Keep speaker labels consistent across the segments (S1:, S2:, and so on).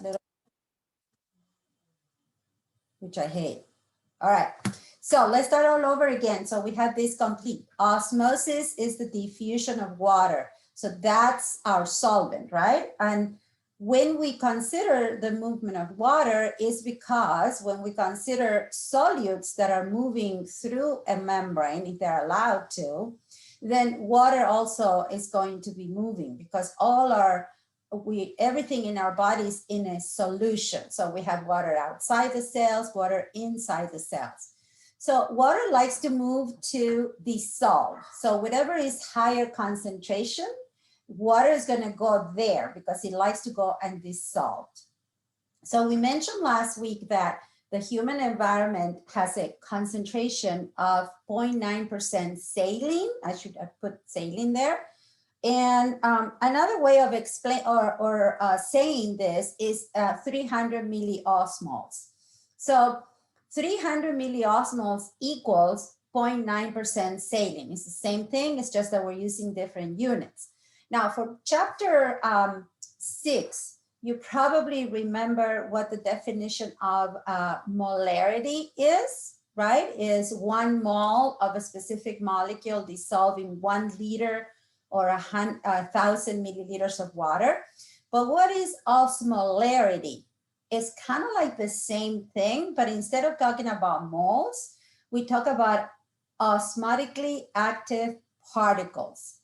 S1: little, which I hate. All right, so let's start all over again. So we have this complete. Osmosis is the diffusion of water. So that's our solvent, right? And when we consider the movement of water is because when we consider solutes that are moving through a membrane, if they're allowed to, then water also is going to be moving because everything in our body is in a solution. So we have water outside the cells, water inside the cells. So water likes to move to dissolve. So whatever is higher concentration, water is going to go there because it likes to go and dissolve. So we mentioned last week that the human environment has a concentration of 0.9% saline. I should have put saline there. And another way of saying this is 300 milliosmoles. So 300 milliosmoles equals 0.9% saline. It's the same thing, it's just that we're using different units. Now for chapter 6, you probably remember what the definition of molarity is, right? Is 1 mole of a specific molecule dissolving 1 liter or 1,000 milliliters of water. But what is osmolarity? It's kind of like the same thing, but instead of talking about moles, we talk about osmotically active particles.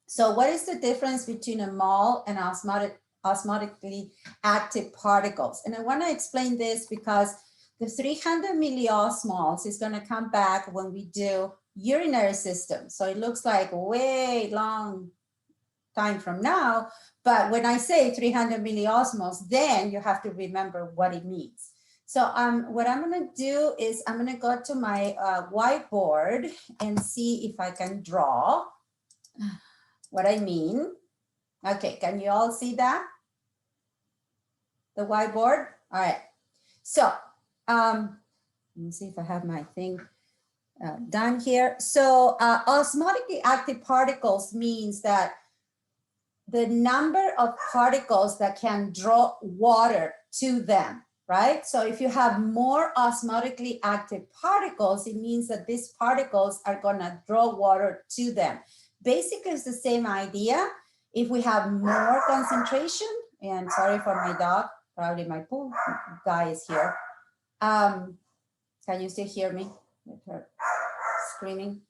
S1: So what is the difference between a mole and osmotically active particles? And I want to explain this because the 300 milliosmoles is going to come back when we do urinary system. So it looks like way long time from now, but when I say 300 milliosmoles, then you have to remember what it means. So what I'm going to do is I'm going to go to my whiteboard and see if I can draw what I mean. Okay, can you all see that? The whiteboard? All right. So let me see if I have my thing done here. So osmotically active particles means that the number of particles that can draw water to them, right? So if you have more osmotically active particles, it means that these particles are gonna draw water to them. Basically, it's the same idea. If we have more concentration, and sorry for my dog, probably my pool guy is here. Can you still hear me with her screaming?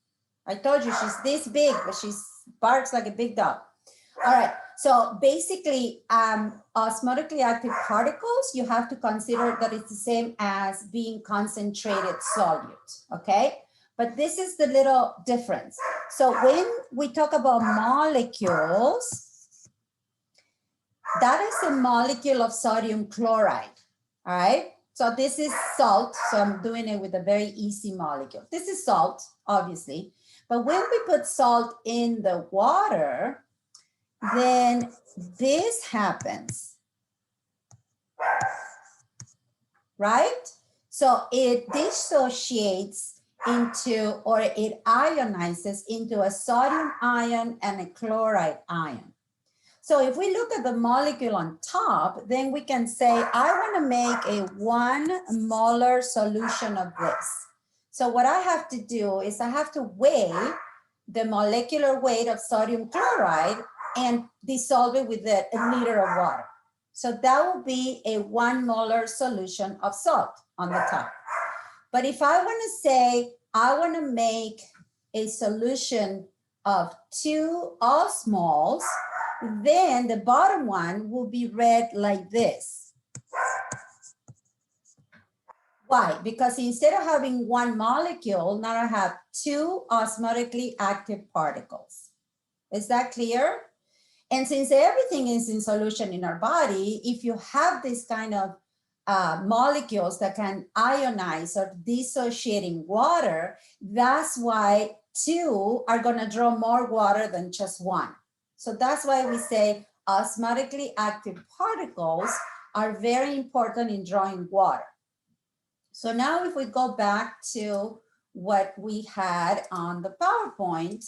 S1: I told you she's this big, but she barks like a big dog. All right, so basically osmotically active particles, you have to consider that it's the same as being concentrated solute, okay? But this is the little difference. So when we talk about molecules, that is a molecule of sodium chloride, all right? So this is salt, so I'm doing it with a very easy molecule. This is salt, obviously, but when we put salt in the water, then this happens, right? So it dissociates into, or it ionizes into a sodium ion and a chloride ion. So if we look at the molecule on top, then we can say, I want to make a 1 molar solution of this. So what I have to do is I have to weigh the molecular weight of sodium chloride and dissolve it with a liter of water. So that will be a 1 molar solution of salt on the top. But if I want to say, I want to make a solution of 2 osmoles, then the bottom one will be read like this. Why? Because instead of having 1 molecule, now I have 2 osmotically active particles. Is that clear? And since everything is in solution in our body, if you have this kind of molecules that can ionize or dissociating water, that's why 2 are going to draw more water than just 1. So that's why we say osmotically active particles are very important in drawing water. So now if we go back to what we had on the PowerPoint,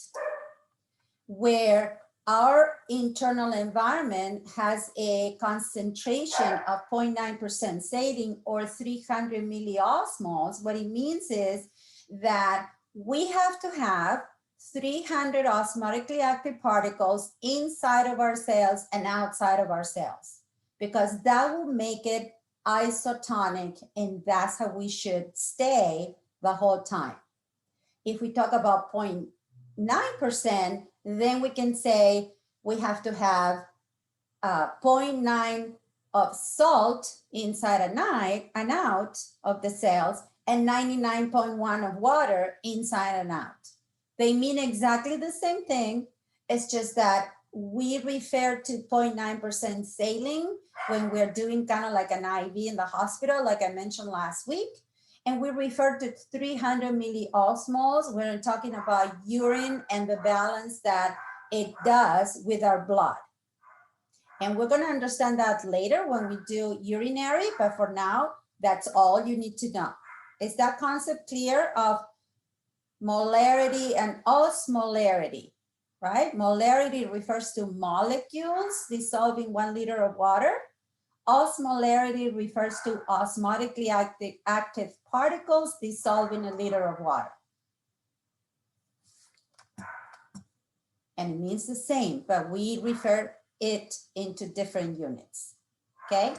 S1: where our internal environment has a concentration of 0.9% saline or 300 milliosmoles, what it means is that we have to have 300 osmotically active particles inside of our cells and outside of our cells, because that will make it isotonic, and that's how we should stay the whole time. If we talk about 0.9%, then we can say we have to have 0.9 of salt inside and out of the cells, and 99.1 of water inside and out. They mean exactly the same thing. It's just that we refer to 0.9% saline when we're doing kind of like an IV in the hospital, like I mentioned last week. And we refer to 300 milliosmoles. We're talking about urine and the balance that it does with our blood. And we're going to understand that later when we do urinary, but for now, that's all you need to know. Is that concept clear of molarity and osmolarity, right? Molarity refers to molecules dissolving 1 liter of water. Osmolarity refers to osmotically active particles dissolving 1 liter of water. And it means the same, but we refer it into different units, okay?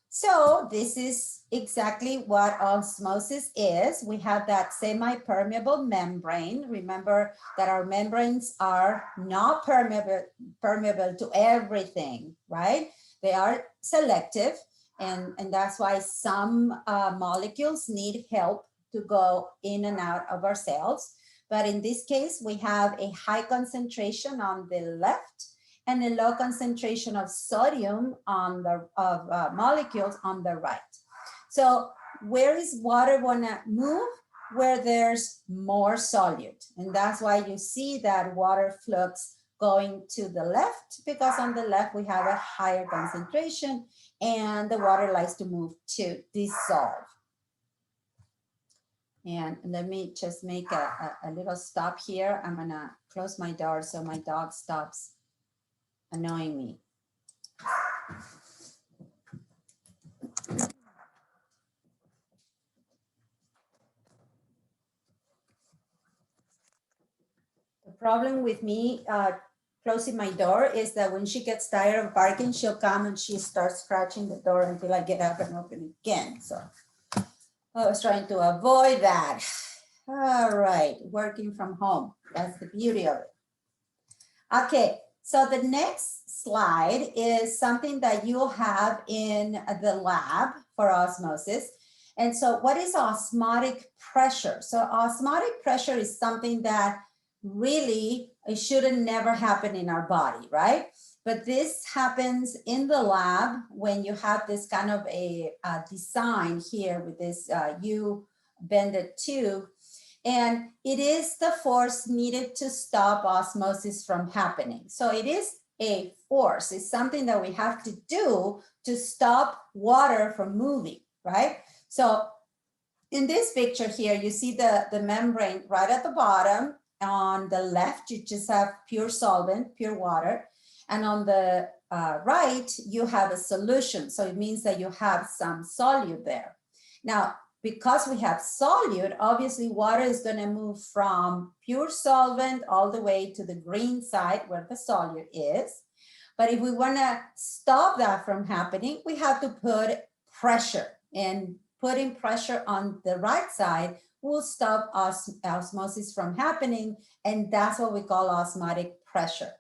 S1: So this is exactly what osmosis is. We have that semi-permeable membrane. Remember that our membranes are not permeable to everything, right? They are selective, and that's why some molecules need help to go in and out of our cells. But in this case, we have a high concentration on the left and a low concentration of sodium on the molecules on the right. So where is water wanna move? Where there's more solute. And that's why you see that water flux going to the left, because on the left we have a higher concentration and the water likes to move to dissolve. And let me just make a little stop here. I'm gonna close my door so my dog stops annoying me. The problem with me closing my door is that when she gets tired of barking, she'll come and she starts scratching the door until I get up and open it again. So I was trying to avoid that. All right, working from home. That's the beauty of it. Okay, so the next slide is something that you'll have in the lab for osmosis. And so what is osmotic pressure? So osmotic pressure is something that really it shouldn't never happen in our body, right? But this happens in the lab when you have this kind of a design here with this U-bended tube. And it is the force needed to stop osmosis from happening. So it is a force. It's something that we have to do to stop water from moving, right? So in this picture here, you see the membrane right at the bottom. On the left, you just have pure solvent, pure water. And on the right, you have a solution. So it means that you have some solute there. Now, because we have solute, obviously water is going to move from pure solvent all the way to the green side where the solute is. But if we want to stop that from happening, we have to put pressure, and putting pressure on the right side will stop osmosis from happening. And that's what we call osmotic pressure.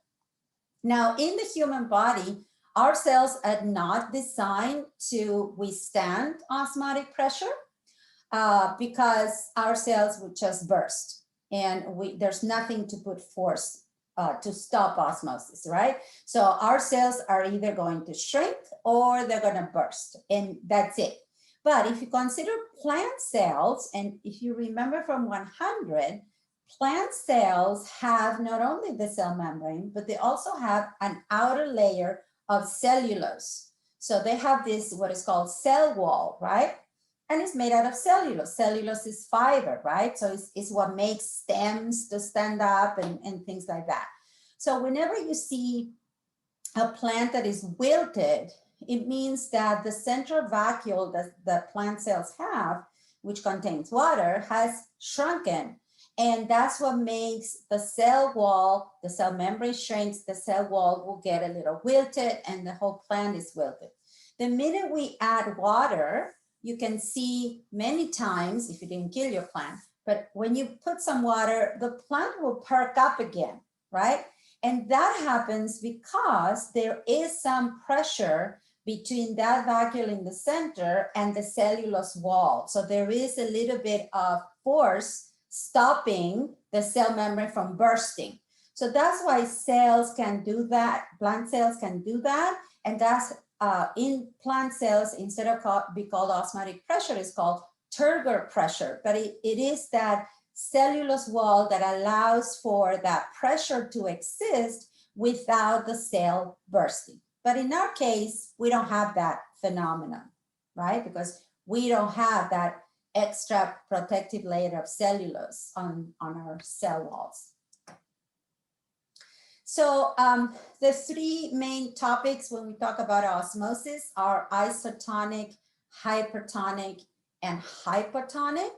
S1: Now, in the human body, our cells are not designed to withstand osmotic pressure. Because our cells would just burst, and there's nothing to put force to stop osmosis, right? So our cells are either going to shrink or they're going to burst, and that's it. But if you consider plant cells, and if you remember from 100, plant cells have not only the cell membrane, but they also have an outer layer of cellulose. So they have this, what is called cell wall, right? and it's made out of cellulose. Cellulose is fiber, right? So it's what makes stems to stand up and things like that. So whenever you see a plant that is wilted, it means that the central vacuole that the plant cells have, which contains water, has shrunken. And that's what makes the cell wall, the cell membrane shrinks, the cell wall will get a little wilted and the whole plant is wilted. The minute we add water, you can see many times, if you didn't kill your plant, but when you put some water, the plant will perk up again, right? And that happens because there is some pressure between that vacuole in the center and the cellulose wall. So there is a little bit of force stopping the cell membrane from bursting. So that's why cells can do that, plant cells can do that. And that's in plant cells, instead of be called osmotic pressure, is called turgor pressure. But it is that cellulose wall that allows for that pressure to exist without the cell bursting. But in our case, we don't have that phenomenon, right? Because we don't have that extra protective layer of cellulose on our cell walls. So the three main topics when we talk about osmosis are isotonic, hypertonic, and hypotonic.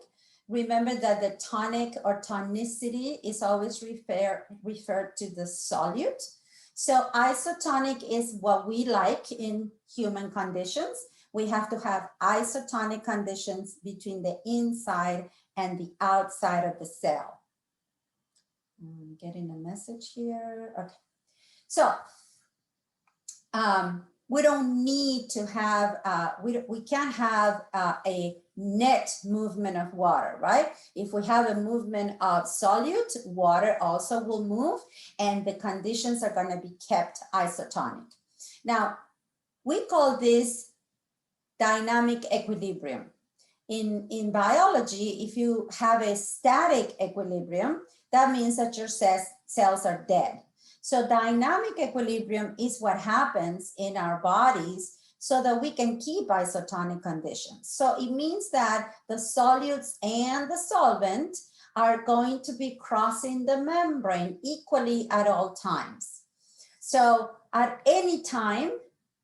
S1: Remember that the tonic or tonicity is always referred to the solute. So isotonic is what we like in human conditions. We have to have isotonic conditions between the inside and the outside of the cell. I'm getting a message here. Okay. So we don't need to have, we can't have a net movement of water, right? If we have a movement of solute, water also will move and the conditions are going to be kept isotonic. Now, we call this dynamic equilibrium. In biology, if you have a static equilibrium, that means that your cells are dead. So dynamic equilibrium is what happens in our bodies so that we can keep isotonic conditions. So it means that the solutes and the solvent are going to be crossing the membrane equally at all times. So at any time,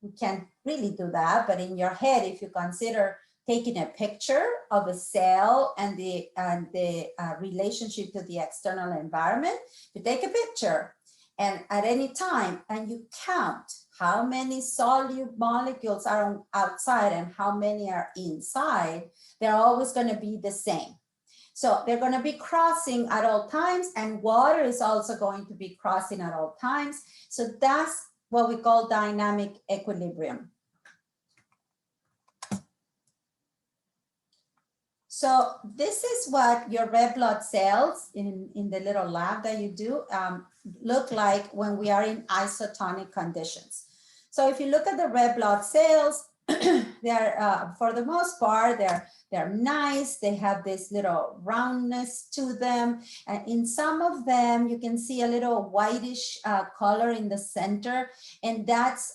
S1: we can't really do that, but in your head, if you consider taking a picture of a cell and the relationship to the external environment, you take a picture and at any time, and you count how many solute molecules are outside and how many are inside, they're always going to be the same. So they're going to be crossing at all times, and water is also going to be crossing at all times. So that's what we call dynamic equilibrium. So this is what your red blood cells in the little lab that you do look like when we are in isotonic conditions. So if you look at the red blood cells, they're for the most part, they're nice. They have this little roundness to them. And in some of them, you can see a little whitish color in the center. And that's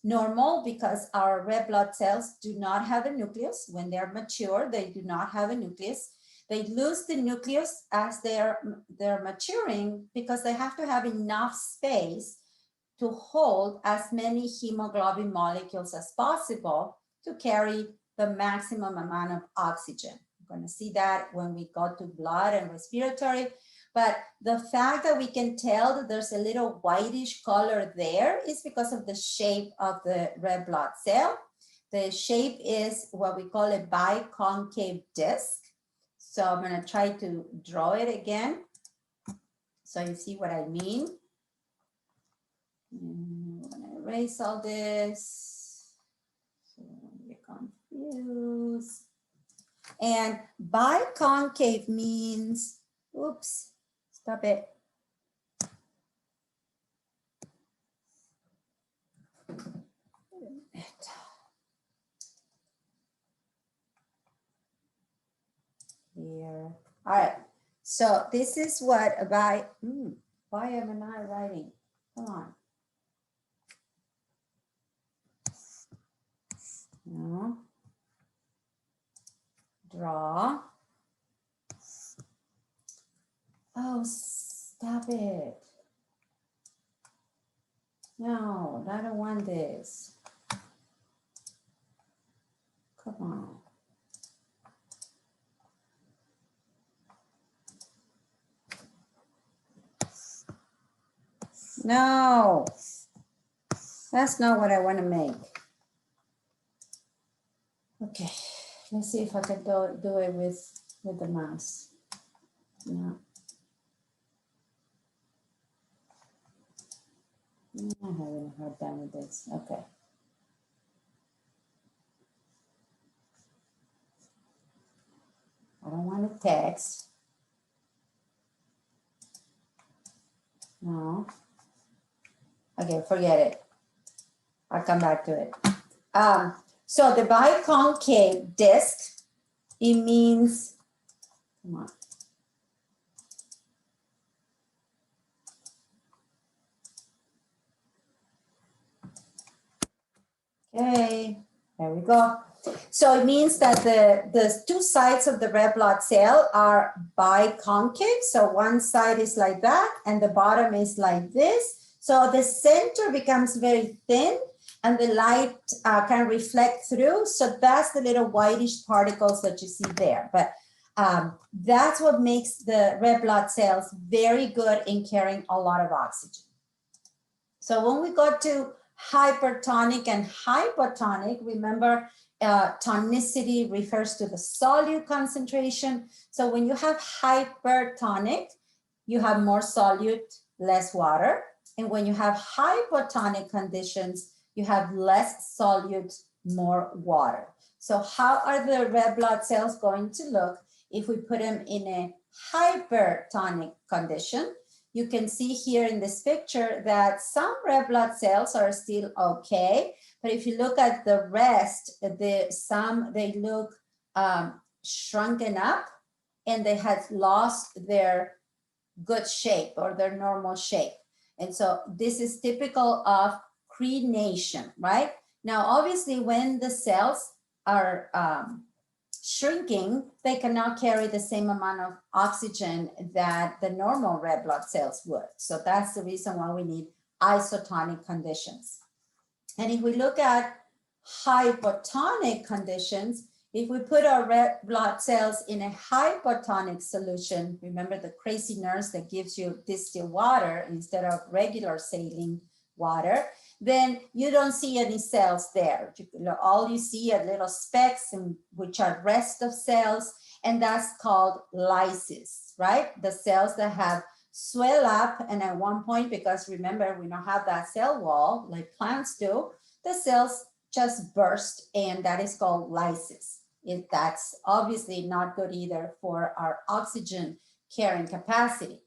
S1: normal because our red blood cells do not have a nucleus. When they're mature, they do not have a nucleus. They lose the nucleus as they're maturing because they have to have enough space to hold as many hemoglobin molecules as possible to carry the maximum amount of oxygen. We're going to see that when we go to blood and respiratory. But the fact that we can tell that there's a little whitish color there is because of the shape of the red blood cell. The shape is what we call a biconcave disc. So I'm going to try to draw it again so you see what I mean. I'm going to erase all this so don't get confused. And biconcave means, oops, stop it. Here. All right. So this is what why am I not writing? Come on. No. it. No, I don't want this. Come on. No, that's not what I want to make. Okay, let's see if I can do it with the mouse. No. I'm having a hard time with this. Okay. I don't want to text. No. Okay, forget it. I'll come back to it. So the biconcave disc, it means, come on. Okay, there we go. So it means that the two sides of the red blood cell are biconcave. So one side is like that and the bottom is like this. So the center becomes very thin and the light can reflect through. So that's the little whitish particles that you see there. But that's what makes the red blood cells very good in carrying a lot of oxygen. So when we go to hypertonic and hypotonic, remember tonicity refers to the solute concentration. So when you have hypertonic, you have more solute, less water. And when you have hypotonic conditions, you have less solute, more water. So how are the red blood cells going to look if we put them in a hypertonic condition? You can see here in this picture that some red blood cells are still okay, but if you look at the rest, they look shrunken up and they have lost their good shape or their normal shape. And so this is typical of crenation, right? Now, obviously, when the cells are shrinking, they cannot carry the same amount of oxygen that the normal red blood cells would. So that's the reason why we need isotonic conditions. And if we look at hypotonic conditions, if we put our red blood cells in a hypotonic solution, remember the crazy nurse that gives you distilled water instead of regular saline water, then you don't see any cells there. All you see are little specks, which are rest of cells, and that's called lysis, right? The cells that have swell up, and at one point, because remember, we don't have that cell wall like plants do, the cells just burst, and that is called lysis. That's obviously not good either for our oxygen carrying capacity.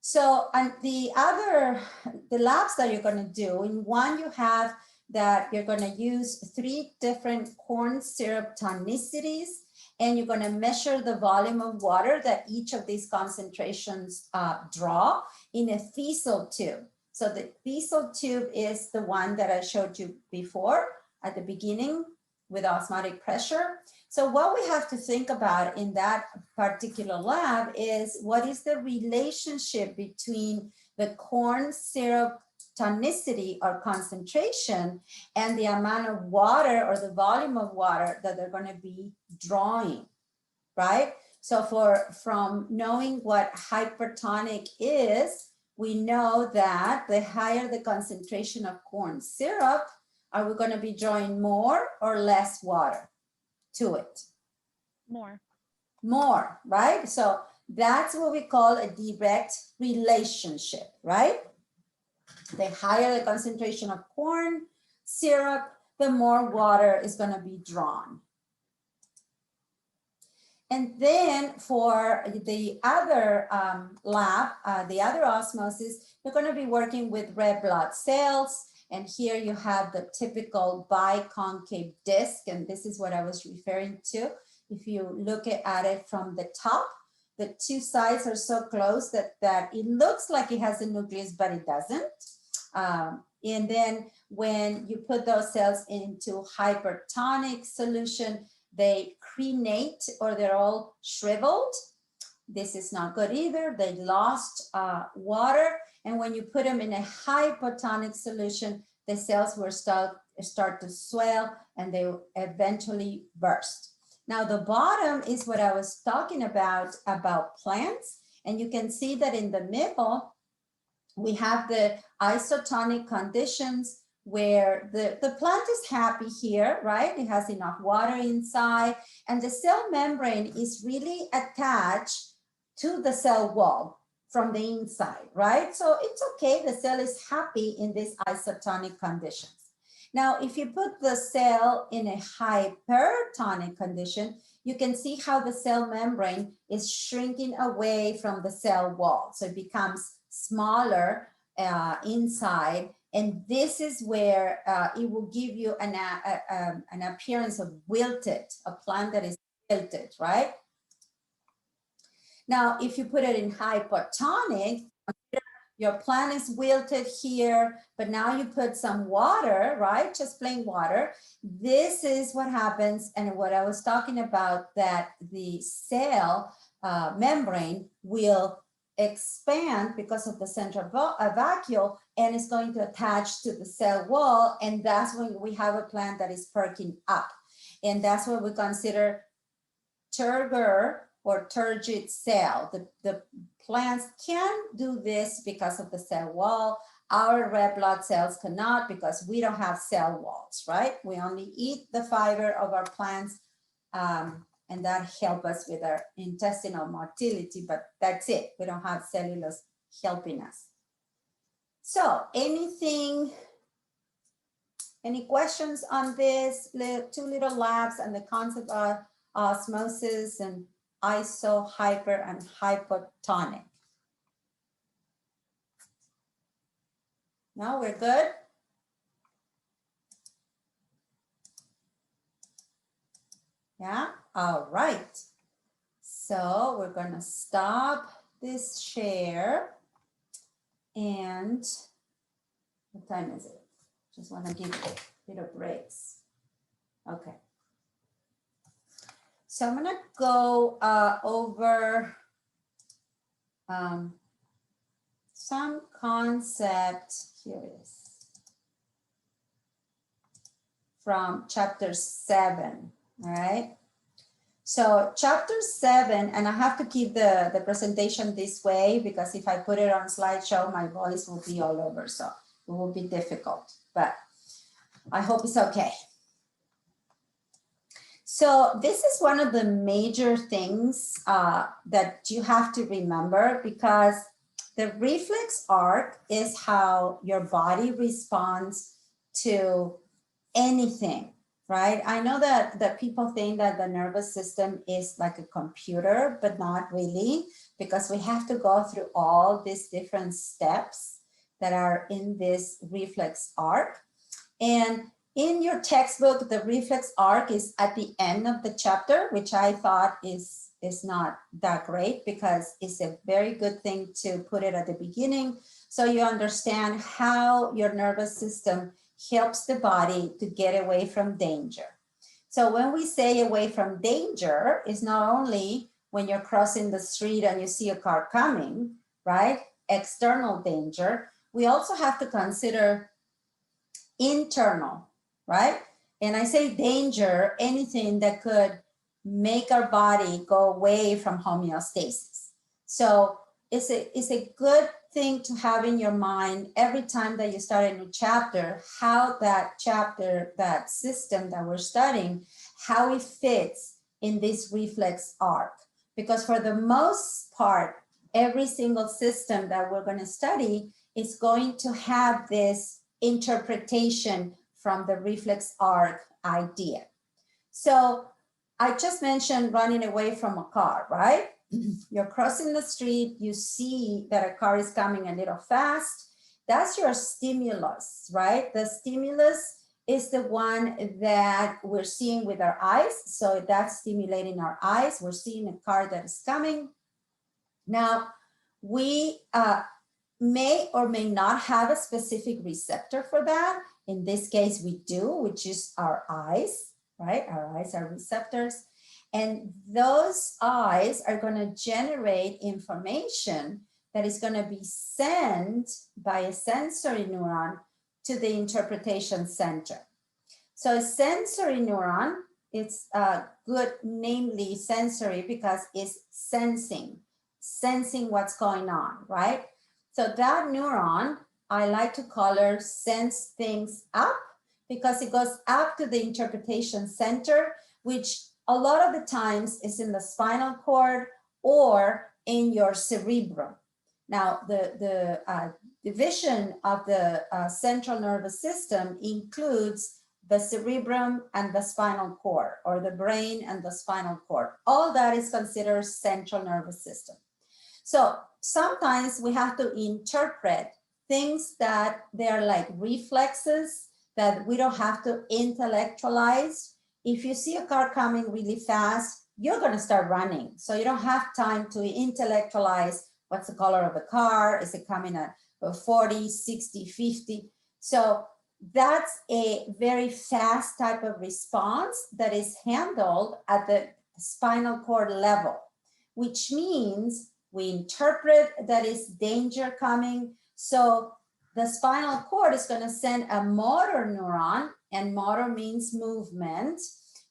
S1: So, and the labs that you're going to do, in one you have that you're going to use 3 different corn syrup tonicities, and you're going to measure the volume of water that each of these concentrations draw in a Fiesel tube. So the Fiesel tube is the one that I showed you before at the beginning with osmotic pressure. So what we have to think about in that particular lab is what is the relationship between the corn syrup tonicity or concentration and the amount of water or the volume of water that they're going to be drawing, right? So from knowing what hypertonic is, we know that the higher the concentration of corn syrup, are we going to be drawing more or less water to it?
S2: More.
S1: More, right? So that's what we call a direct relationship, right? The higher the concentration of corn syrup, the more water is going to be drawn. And then for the other lab, the other osmosis, you're going to be working with red blood cells. And here you have the typical biconcave disc. And this is what I was referring to. If you look at it from the top, the 2 sides are so close that it looks like it has a nucleus, but it doesn't. And then when you put those cells into hypertonic solution, they crenate, or they're all shriveled. This is not good either. They lost water. And when you put them in a hypotonic solution, the cells will start to swell and they will eventually burst. Now the bottom is what I was talking about plants. And you can see that in the middle, we have the isotonic conditions where the plant is happy here, right? It has enough water inside, and the cell membrane is really attached to the cell wall from the inside, right? So it's okay, the cell is happy in these isotonic conditions. Now, if you put the cell in a hypertonic condition, you can see how the cell membrane is shrinking away from the cell wall. So it becomes smaller inside. And this is where it will give you an appearance of wilted, a plant that is wilted, right? Now, if you put it in hypotonic, your plant is wilted here, but now you put some water, right? Just plain water. This is what happens, and what I was talking about, that the cell membrane will expand because of the central vacuole, and it's going to attach to the cell wall, and that's when we have a plant that is perking up. And that's what we consider turgor or turgid cell. The plants can do this because of the cell wall. Our red blood cells cannot because we don't have cell walls, right? We only eat the fiber of our plants, and that helps us with our intestinal motility, but that's it. We don't have cellulose helping us. So any questions on this? Two little labs and the concept of osmosis and iso, hyper, and hypotonic. No, we're good? Yeah, all right. So we're gonna stop this share. And what time is it? Just wanna give a bit of breaks. Okay. So I'm gonna go over some concept, here it is, from chapter 7, all right? So chapter 7, and I have to keep the presentation this way because if I put it on slideshow, my voice will be all over, so it will be difficult, but I hope it's okay. So this is one of the major things that you have to remember, because the reflex arc is how your body responds to anything, right? I know that people think that the nervous system is like a computer, but not really, because we have to go through all these different steps that are in this reflex arc. And in your textbook, the reflex arc is at the end of the chapter, which I thought is not that great, because it's a very good thing to put it at the beginning so you understand how your nervous system helps the body to get away from danger. So when we say away from danger, it's not only when you're crossing the street and you see a car coming, right? External danger. We also have to consider internal, right? And I say danger, anything that could make our body go away from homeostasis. So it's a good thing to have in your mind every time that you start a new chapter, how that chapter, that system that we're studying, how it fits in this reflex arc. Because for the most part, every single system that we're going to study is going to have this interpretation from the reflex arc idea. So I just mentioned running away from a car, right? You're crossing the street, you see that a car is coming a little fast. That's your stimulus, right? The stimulus is the one that we're seeing with our eyes. So that's stimulating our eyes. We're seeing a car that is coming. Now, we may or may not have a specific receptor for that. In this case, we do, which is our eyes, right? Our eyes are receptors. And those eyes are going to generate information that is going to be sent by a sensory neuron to the interpretation center. So a sensory neuron, it's good, namely sensory, because it's sensing what's going on, right? So that neuron, I like to color sense things up, because it goes up to the interpretation center, which a lot of the times is in the spinal cord or in your cerebrum. Now, the division of the central nervous system includes the cerebrum and the spinal cord, or the brain and the spinal cord. All that is considered central nervous system. So sometimes we have to interpret things that they're like reflexes that we don't have to intellectualize. If you see a car coming really fast, you're going to start running. So you don't have time to intellectualize what's the color of the car. Is it coming at 40, 60, 50? So that's a very fast type of response that is handled at the spinal cord level, which means we interpret that is danger coming. So the spinal cord is going to send a motor neuron, and motor means movement,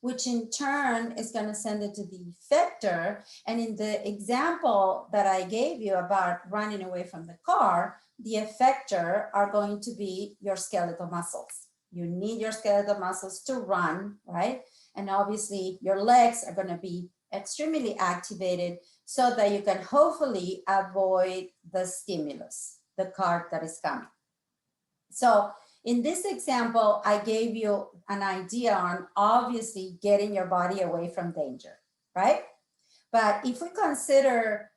S1: which in turn is going to send it to the effector. And in the example that I gave you about running away from the car, the effector are going to be your skeletal muscles. You need your skeletal muscles to run, right? And obviously your legs are going to be extremely activated so that you can hopefully avoid the stimulus, the car that is coming. So in this example, I gave you an idea on obviously getting your body away from danger, right? But if we consider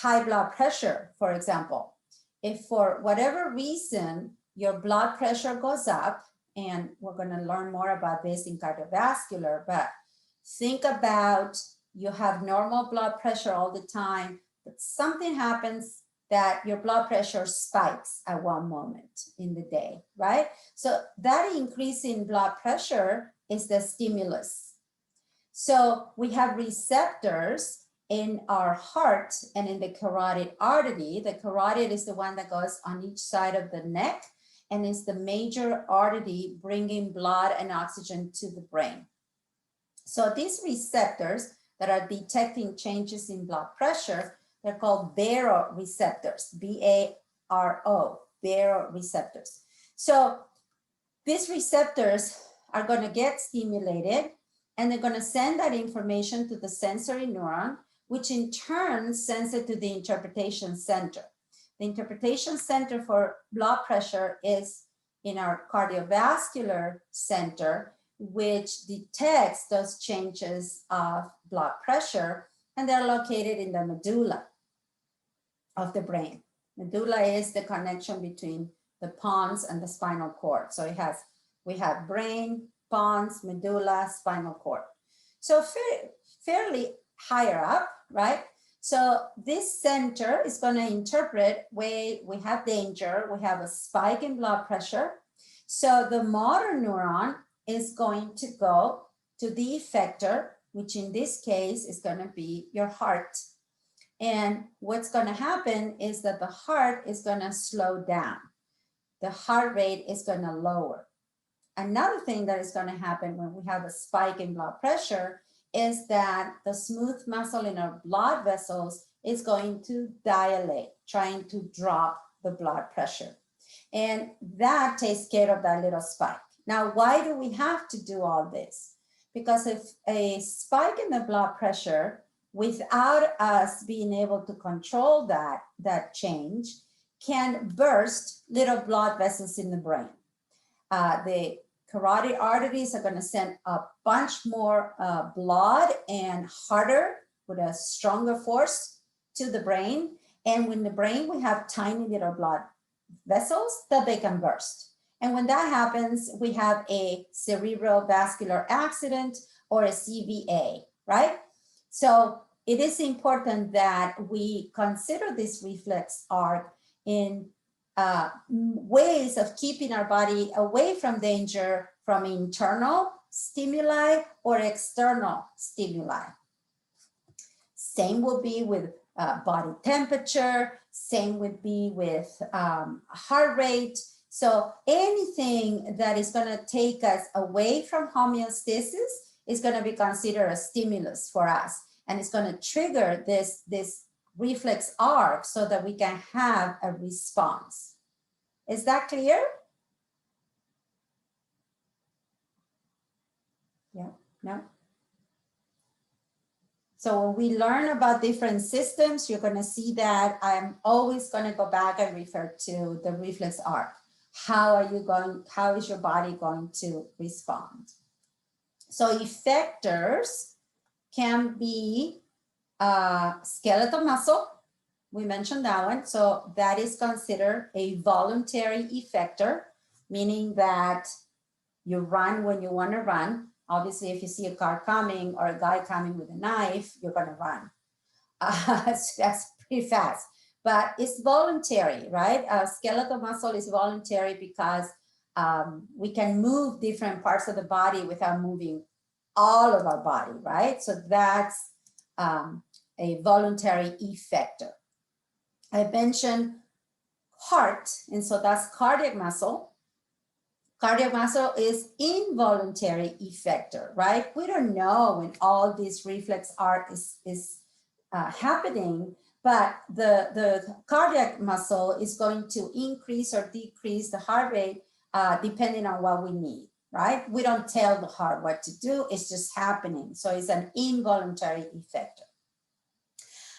S1: high blood pressure, for example, if for whatever reason your blood pressure goes up, and we're going to learn more about this in cardiovascular, but think about you have normal blood pressure all the time, but something happens that your blood pressure spikes at one moment in the day, right? So that increase in blood pressure is the stimulus. So we have receptors in our heart and in the carotid artery. The carotid is the one that goes on each side of the neck and is the major artery bringing blood and oxygen to the brain. So these receptors that are detecting changes in blood pressure, they're called baroreceptors, B-A-R-O, baroreceptors. So these receptors are going to get stimulated, and they're going to send that information to the sensory neuron, which in turn sends it to the interpretation center. The interpretation center for blood pressure is in our cardiovascular center, which detects those changes of blood pressure, and they're located in the medulla of the brain. Medulla is the connection between the pons and the spinal cord. So we have brain, pons, medulla, spinal cord. So fairly higher up, right? So this center is going to interpret where we have danger, we have a spike in blood pressure. So the motor neuron is going to go to the effector, which in this case is going to be your heart. And what's going to happen is that the heart is going to slow down. The heart rate is going to lower. Another thing that is going to happen when we have a spike in blood pressure is that the smooth muscle in our blood vessels is going to dilate, trying to drop the blood pressure. And that takes care of that little spike. Now, why do we have to do all this? Because if a spike in the blood pressure, without us being able to control that change, can burst little blood vessels in the brain. The carotid arteries are going to send a bunch more blood and harder with a stronger force to the brain. And in the brain, we have tiny little blood vessels that they can burst. And when that happens, we have a cerebral vascular accident or a CVA, right? So it is important that we consider this reflex arc in ways of keeping our body away from danger from internal stimuli or external stimuli. Same will be with body temperature, same would be with heart rate. So anything that is going to take us away from homeostasis is going to be considered a stimulus for us. And it's going to trigger this reflex arc so that we can have a response. Is that clear? Yeah, no? So when we learn about different systems, you're going to see that I'm always going to go back and refer to the reflex arc. How is your body going to respond? So effectors can be skeletal muscle. We mentioned that one. So that is considered a voluntary effector, meaning that you run when you want to run. Obviously, if you see a car coming or a guy coming with a knife, you're going to run. So that's pretty fast, but it's voluntary, right? Skeletal muscle is voluntary because we can move different parts of the body without moving all of our body, right? So that's a voluntary effector. I mentioned heart, and so that's cardiac muscle. Cardiac muscle is involuntary effector, right? We don't know when all this reflex arc is happening, but the cardiac muscle is going to increase or decrease the heart rate depending on what we need, right? We don't tell the heart what to do, it's just happening. So it's an involuntary effector.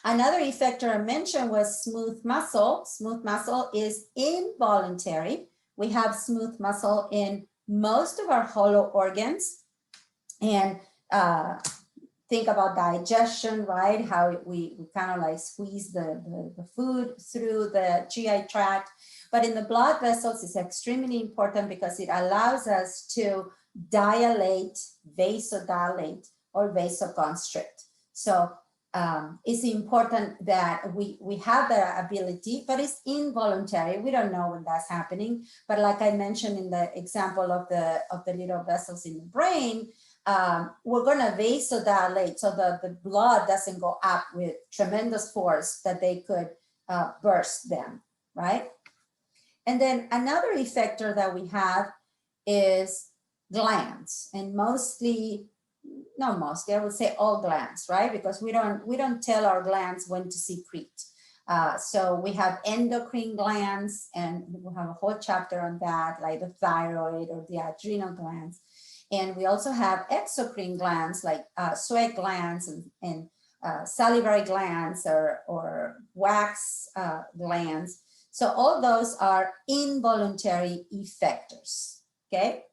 S1: Another effector I mentioned was smooth muscle. Smooth muscle is involuntary. We have smooth muscle in most of our hollow organs. And think about digestion, right? How we kind of like squeeze the food through the GI tract. But in the blood vessels, it's extremely important because it allows us to dilate, vasodilate, or vasoconstrict. So it's important that we have that ability, but it's involuntary. We don't know when that's happening. But like I mentioned in the example of the little vessels in the brain, we're going to vasodilate so that the blood doesn't go up with tremendous force that they could burst them, right? And then another effector that we have is glands, and mostly, not mostly, I would say all glands, right? Because we don't tell our glands when to secrete. So we have endocrine glands, and we'll have a whole chapter on that, like the thyroid or the adrenal glands. And we also have exocrine glands like sweat glands and salivary glands or wax glands. So all those are involuntary effectors, okay?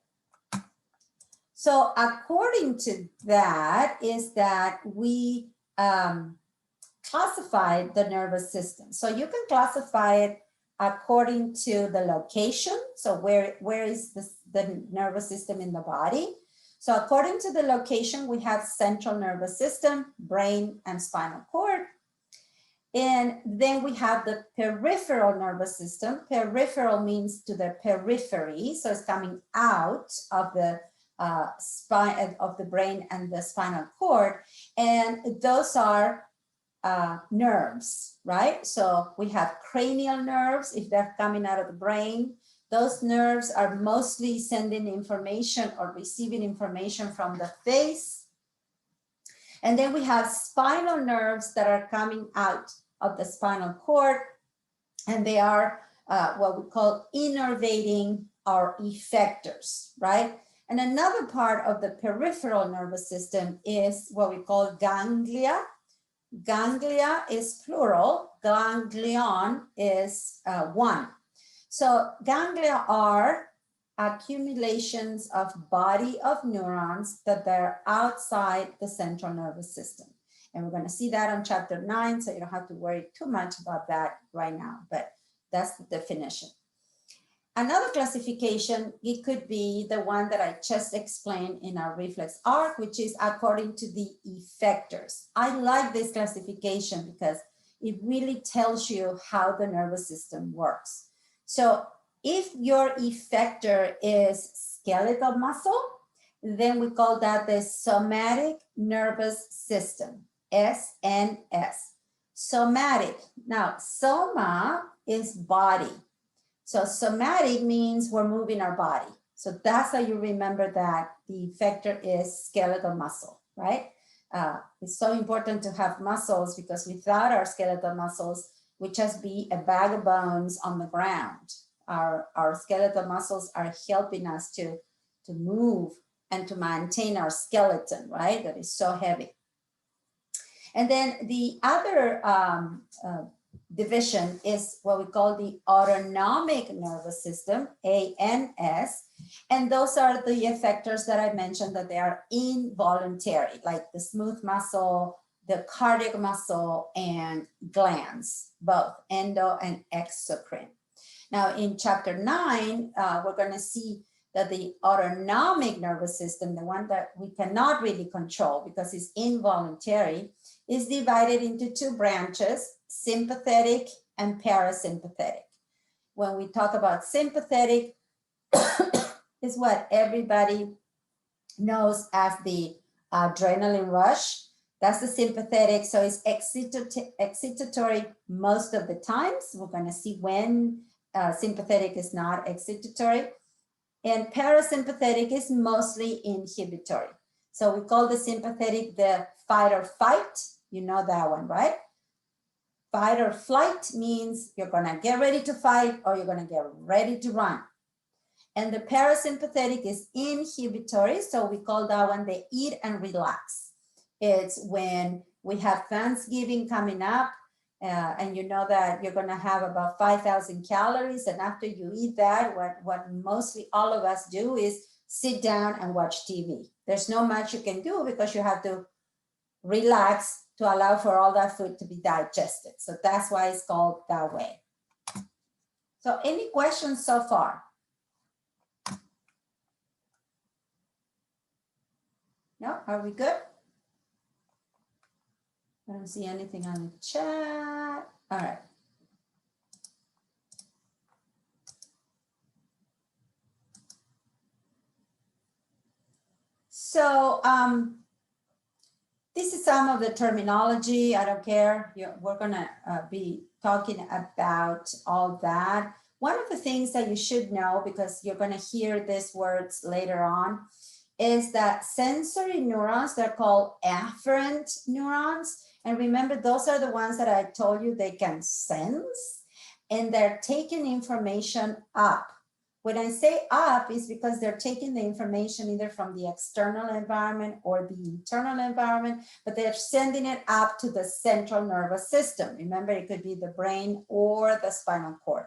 S1: So according to that is that we classify the nervous system. So you can classify it according to the location. So where is the nervous system in the body? So according to the location, we have central nervous system, brain, and spinal cord. And then we have the peripheral nervous system. Peripheral means to the periphery. So it's coming out of the spine of the brain and the spinal cord. And those are nerves, right? So we have cranial nerves, if they're coming out of the brain. Those nerves are mostly sending information or receiving information from the face. And then we have spinal nerves that are coming out of the spinal cord, and they are what we call innervating or effectors, right? And another part of the peripheral nervous system is what we call ganglia. Ganglia is plural, ganglion is one. So ganglia are accumulations of body of neurons that they're outside the central nervous system. And we're going to see that on chapter 9, so you don't have to worry too much about that right now, but that's the definition. Another classification, it could be the one that I just explained in our reflex arc, which is according to the effectors. I like this classification because it really tells you how the nervous system works. So if your effector is skeletal muscle, then we call that the somatic nervous system. SNS. Somatic. Now, soma is body. So somatic means we're moving our body. So that's how you remember that the effector is skeletal muscle, right? It's so important to have muscles because without our skeletal muscles, we just be a bag of bones on the ground. Our skeletal muscles are helping us to move and to maintain our skeleton, right? That is so heavy. And then the other division is what we call the autonomic nervous system, ANS. And those are the effectors that I mentioned that they are involuntary, like the smooth muscle, the cardiac muscle, and glands, both endo and exocrine. Now in chapter 9, we're going to see that the autonomic nervous system, the one that we cannot really control because it's involuntary, is divided into two branches, sympathetic and parasympathetic. When we talk about sympathetic, is what everybody knows as the adrenaline rush. That's the sympathetic, so it's excitatory most of the times. We're going to see when sympathetic is not excitatory. And parasympathetic is mostly inhibitory. So we call the sympathetic the fight or fight. You know that one, right? Fight or flight means you're gonna get ready to fight or you're gonna get ready to run. And the parasympathetic is inhibitory, so we call that one the eat and relax. It's when we have Thanksgiving coming up, and you know that you're going to have about 5,000 calories. And after you eat that, what mostly all of us do is sit down and watch TV. There's not much you can do because you have to relax to allow for all that food to be digested. So that's why it's called that way. So any questions so far? No, are we good? I don't see anything on the chat. All right. So this is some of the terminology. I don't care. We're going to be talking about all that. One of the things that you should know, because you're going to hear these words later on, is that sensory neurons, they're called afferent neurons. And remember, those are the ones that I told you they can sense, and they're taking information up. When I say up, is because they're taking the information either from the external environment or the internal environment, but they're sending it up to the central nervous system. Remember, it could be the brain or the spinal cord.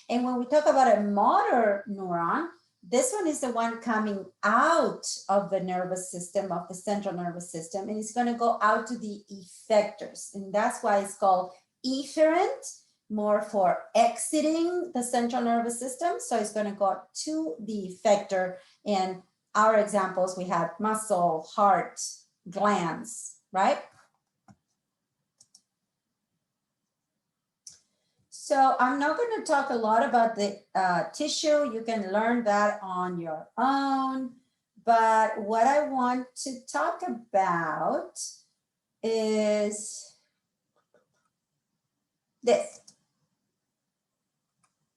S1: And when we talk about a motor neuron, this one is the one coming out of the nervous system, of the central nervous system, and it's going to go out to the effectors. And that's why it's called efferent, more for exiting the central nervous system. So it's going to go to the effector. And our examples, we have muscle, heart, glands, right? So I'm not going to talk a lot about the tissue. You can learn that on your own. But what I want to talk about is this.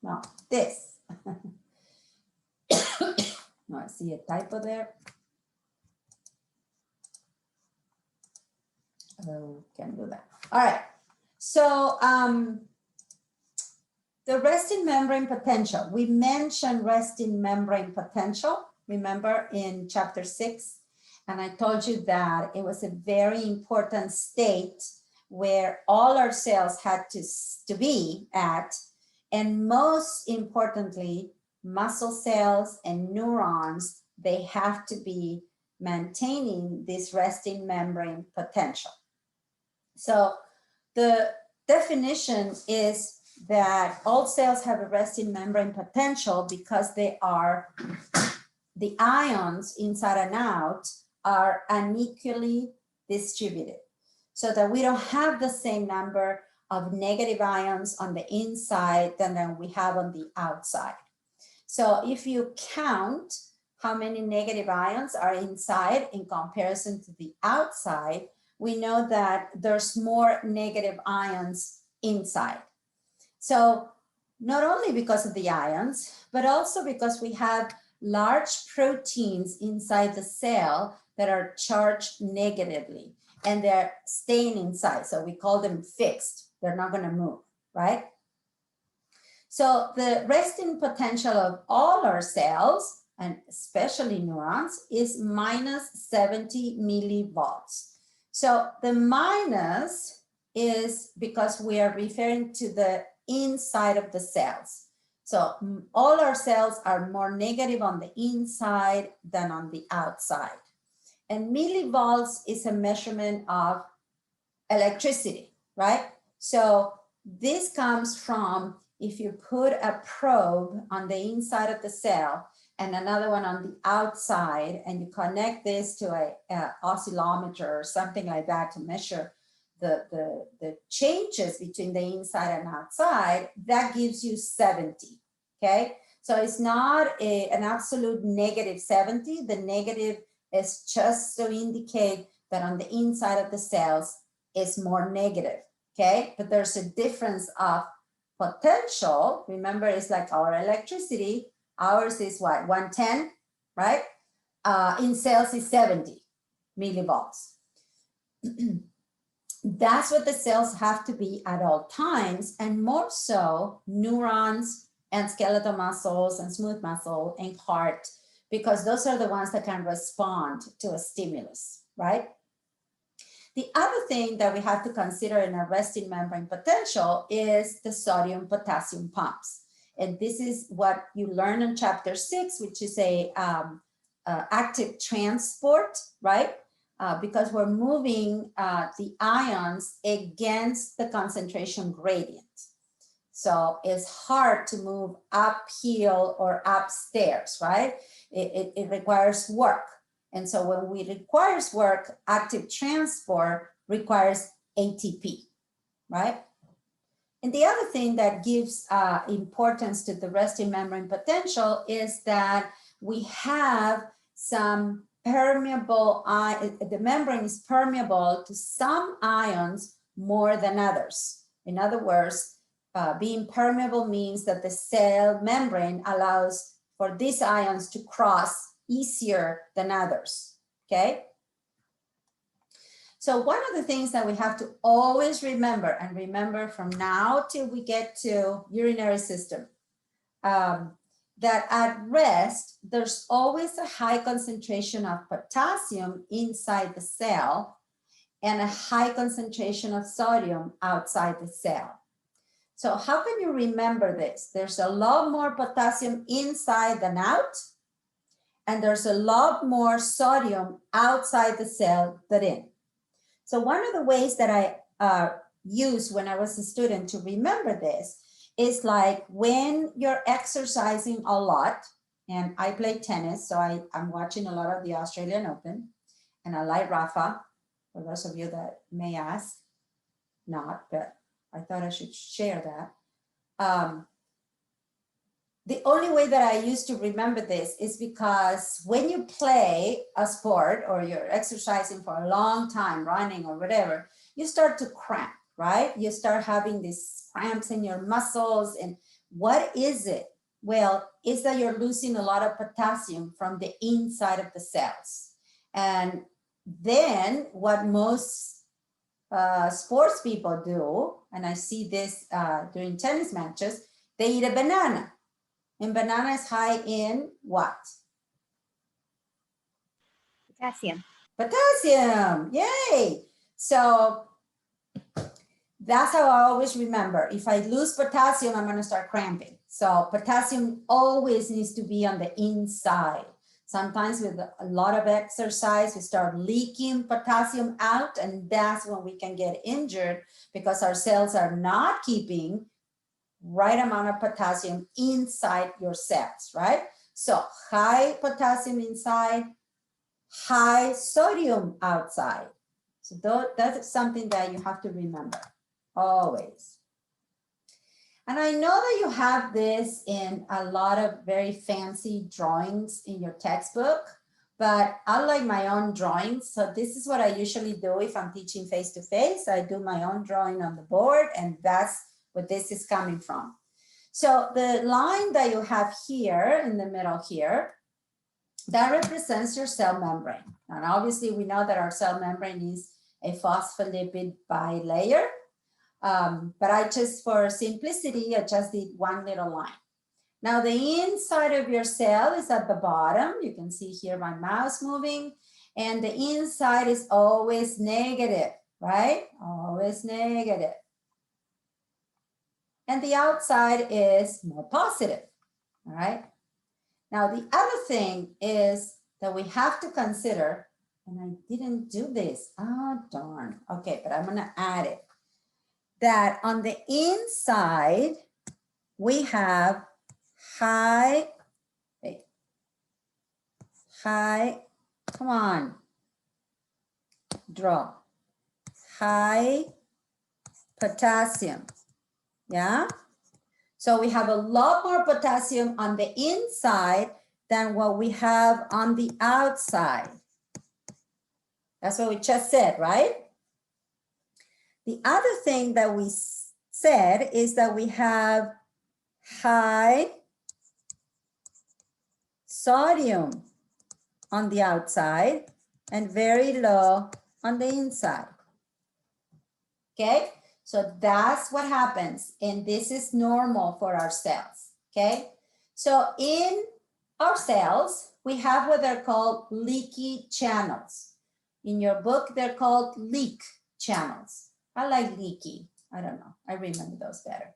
S1: No, this. No, I see a typo there. Oh, can't do that. All right. So the resting membrane potential. We mentioned resting membrane potential, remember, in chapter 6. And I told you that it was a very important state where all our cells had to be at. And most importantly, muscle cells and neurons, they have to be maintaining this resting membrane potential. So the definition is that all cells have a resting membrane potential because they are, the ions inside and out are unequally distributed, so that we don't have the same number of negative ions on the inside than we have on the outside. So if you count how many negative ions are inside in comparison to the outside, we know that there's more negative ions inside. So not only because of the ions, but also because we have large proteins inside the cell that are charged negatively and they're staying inside. So we call them fixed. They're not going to move, right? So the resting potential of all our cells, and especially neurons, is minus 70 millivolts. So the minus is because we are referring to the inside of the cells. So all our cells are more negative on the inside than on the outside. And millivolts is a measurement of electricity, right? So this comes from if you put a probe on the inside of the cell and another one on the outside, and you connect this to a oscillometer or something like that to measure the changes between the inside and outside, that gives you 70, okay? So it's not an absolute negative 70. The negative is just to indicate that on the inside of the cells is more negative, okay? But there's a difference of potential. Remember, it's like our electricity. Ours is what, 110, right? In cells is 70 millivolts. That's what the cells have to be at all times, and more so neurons and skeletal muscles and smooth muscle and heart, because those are the ones that can respond to a stimulus, right? The other thing that we have to consider in our resting membrane potential is the sodium-potassium pumps. And this is what you learn in chapter 6, which is a active transport, right? Because we're moving the ions against the concentration gradient. So it's hard to move uphill or upstairs, right? It requires work. And so when we requires work, active transport requires ATP, right? And the other thing that gives importance to the resting membrane potential is that we have some permeable, the membrane is permeable to some ions more than others. In other words, being permeable means that the cell membrane allows for these ions to cross easier than others, okay? So one of the things that we have to always remember, and remember from now till we get to urinary system, that at rest, there's always a high concentration of potassium inside the cell and a high concentration of sodium outside the cell. So how can you remember this? There's a lot more potassium inside than out, and there's a lot more sodium outside the cell than in. So one of the ways that I used when I was a student to remember this is like when you're exercising a lot, and I play tennis, so I'm watching a lot of the Australian Open, and I like Rafa, for those of you that may ask, not, but I thought I should share that. The only way that I used to remember this is because when you play a sport or you're exercising for a long time, running or whatever, you start to cramp, right? You start having these cramps in your muscles. And what is it? Well, it's that you're losing a lot of potassium from the inside of the cells. And then what most sports people do, and I see this during tennis matches, they eat a banana. And banana is high in what?
S2: Potassium.
S1: Potassium, yay. So that's how I always remember. If I lose potassium, I'm gonna start cramping. So potassium always needs to be on the inside. Sometimes with a lot of exercise, we start leaking potassium out, and that's when we can get injured because our cells are not keeping right amount of potassium inside your cells, right? So high potassium inside, high sodium outside. So that's something that you have to remember always. And I know that you have this in a lot of very fancy drawings in your textbook, but I like my own drawings. So this is what I usually do if I'm teaching face-to-face. I do my own drawing on the board, and that's what this is coming from. So the line that you have here in the middle here, that represents your cell membrane. And obviously we know that our cell membrane is a phospholipid bilayer. But I just, for simplicity, I just did one little line. Now the inside of your cell is at the bottom. You can see here my mouse moving, and the inside is always negative, right? Always negative. And the outside is more positive, all right? Now the other thing is that we have to consider, and I didn't do this, oh darn, okay, but I'm gonna add it, that on the inside, we have high, come on, draw, high potassium, yeah? So we have a lot more potassium on the inside than what we have on the outside. That's what we just said, right? The other thing that we said is that we have high sodium on the outside and very low on the inside. Okay, so that's what happens, and this is normal for our cells. Okay, so in our cells, we have what they're called leaky channels. In your book, they're called leak channels. I like leaky. I don't know. I remember those better.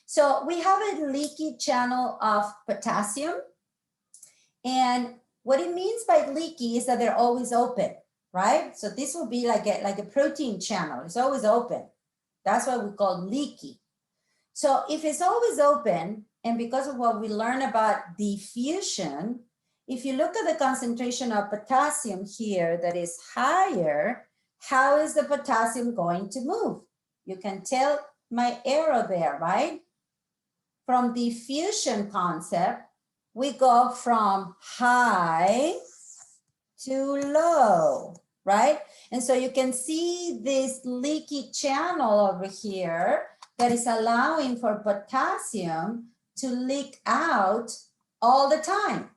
S1: So we have a leaky channel of potassium. And what it means by leaky is that they're always open, right? So this will be like a protein channel. It's always open. That's what we call leaky. So if it's always open, and because of what we learn about diffusion, if you look at the concentration of potassium here that is higher, how is the potassium going to move? You can tell my arrow there, right? From diffusion concept, we go from high to low, right? And so you can see this leaky channel over here that is allowing for potassium to leak out all the time.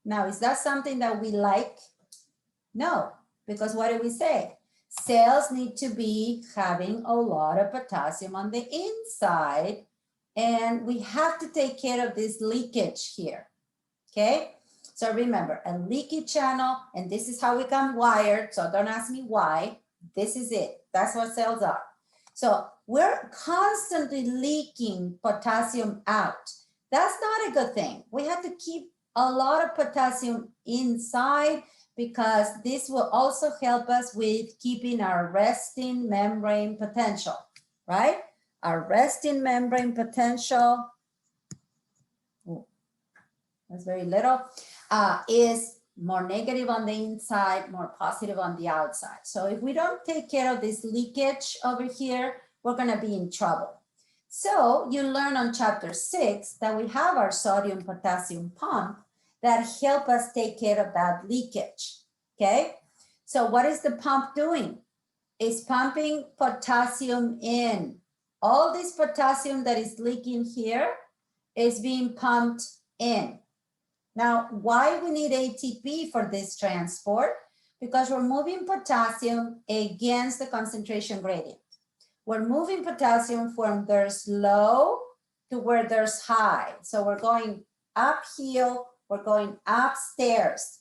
S1: Now, is that something that we like? No, because what do we say? Cells need to be having a lot of potassium on the inside, and we have to take care of this leakage here, okay? So remember, a leaky channel, and this is how we come wired, so don't ask me why. This is it. That's what cells are. So we're constantly leaking potassium out. That's not a good thing. We have to keep a lot of potassium inside, because this will also help us with keeping our resting membrane potential, right? Our resting membrane potential, that's very little, is more negative on the inside, more positive on the outside. So if we don't take care of this leakage over here, we're gonna be in trouble. So you learn on chapter 6 that we have our sodium potassium pump that help us take care of that leakage, okay? So what is the pump doing? It's pumping potassium in. All this potassium that is leaking here is being pumped in. Now, why we need ATP for this transport? Because we're moving potassium against the concentration gradient. We're moving potassium from there's low to where there's high. So we're going uphill, we're going upstairs.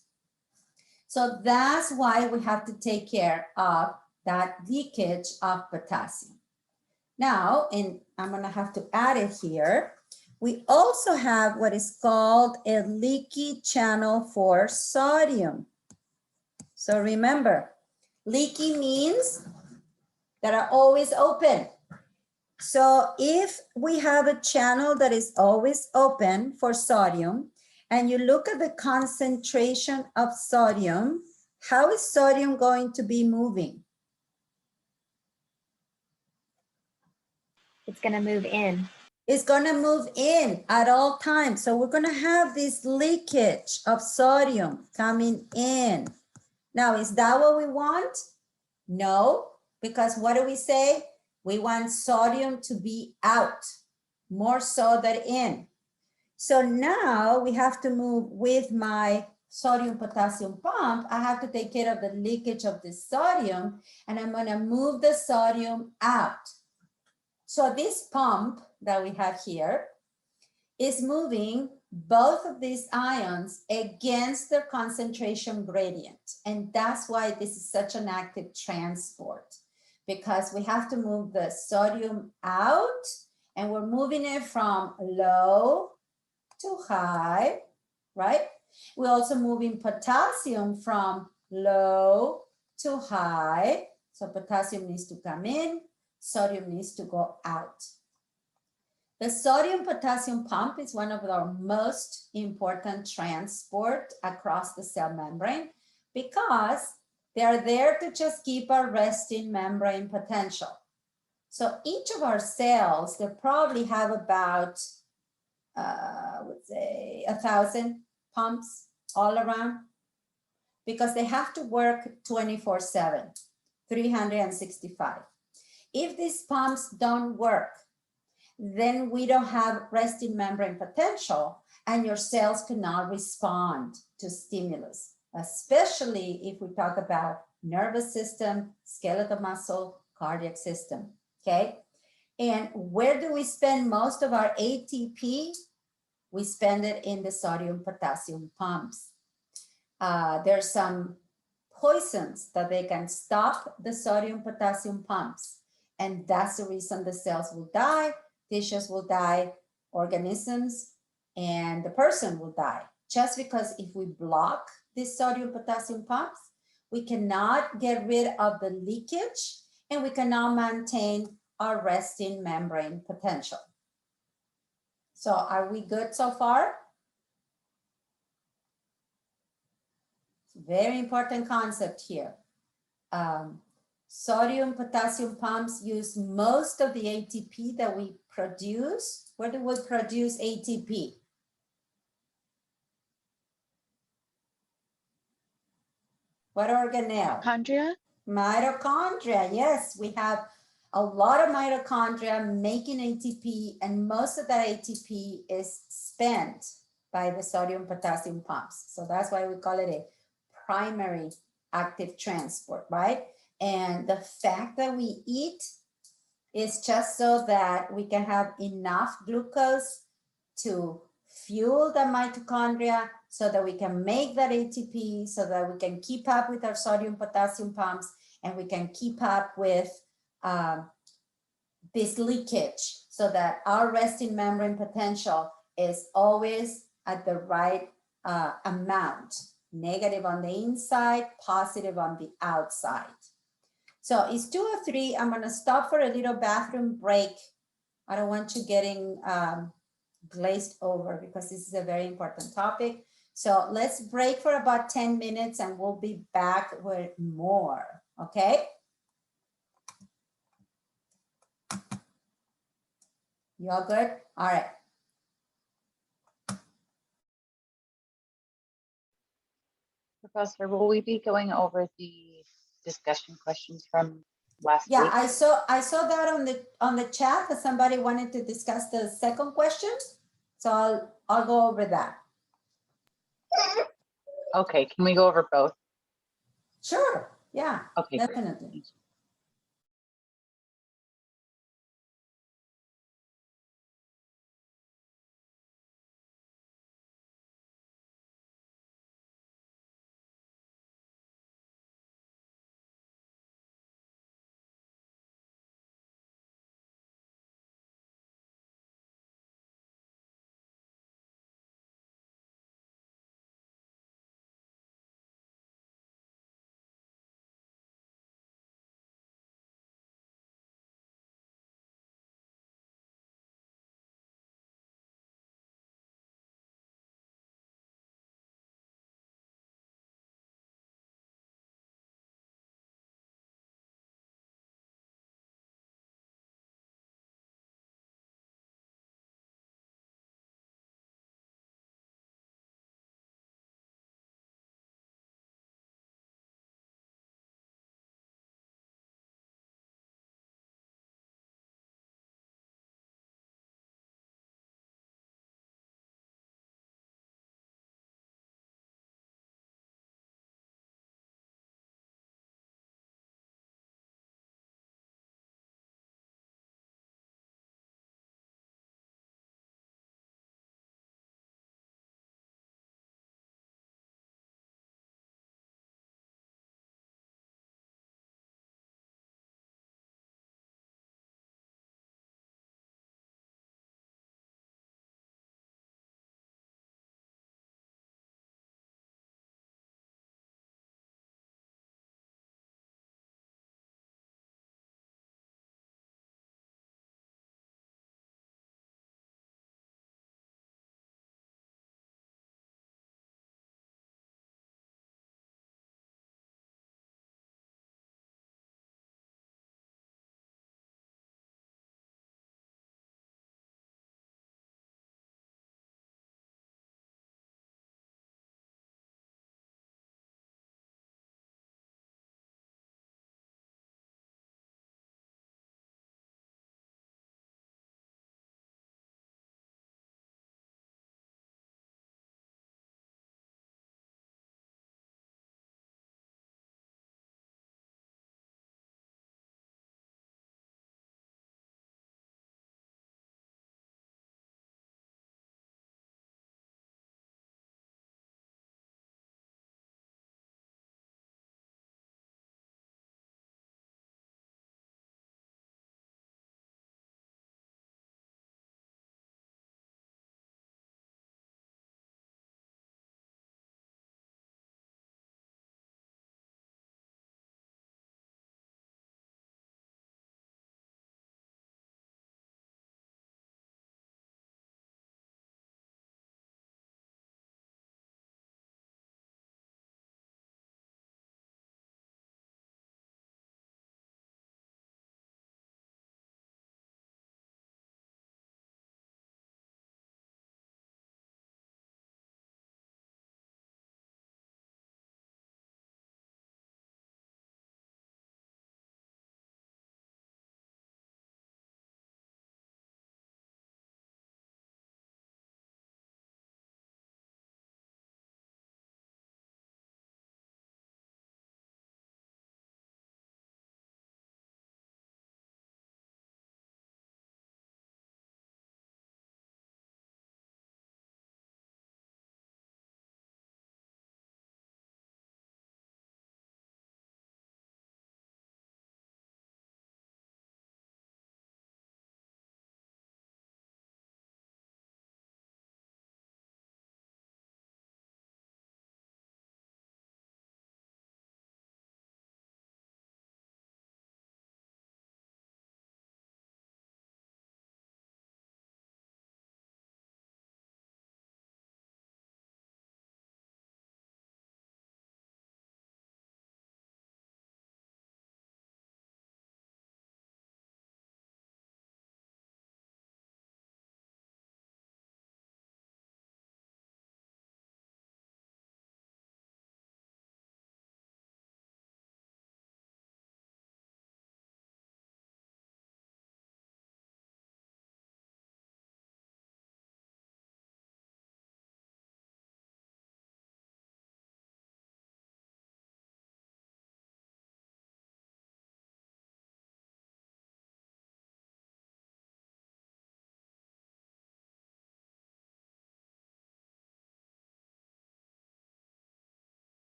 S1: So that's why we have to take care of that leakage of potassium. Now, and I'm gonna have to add it here, we also have what is called a leaky channel for sodium. So remember, leaky means that are always open. So if we have a channel that is always open for sodium, and you look at the concentration of sodium, how is sodium going to be moving?
S2: It's going to move in.
S1: is going to move in at all times. So we're going to have this leakage of sodium coming in. Now, is that what we want? No, because what do we say? We want sodium to be out, more so than in. So now we have to move with my sodium potassium pump. I have to take care of the leakage of the sodium, and I'm going to move the sodium out. So this pump that we have here is moving both of these ions against their concentration gradient. And that's why this is such an active transport, because we have to move the sodium out, and we're moving it from low to high, right? We're also moving potassium from low to high. So potassium needs to come in, sodium needs to go out. The sodium potassium pump is one of our most important transport across the cell membrane, because they are there to just keep our resting membrane potential. So each of our cells, they probably have about, I would say 1,000 pumps all around, because they have to work 24/7, 365. If these pumps don't work, then we don't have resting membrane potential, and your cells cannot respond to stimulus, especially if we talk about nervous system, skeletal muscle, cardiac system, okay? And where do we spend most of our ATP? We spend it in the sodium potassium pumps. There's some poisons that they can stop the sodium potassium pumps, and that's the reason the cells will die, tissues will die, organisms, and the person will die. Just because if we block these sodium potassium pumps, we cannot get rid of the leakage, and we cannot maintain our resting membrane potential. So are we good so far? Very important concept here. Sodium potassium pumps use most of the ATP that we produce. Where do we produce ATP? What organelle?
S2: Mitochondria?
S1: Mitochondria. Yes, we have a lot of mitochondria making ATP, and most of that ATP is spent by the sodium potassium pumps. So that's why we call it a primary active transport, right? And the fact that we eat is just so that we can have enough glucose to fuel the mitochondria, so that we can make that ATP, so that we can keep up with our sodium potassium pumps, and we can keep up with this leakage, so that our resting membrane potential is always at the right amount, negative on the inside, positive on the outside. So it's 2:03. I'm going to stop for a little bathroom break. I don't want you getting glazed over, because this is a very important topic. So let's break for about 10 minutes, and we'll be back with more. Okay. You all good? All right.
S2: Professor, will we be going over the discussion questions from last
S1: Yeah,
S2: week?
S1: I saw that on the chat that somebody wanted to discuss the second question. So I'll go over that.
S2: Okay, can we go over both?
S1: Sure. Yeah,
S2: Okay,
S1: definitely.
S2: great.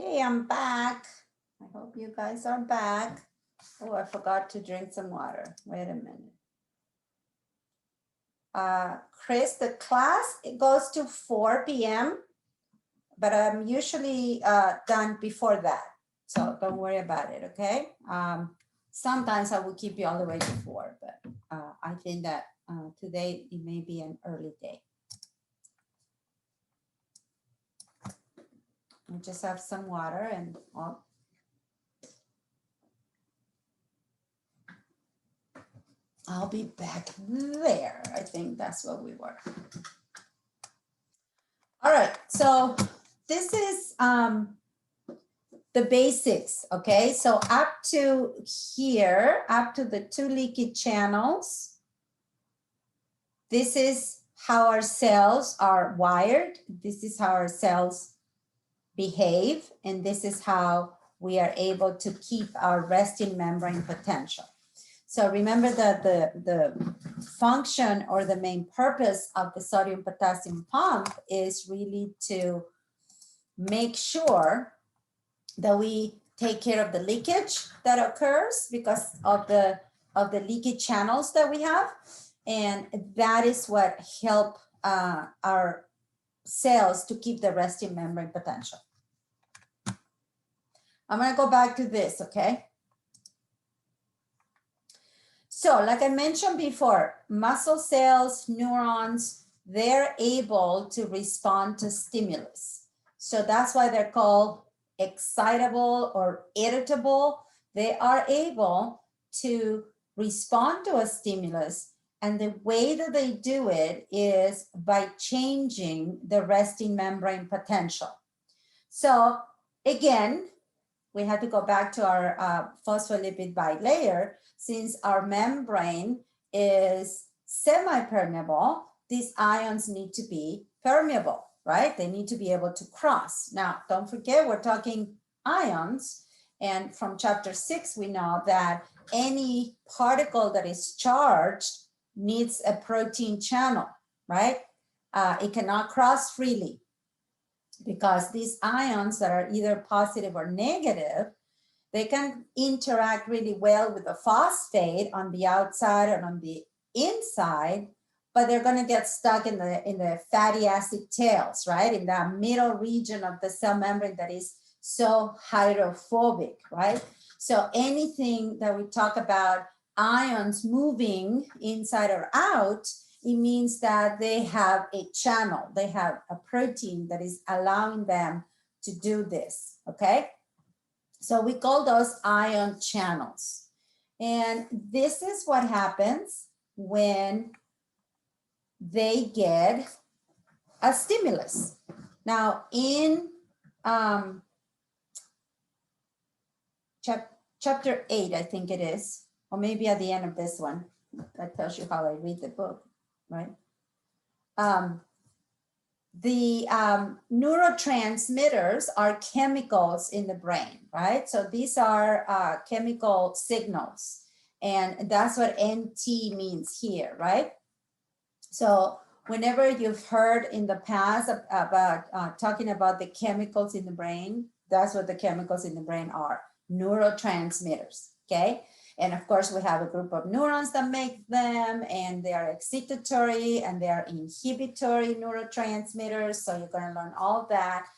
S1: Okay, I'm back. I hope you guys are back. Oh, I forgot to drink some water. Wait a minute. Chris, the class, it goes to 4 p.m., but I'm usually done before that. So don't worry about it, okay? Sometimes I will keep you all the way to 4, but I think that today it may be an early day. I just have some water and I'll be back there. I think that's what we were. All right, so this is the basics, okay? So up to here, up to the 2 leaky channels, this is how our cells are wired. This is how our cells behave, and this is how we are able to keep our resting membrane potential. So remember that the function or the main purpose of the sodium potassium pump is really to make sure that we take care of the leakage that occurs because of the leaky channels that we have. And that is what help our cells to keep the resting membrane potential. I'm gonna go back to this, okay? So like I mentioned before, muscle cells, neurons, they're able to respond to stimulus. So that's why they're called excitable or irritable. They are able to respond to a stimulus, and the way that they do it is by changing the resting membrane potential. So again, we had to go back to our phospholipid bilayer. Since our membrane is semi-permeable, these ions need to be permeable, right? They need to be able to cross. Now, don't forget, we're talking ions. And from chapter 6, we know that any particle that is charged needs a protein channel, right? It cannot cross freely, because these ions that are either positive or negative, they can interact really well with the phosphate on the outside and on the inside, but they're going to get stuck in the fatty acid tails, right? In that middle region of the cell membrane that is so hydrophobic, right? So anything that we talk about ions moving inside or out, it means that they have a channel, they have a protein that is allowing them to do this, okay? So we call those ion channels. And this is what happens when they get a stimulus. Now in chapter 8, I think it is, or maybe at the end of this one, that tells you how I read the book, right? The neurotransmitters are chemicals in the brain, right? So these are chemical signals, and that's what NT means here, right? So whenever you've heard in the past about talking about the chemicals in the brain, that's what the chemicals in the brain are, neurotransmitters, okay? And of course, we have a group of neurons that make them, and they are excitatory and they are inhibitory neurotransmitters. So you're going to learn all that.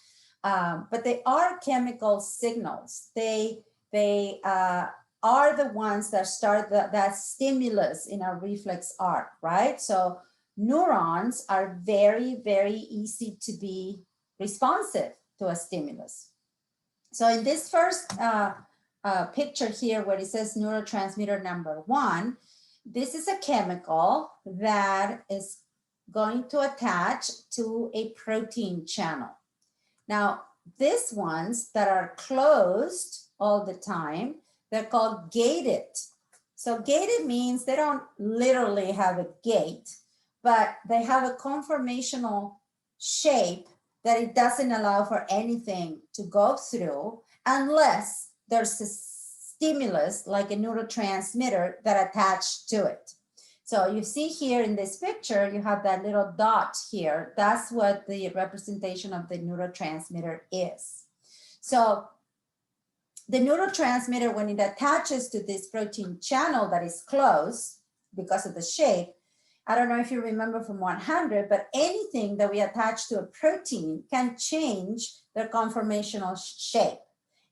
S1: But they are chemical signals. They are the ones that start that stimulus in our reflex arc, right? So neurons are very, very easy to be responsive to a stimulus. So in this first picture here where it says neurotransmitter number 1, this is a chemical that is going to attach to a protein channel. Now, these ones that are closed all the time, they're called gated. So gated means they don't literally have a gate, but they have a conformational shape that it doesn't allow for anything to go through unless there's a stimulus like a neurotransmitter that attached to it. So you see here in this picture, you have that little dot here. That's what the representation of the neurotransmitter is. So the neurotransmitter, when it attaches to this protein channel that is close because of the shape, I don't know if you remember from 100, but anything that we attach to a protein can change their conformational shape.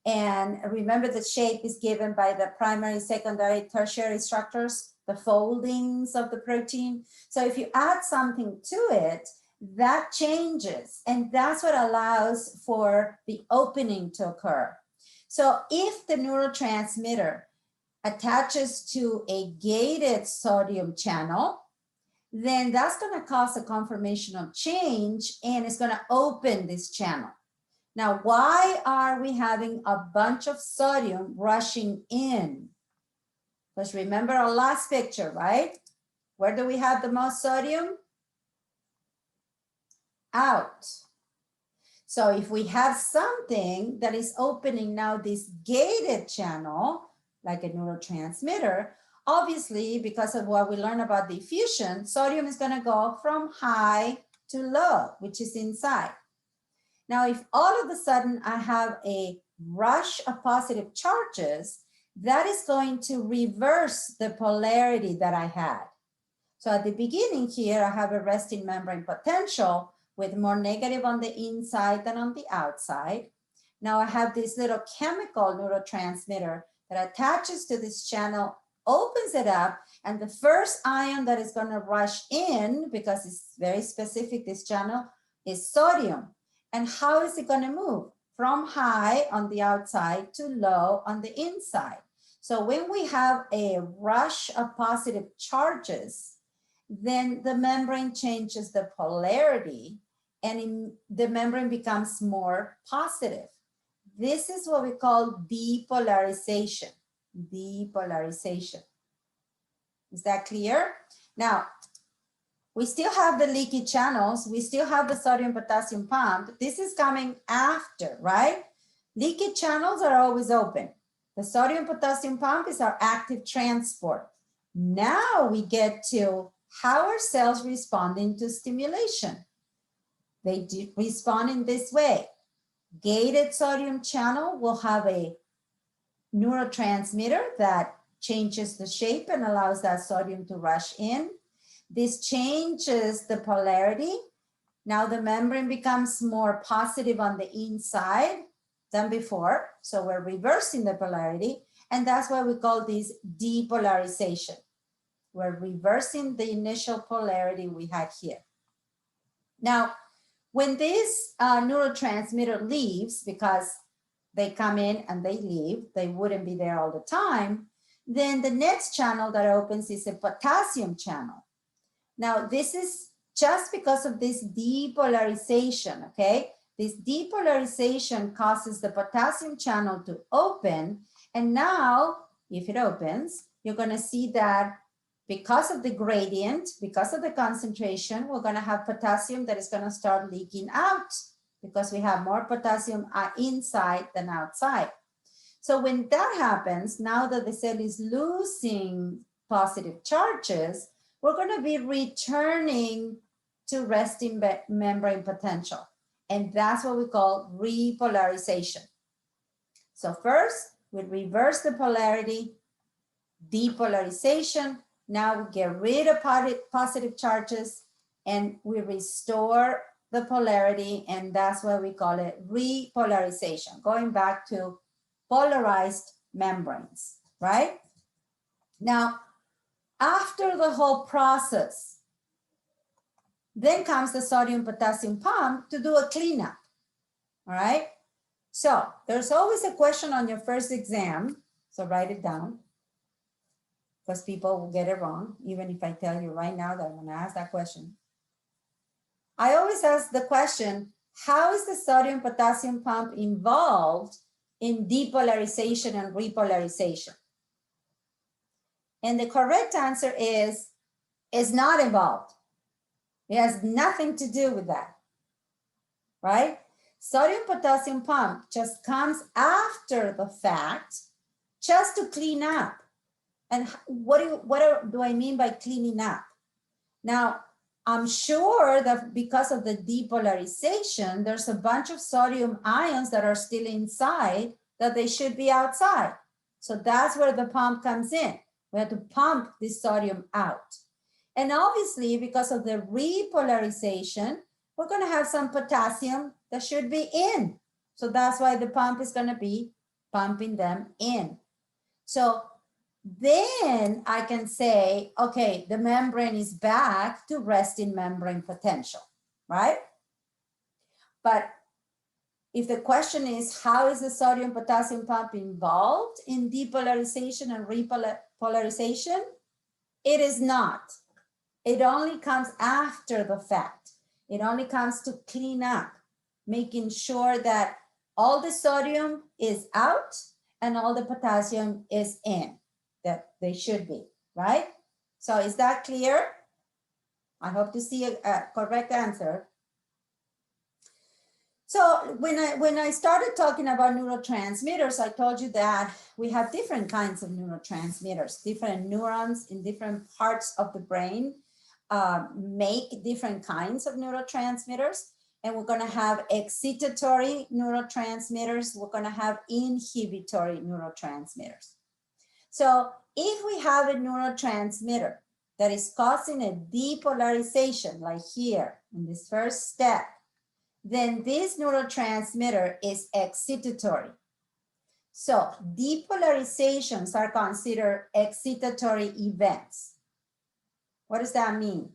S1: And remember, the shape is given by the primary, secondary, tertiary structures, the foldings of the protein. So if you add something to it, that changes, and that's what allows for the opening to occur. So if the neurotransmitter attaches to a gated sodium channel, then that's going to cause a conformational change, and it's going to open this channel. Now, why are we having a bunch of sodium rushing in? Because remember our last picture, right? Where do we have the most sodium? Out. So if we have something that is opening now this gated channel, like a neurotransmitter, obviously, because of what we learned about diffusion, sodium is going to go from high to low, which is inside. Now, if all of a sudden I have a rush of positive charges, that is going to reverse the polarity that I had. So at the beginning here, I have a resting membrane potential with more negative on the inside than on the outside. Now I have this little chemical neurotransmitter that attaches to this channel, opens it up, and the first ion that is going to rush in, because it's very specific, this channel, is sodium. And how is it going to move? From high on the outside to low on the inside. So when we have a rush of positive charges, then the membrane changes the polarity, and the membrane becomes more positive. This is what we call depolarization. Depolarization. Is that clear? Now, we still have the leaky channels. We still have the sodium-potassium pump. This is coming after, right? Leaky channels are always open. The sodium-potassium pump is our active transport. Now we get to how are cells responding to stimulation? They respond in this way. Gated sodium channel will have a neurotransmitter that changes the shape and allows that sodium to rush in. This changes the polarity. Now the membrane becomes more positive on the inside than before. So we're reversing the polarity. And that's why we call this depolarization. We're reversing the initial polarity we had here. Now, when this neurotransmitter leaves, because they come in and they leave, they wouldn't be there all the time, then the next channel that opens is a potassium channel. Now, this is just because of this depolarization, okay? This depolarization causes the potassium channel to open. And now, if it opens, you're going to see that because of the gradient, because of the concentration, we're going to have potassium that is going to start leaking out because we have more potassium inside than outside. So when that happens, now that the cell is losing positive charges, we're going to be returning to resting membrane potential. And that's what we call repolarization. So first, we reverse the polarity, depolarization. Now we get rid of positive charges and we restore the polarity, and that's why we call it repolarization, going back to polarized membranes, right? Now, after the whole process, then comes the sodium-potassium pump to do a cleanup, all right? So there's always a question on your first exam, so write it down, because people will get it wrong, even if I tell you right now that I'm gonna ask that question. I always ask the question, how is the sodium-potassium pump involved in depolarization and repolarization? And the correct answer is not involved. It has nothing to do with that, right? Sodium-potassium pump just comes after the fact, just to clean up. And what do I mean by cleaning up? Now, I'm sure that because of the depolarization, there's a bunch of sodium ions that are still inside that they should be outside. So that's where the pump comes in. We have to pump this sodium out. And obviously, because of the repolarization, we're going to have some potassium that should be in. So that's why the pump is going to be pumping them in. So then I can say, okay, the membrane is back to resting membrane potential, right? But if the question is, how is the sodium potassium pump involved in depolarization and repolarization? It is not. It only comes after the fact. It only comes to clean up, making sure that all the sodium is out and all the potassium is in, that they should be, right? So is that clear? I hope to see a correct answer. So when I started talking about neurotransmitters, I told you that we have different kinds of neurotransmitters, different neurons in different parts of the brain make different kinds of neurotransmitters. And we're going to have excitatory neurotransmitters. We're going to have inhibitory neurotransmitters. So if we have a neurotransmitter that is causing a depolarization, like here in this first step, then this neurotransmitter is excitatory. So depolarizations are considered excitatory events. What does that mean?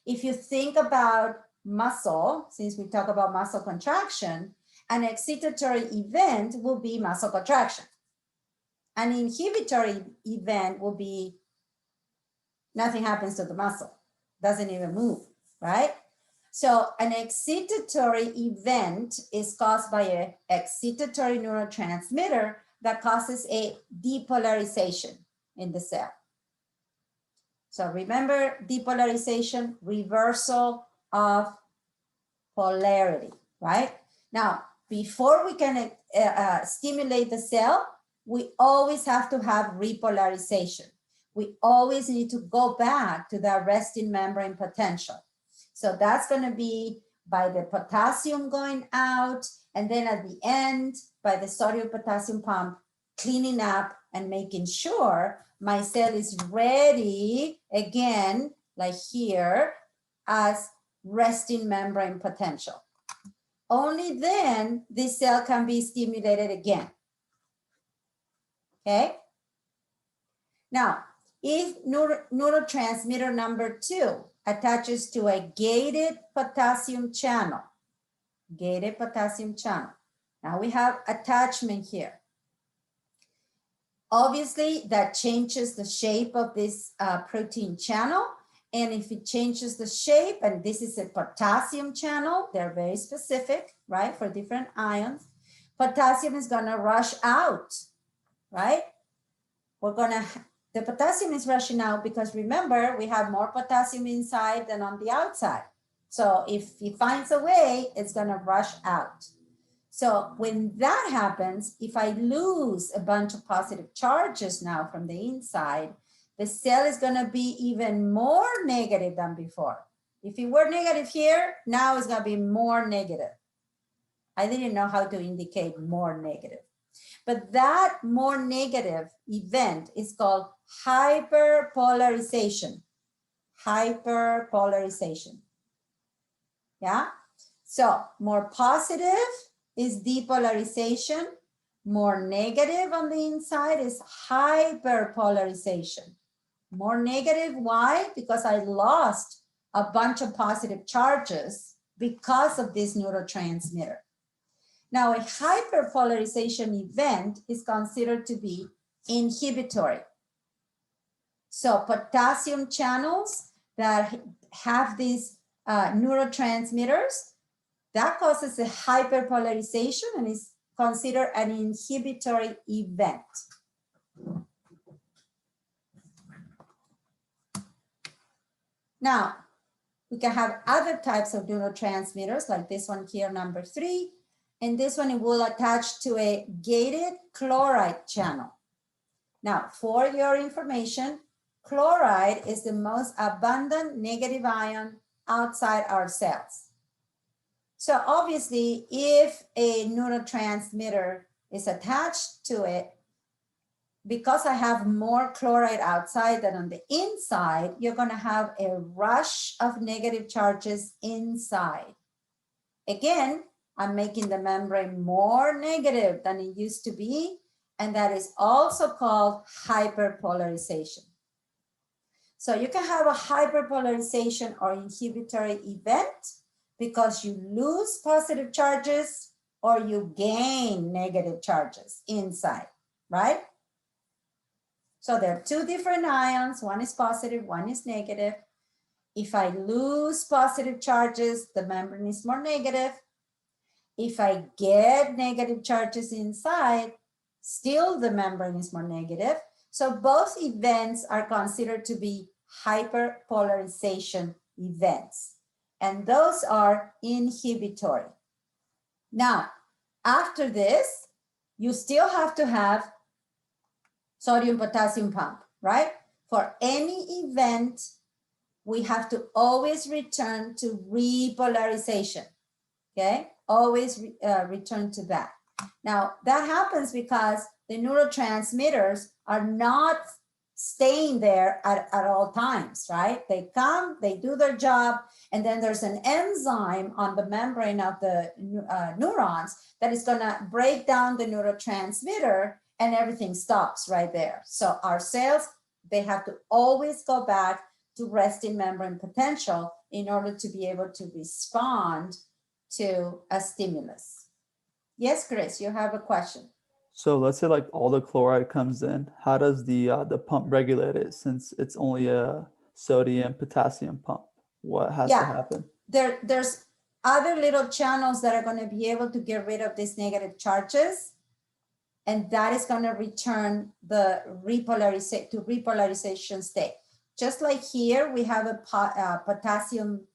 S1: If you think about muscle, since we talk about muscle contraction, an excitatory event will be muscle contraction. An inhibitory event will be nothing happens to the muscle, doesn't even move, right? So an excitatory event is caused by an excitatory neurotransmitter that causes a depolarization in the cell. So remember, depolarization, reversal of polarity, right? Now, before we can stimulate the cell, we always have to have repolarization. We always need to go back to that resting membrane potential. So that's going to be by the potassium going out, and then at the end, by the sodium potassium pump, cleaning up and making sure my cell is ready again, like here, as resting membrane potential. Only then this cell can be stimulated again. Okay? Now, if neurotransmitter number 2 attaches to a gated potassium channel, now we have attachment here. Obviously, that changes the shape of this protein channel. And if it changes the shape, and this is a potassium channel, they're very specific, right, for different ions, potassium is going to rush out, right? The potassium is rushing out because remember, we have more potassium inside than on the outside. So if it finds a way, it's going to rush out. So when that happens, if I lose a bunch of positive charges now from the inside, the cell is going to be even more negative than before. If it were negative here, now it's going to be more negative. I didn't know how to indicate more negative. But that more negative event is called hyperpolarization. Hyperpolarization. Yeah? So more positive is depolarization. More negative on the inside is hyperpolarization. More negative, why? Because I lost a bunch of positive charges because of this neurotransmitter. Now, a hyperpolarization event is considered to be inhibitory. So potassium channels that have these neurotransmitters, that causes a hyperpolarization and is considered an inhibitory event. Now, we can have other types of neurotransmitters like this one here, number 3. And this one, it will attach to a gated chloride channel. Now, for your information, chloride is the most abundant negative ion outside our cells. So obviously, if a neurotransmitter is attached to it, because I have more chloride outside than on the inside, you're going to have a rush of negative charges inside. Again, I'm making the membrane more negative than it used to be, and that is also called hyperpolarization. So you can have a hyperpolarization or inhibitory event because you lose positive charges or you gain negative charges inside, right? So there are two different ions. One is positive, one is negative. If I lose positive charges, the membrane is more negative. If I get negative charges inside, still the membrane is more negative. So both events are considered to be hyperpolarization events, and those are inhibitory. Now, after this, you still have to have sodium potassium pump, right? For any event, we have to always return to repolarization, okay? Always return to that. Now, that happens because the neurotransmitters are not staying there at all times, right? They come, they do their job, and then there's an enzyme on the membrane of the neurons that is gonna break down the neurotransmitter, and everything stops right there. So our cells, they have to always go back to resting membrane potential in order to be able to respond to a stimulus. Yes, Chris, you have a question.
S3: So let's say like all the chloride comes in. How does the pump regulate it since it's only a sodium potassium pump? What has to happen?
S1: There's other little channels that are going to be able to get rid of these negative charges, and that is going to return the repolarization state. Just like here, we have a potassium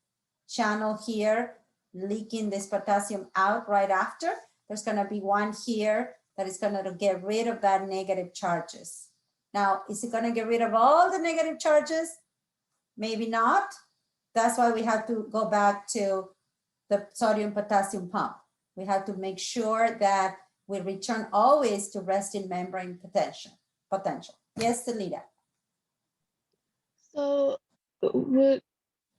S1: channel here leaking this potassium out right after. There's going to be one here that is going to get rid of that negative charges. Now, is it going to get rid of all the negative charges? Maybe not. That's why we have to go back to the sodium potassium pump. We have to make sure that we return always to resting membrane potential. Yes, Salida.
S4: So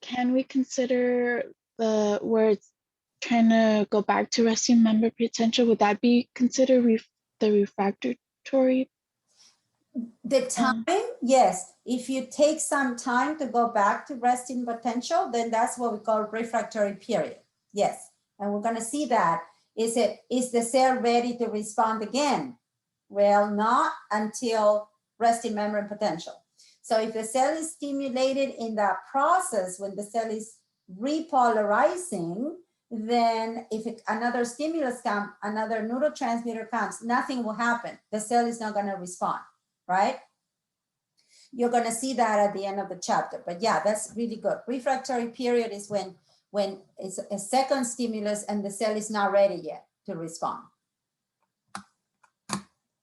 S4: can we consider where it's trying to go back to resting membrane potential? Would that be considered the refractory?
S1: The time, yes. If you take some time to go back to resting potential, then that's what we call refractory period. Yes, and we're going to see that. Is the cell ready to respond again? Well, not until resting membrane potential. So if the cell is stimulated in that process, when the cell is repolarizing, then if another stimulus comes, another neurotransmitter comes, nothing will happen. The cell is not going to respond, right? You're going to see that at the end of the chapter. But yeah, that's really good. Refractory period is when it's a second stimulus and the cell is not ready yet to respond.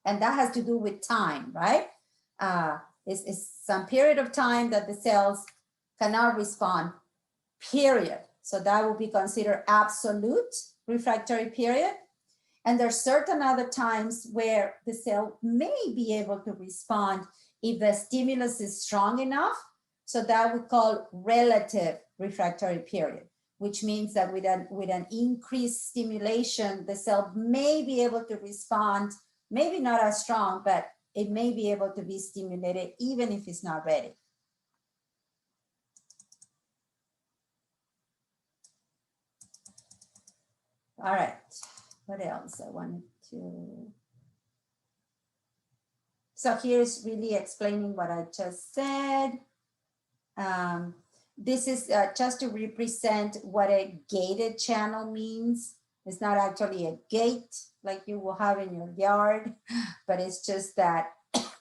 S1: And that has to do with time, right? It's some period of time that the cells cannot respond, period. So that will be considered absolute refractory period. And there's certain other times where the cell may be able to respond if the stimulus is strong enough. So that we call relative refractory period, which means that with an increased stimulation, the cell may be able to respond, maybe not as strong, but it may be able to be stimulated even if it's not ready. All right, what else I wanted to... So here's really explaining what I just said. This is just to represent what a gated channel means. It's not actually a gate like you will have in your yard, but it's just that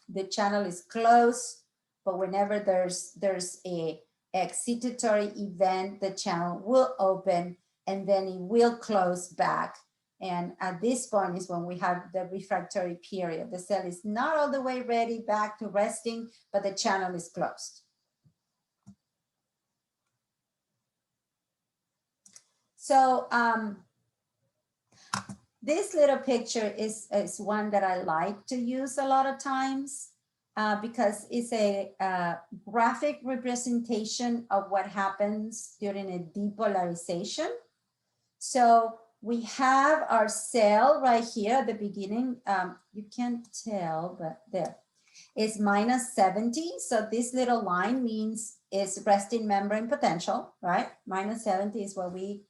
S1: the channel is closed, but whenever there's a excitatory event, the channel will open and then it will close back. And at this point is when we have the refractory period. The cell is not all the way ready back to resting, but the channel is closed. So this little picture is one that I like to use a lot of times because it's a graphic representation of what happens during a depolarization. So we have our cell right here at the beginning. You can't tell, but there. Is minus 70. So this little line means it's resting membrane potential, right? Minus 70 is what we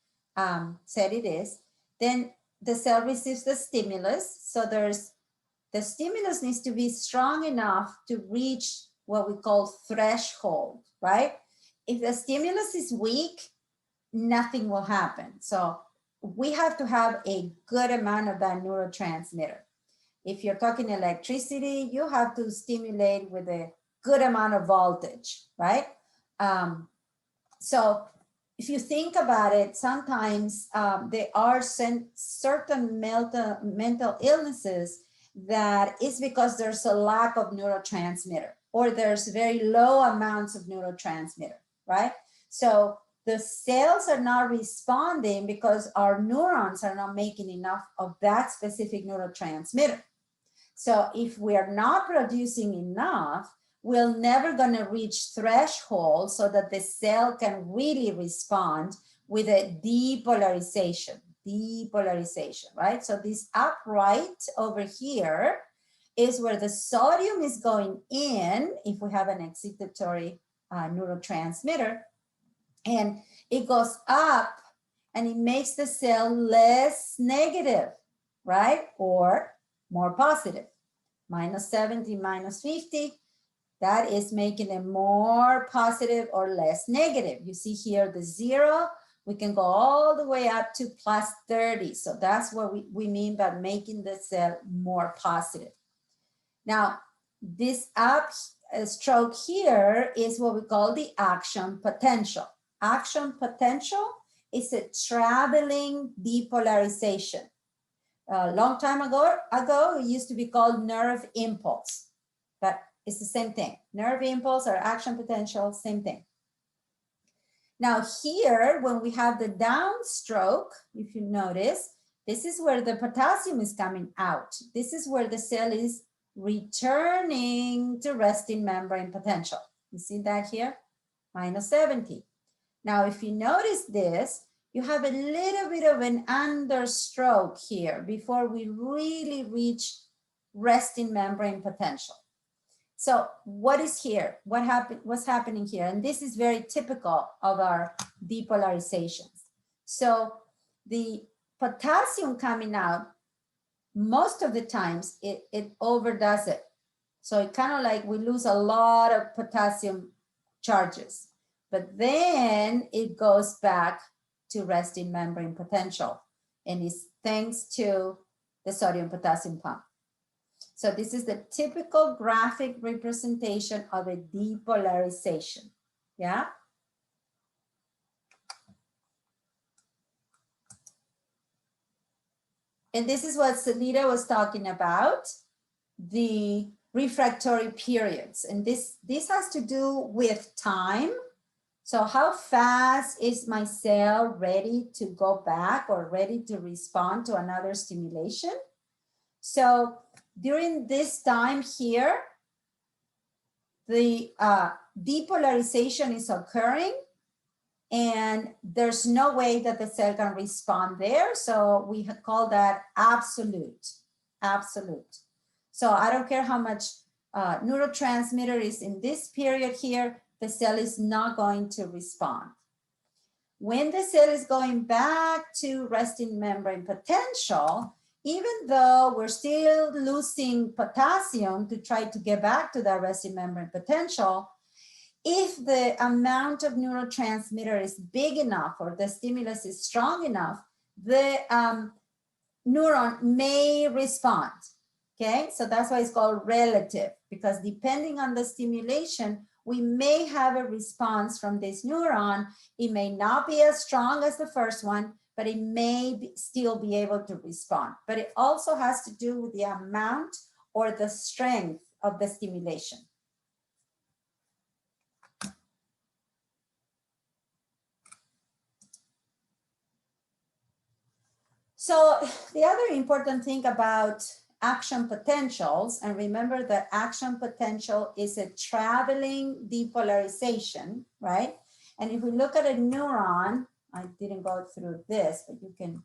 S1: said it is. Then the cell receives the stimulus. So the stimulus needs to be strong enough to reach what we call threshold, right? If the stimulus is weak, nothing will happen. So we have to have a good amount of that neurotransmitter. If you're talking electricity, you have to stimulate with a good amount of voltage, right? So if you think about it, sometimes there are certain mental illnesses that is because there's a lack of neurotransmitter or there's very low amounts of neurotransmitter, right? So the cells are not responding because our neurons are not making enough of that specific neurotransmitter. So if we are not producing enough, we're never going to reach threshold so that the cell can really respond with a depolarization, right? So this upright over here is where the sodium is going in if we have an excitatory neurotransmitter, and it goes up and it makes the cell less negative, right? Or more positive. Minus 70, minus 50, that is making it more positive or less negative. You see here the 0, we can go all the way up to plus 30. So that's what we mean by making the cell more positive. Now, this stroke here is what we call the action potential. Action potential is a traveling depolarization. A long time ago, it used to be called nerve impulse, but it's the same thing. Nerve impulse or action potential, same thing. Now here, when we have the downstroke, if you notice, this is where the potassium is coming out. This is where the cell is returning to resting membrane potential. You see that here? Minus 70. Now, if you notice this, you have a little bit of an understroke here before we really reach resting membrane potential. So what is here? What's happening here? And this is very typical of our depolarizations. So the potassium coming out, most of the times it overdoes it. So it kind of like we lose a lot of potassium charges, but then it goes back to resting membrane potential, and it's thanks to the sodium potassium pump. So this is the typical graphic representation of a depolarization. Yeah. And this is what Salita was talking about, the refractory periods. And this has to do with time. So how fast is my cell ready to go back or ready to respond to another stimulation? So during this time here, the depolarization is occurring and there's no way that the cell can respond there. So we call that absolute. So I don't care how much neurotransmitter is in this period here, the cell is not going to respond. When the cell is going back to resting membrane potential, even though we're still losing potassium to try to get back to that resting membrane potential, if the amount of neurotransmitter is big enough or the stimulus is strong enough, the neuron may respond. Okay, so that's why it's called relative, because depending on the stimulation, we may have a response from this neuron. It may not be as strong as the first one, but it may still be able to respond. But it also has to do with the amount or the strength of the stimulation. So the other important thing about action potentials, and remember that action potential is a traveling depolarization, right? And if we look at a neuron, I didn't go through this, but you can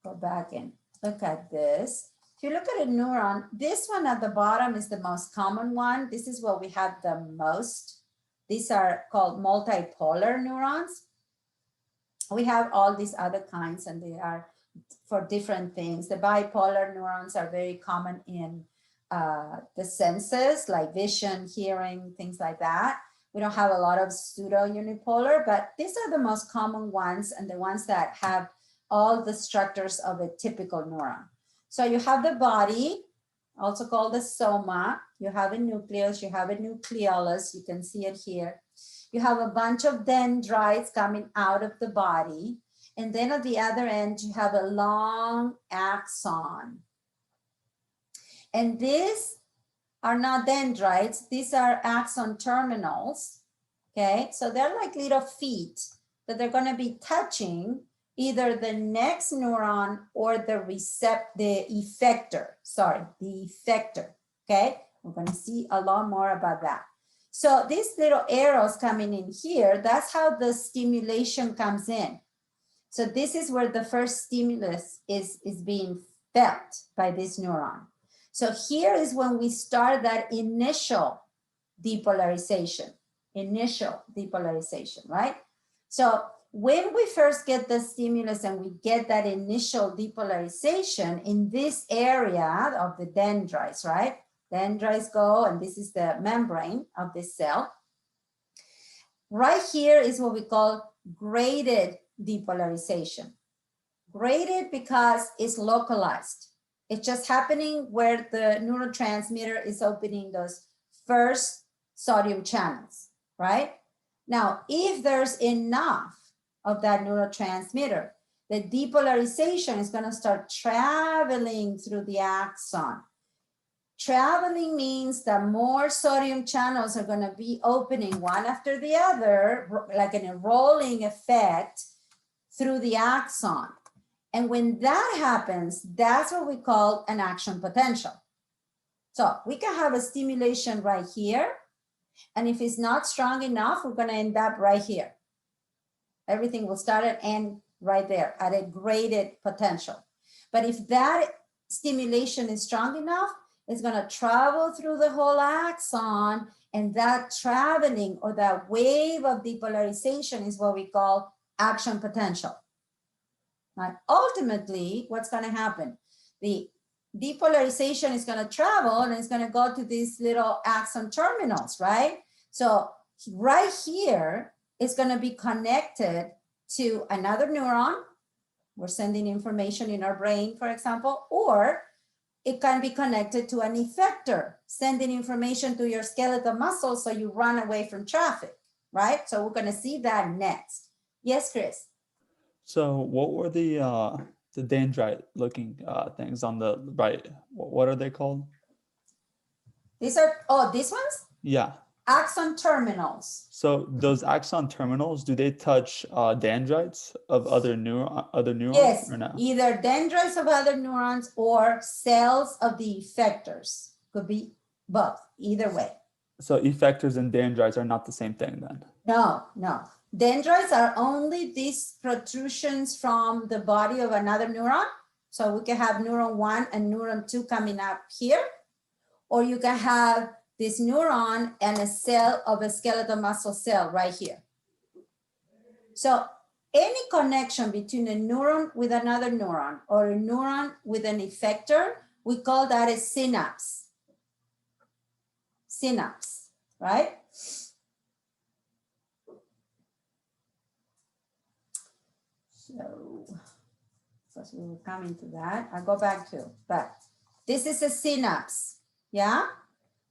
S1: go back and look at this. If you look at a neuron, this one at the bottom is the most common one. This is what we have the most. These are called multipolar neurons. We have all these other kinds, and they are for different things. The bipolar neurons are very common in the senses, like vision, hearing, things like that. We don't have a lot of pseudo-unipolar, but these are the most common ones and the ones that have all the structures of a typical neuron. So you have the body, also called the soma. You have a nucleus, you have a nucleolus, you can see it here. You have a bunch of dendrites coming out of the body. And then at the other end, you have a long axon. And these are not dendrites, these are axon terminals, okay? So they're like little feet that they're gonna be touching either the next neuron or the effector, okay? We're gonna see a lot more about that. So these little arrows coming in here, that's how the stimulation comes in. So this is where the first stimulus is being felt by this neuron. So here is when we start that initial depolarization, right? So when we first get the stimulus and we get that initial depolarization in this area of the dendrites, right? Dendrites go, and this is the membrane of this cell. Right here is what we call graded depolarization. Graded because it's localized. It's just happening where the neurotransmitter is opening those first sodium channels, right? Now, if there's enough of that neurotransmitter, the depolarization is going to start traveling through the axon. Traveling means that more sodium channels are going to be opening one after the other, like in a rolling effect through the axon. And when that happens, that's what we call an action potential. So we can have a stimulation right here. And if it's not strong enough, we're going to end up right here. Everything will start and end right there at a graded potential. But if that stimulation is strong enough, it's going to travel through the whole axon. And that traveling or that wave of depolarization is what we call action potential. Now, ultimately, what's going to happen? The depolarization is going to travel and it's going to go to these little axon terminals, right? So right here, it's going to be connected to another neuron. We're sending information in our brain, for example, or it can be connected to an effector, sending information to your skeletal muscle so you run away from traffic, right? So we're going to see that next. Yes, Chris?
S3: So what were the dendrite looking things on the right? What are they called?
S1: These are, oh, these ones?
S3: Yeah.
S1: Axon terminals.
S3: So those axon terminals, do they touch dendrites of other neurons
S1: Yes,
S3: or no?
S1: either dendrites of other neurons or cells of the effectors. Could be both, either way.
S3: So effectors and dendrites are not the same thing then?
S1: No, no. Dendrites are only these protrusions from the body of another neuron. So we can have neuron 1 and neuron 2 coming up here. Or you can have this neuron and a cell of a skeletal muscle cell right here. So any connection between a neuron with another neuron or a neuron with an effector, we call that a synapse. Synapse, right? So, because we were coming to that, I'll go back to, but this is a synapse, yeah?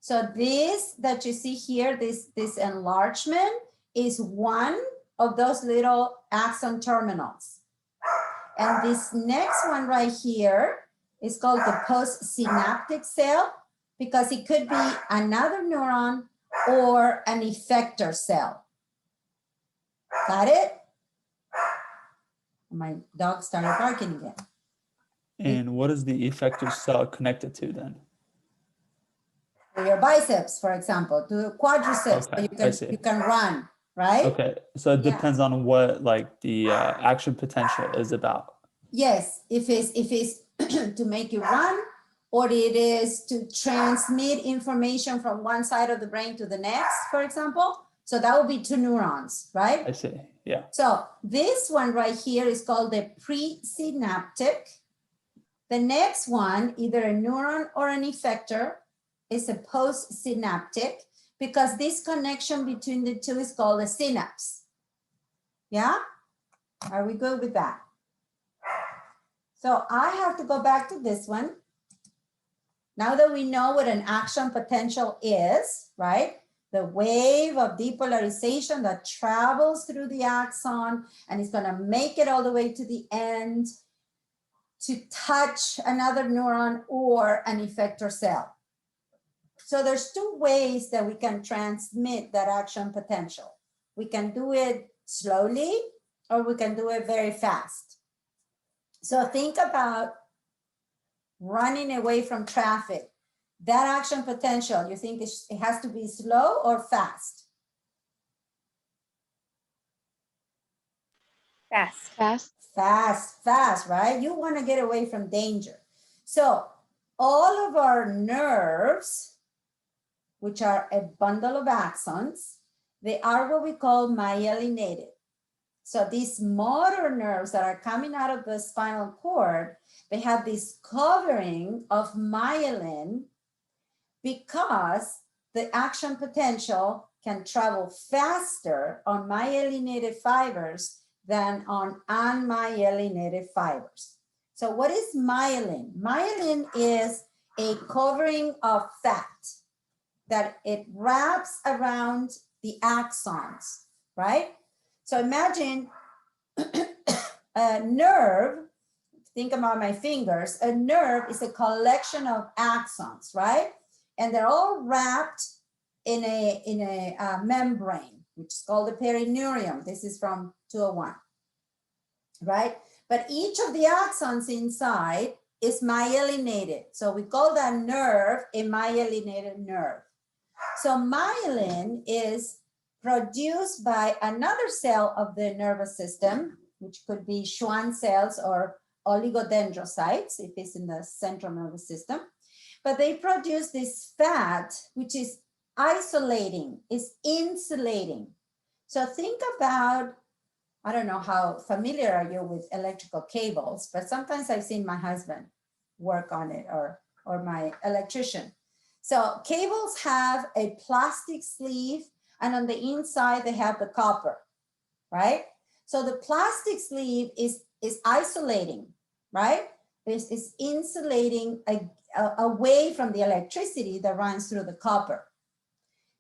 S1: So this that you see here, this enlargement is one of those little axon terminals. And this next one right here is called the postsynaptic cell because it could be another neuron or an effector cell. Got it? My dog started barking again.
S3: And what is the effector cell connected to then?
S1: Your biceps, for example, to quadriceps, so
S3: Okay, I see.
S1: you can run, right?
S3: Okay, so it
S1: Yeah.
S3: depends on what like the action potential is about.
S1: Yes, if it's to make you run, or it is to transmit information from one side of the brain to the next, for example. So that would be 2 neurons, right?
S3: I see. Yeah.
S1: So this one right here is called the presynaptic. The next one, either a neuron or an effector, is a postsynaptic, because this connection between the two is called a synapse. Yeah? Are we good with that? So I have to go back to this one. Now that we know what an action potential is, right? The wave of depolarization that travels through the axon and is going to make it all the way to the end to touch another neuron or an effector cell. So there's 2 ways that we can transmit that action potential. We can do it slowly, or we can do it very fast. So think about running away from traffic. That action potential, you think it has to be slow or fast?
S2: Fast.
S4: Fast.
S1: Fast, right? You want to get away from danger. So all of our nerves, which are a bundle of axons, they are what we call myelinated. So these motor nerves that are coming out of the spinal cord, they have this covering of myelin, because the action potential can travel faster on myelinated fibers than on unmyelinated fibers. So what is myelin? Myelin is a covering of fat that it wraps around the axons, right? So imagine a nerve, think about my fingers, a nerve is a collection of axons, right? And they're all wrapped in a membrane, which is called the perineurium. This is from 201, right? But each of the axons inside is myelinated. So we call that nerve a myelinated nerve. So myelin is produced by another cell of the nervous system, which could be Schwann cells or oligodendrocytes, if it's in the central nervous system. But they produce this fat, which is isolating, is insulating. So think about, I don't know how familiar are you with electrical cables, but sometimes I've seen my husband work on it, or my electrician. So cables have a plastic sleeve, and on the inside they have the copper, right? So the plastic sleeve is isolating, right? It's insulating away from the electricity that runs through the copper.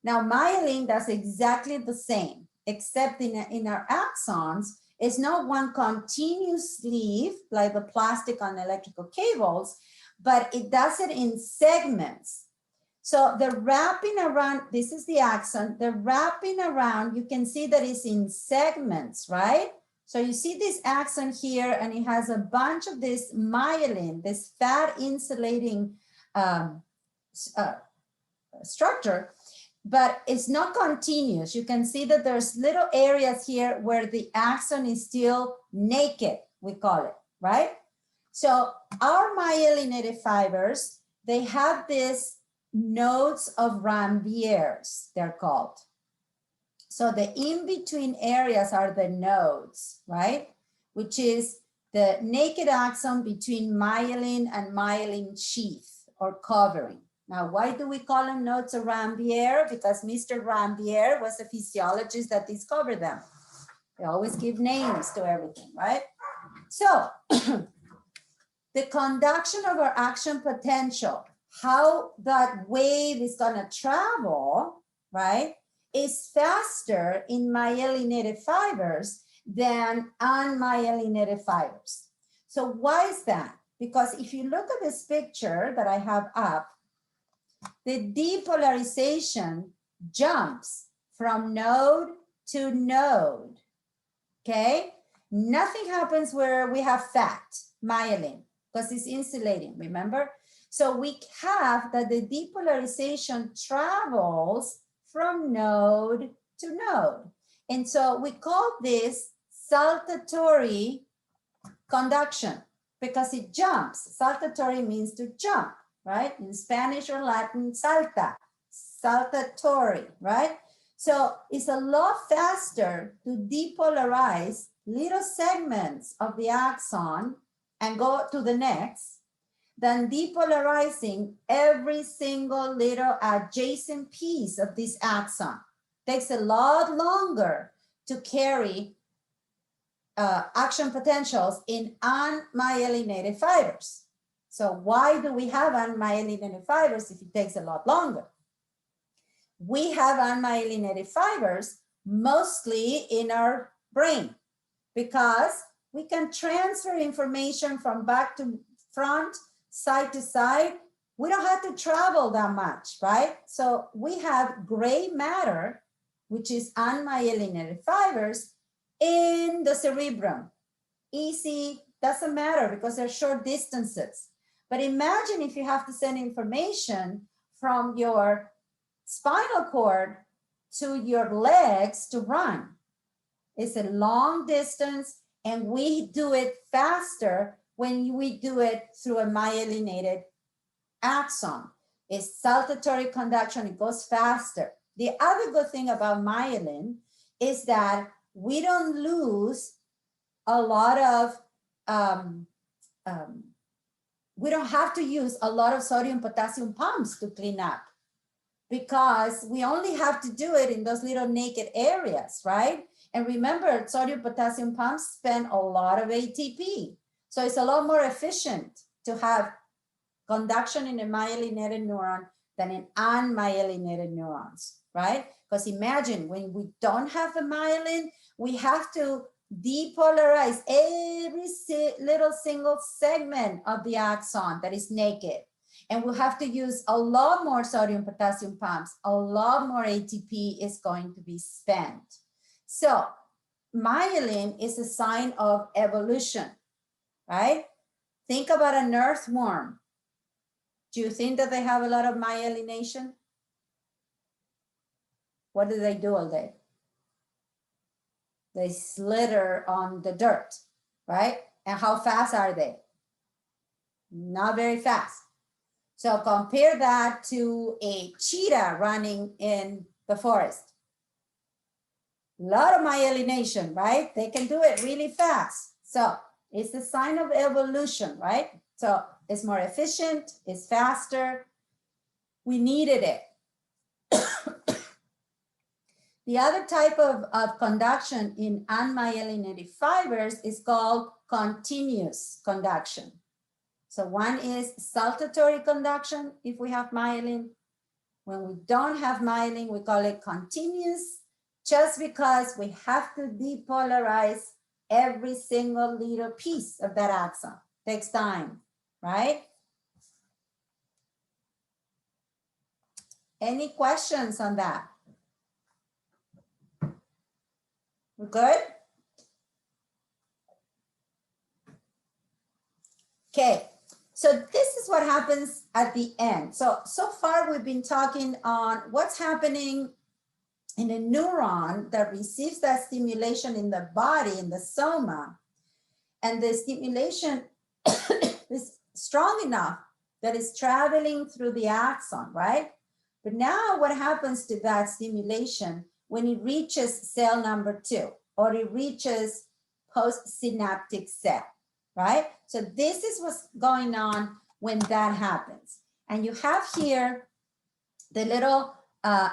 S1: Now myelin does exactly the same, except in our axons, it's not one continuous sleeve like the plastic on electrical cables, but it does it in segments. So the wrapping around, this is the axon, the wrapping around, you can see that it's in segments, right? So you see this axon here, and it has a bunch of this myelin, this fat insulating structure, but it's not continuous. You can see that there's little areas here where the axon is still naked, we call it, right? So our myelinated fibers, they have this nodes of Rambier's, they're called. So the in-between areas are the nodes, right? Which is the naked axon between myelin and myelin sheath or covering. Now, why do we call them nodes of Rambier? Because Mr. Rambier was a physiologist that discovered them. They always give names to everything, right? So the conduction of our action potential, how that wave is gonna travel, right, is faster in myelinated fibers than unmyelinated fibers. So why is that? Because if you look at this picture that I have up, the depolarization jumps from node to node, okay? Nothing happens where we have fat, myelin. because it's insulating, remember? So we have that the depolarization travels from node to node. And so we call this saltatory conduction because it jumps. Saltatory means to jump, right? In Spanish or Latin, salta, saltatory, right? So it's a lot faster to depolarize little segments of the axon and go to the next than depolarizing every single little adjacent piece of this axon. Takes a lot longer to carry action potentials in unmyelinated fibers. So why do we have unmyelinated fibers if it takes a lot longer? We have unmyelinated fibers mostly in our brain because we can transfer information from back to front, side to side. We don't have to travel that much, right? So we have gray matter, which is unmyelinated fibers in the cerebrum. Easy, doesn't matter because they're short distances. But imagine if you have to send information from your spinal cord to your legs to run. It's a long distance and we do it faster when we do it through a myelinated axon. It's saltatory conduction, it goes faster. The other good thing about myelin is that we don't lose a lot of, we don't have to use a lot of sodium potassium pumps to clean up because we only have to do it in those little naked areas, right? And remember, sodium potassium pumps spend a lot of ATP. So it's a lot more efficient to have conduction in a myelinated neuron than in unmyelinated neurons, right? Because imagine when we don't have the myelin, we have to depolarize every little single segment of the axon that is naked. And we'll have to use a lot more sodium potassium pumps, a lot more ATP is going to be spent. So myelin is a sign of evolution, right? Think about an earthworm. Do you think that they have a lot of myelination? What do they do all day? They slither on the dirt, right? And how fast are they? Not very fast. So compare that to a cheetah running in the forest. A lot of myelination, right? They can do it really fast. So it's a sign of evolution, right? So it's more efficient, it's faster. We needed it. The other type of conduction in unmyelinated fibers is called continuous conduction. So one is saltatory conduction if we have myelin. When we don't have myelin, we call it continuous, just because we have to depolarize every single little piece of that axon. Takes time, right? Any questions on that? We're good? Okay, so this is what happens at the end. So far we've been talking on what's happening in a neuron that receives that stimulation in the body, in the soma, and the stimulation is strong enough that it's traveling through the axon, right? But now what happens to that stimulation when it reaches cell number 2 or it reaches postsynaptic cell, right? So this is what's going on when that happens. And you have here the little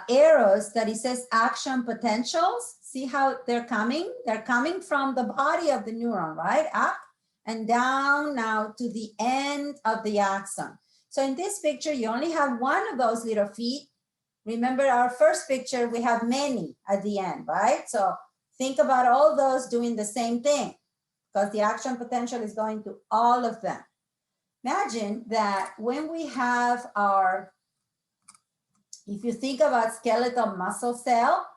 S1: arrows that it says action potentials. See how they're coming? They're coming from the body of the neuron, right? Up and down now to the end of the axon. So in this picture, you only have one of those little feet. Remember our first picture, we have many at the end, right? So think about all those doing the same thing because the action potential is going to all of them. Imagine that when we have our, if you think about skeletal muscle cell,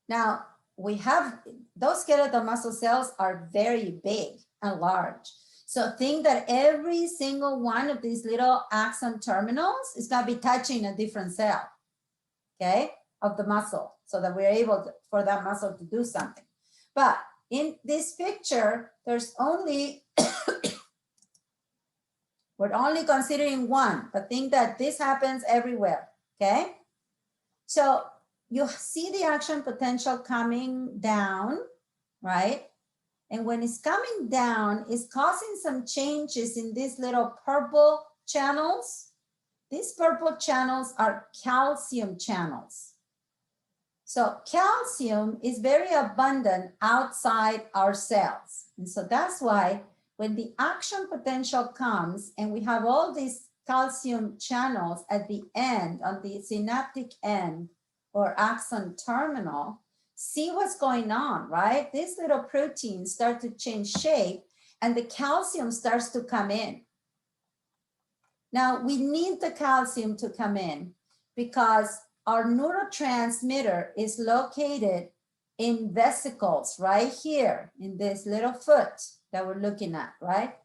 S1: now we have, those skeletal muscle cells are very big and large. So think that every single one of these little axon terminals is going to be touching a different cell, okay, of the muscle, so that we're able to, for that muscle to do something. But in this picture, there's only, we're only considering one, but think that this happens everywhere, okay? So you see the action potential coming down, right? And when it's coming down, it's causing some changes in these little purple channels. These purple channels are calcium channels. So calcium is very abundant outside our cells. And so that's why when the action potential comes and we have all these calcium channels at the end, on the synaptic end or axon terminal, see what's going on, right? These little proteins start to change shape and the calcium starts to come in. Now we need the calcium to come in because our neurotransmitter is located in vesicles right here in this little foot that we're looking at, right?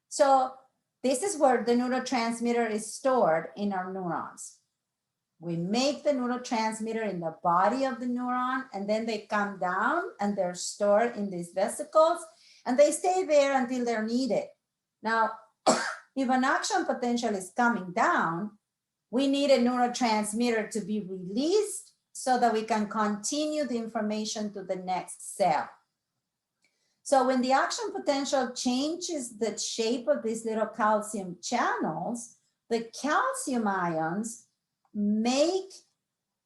S1: So this is where the neurotransmitter is stored in our neurons. We make the neurotransmitter in the body of the neuron, and then they come down and they're stored in these vesicles, and they stay there until they're needed. Now, if an action potential is coming down, we need a neurotransmitter to be released so that we can continue the information to the next cell. So when the action potential changes the shape of these little calcium channels, the calcium ions make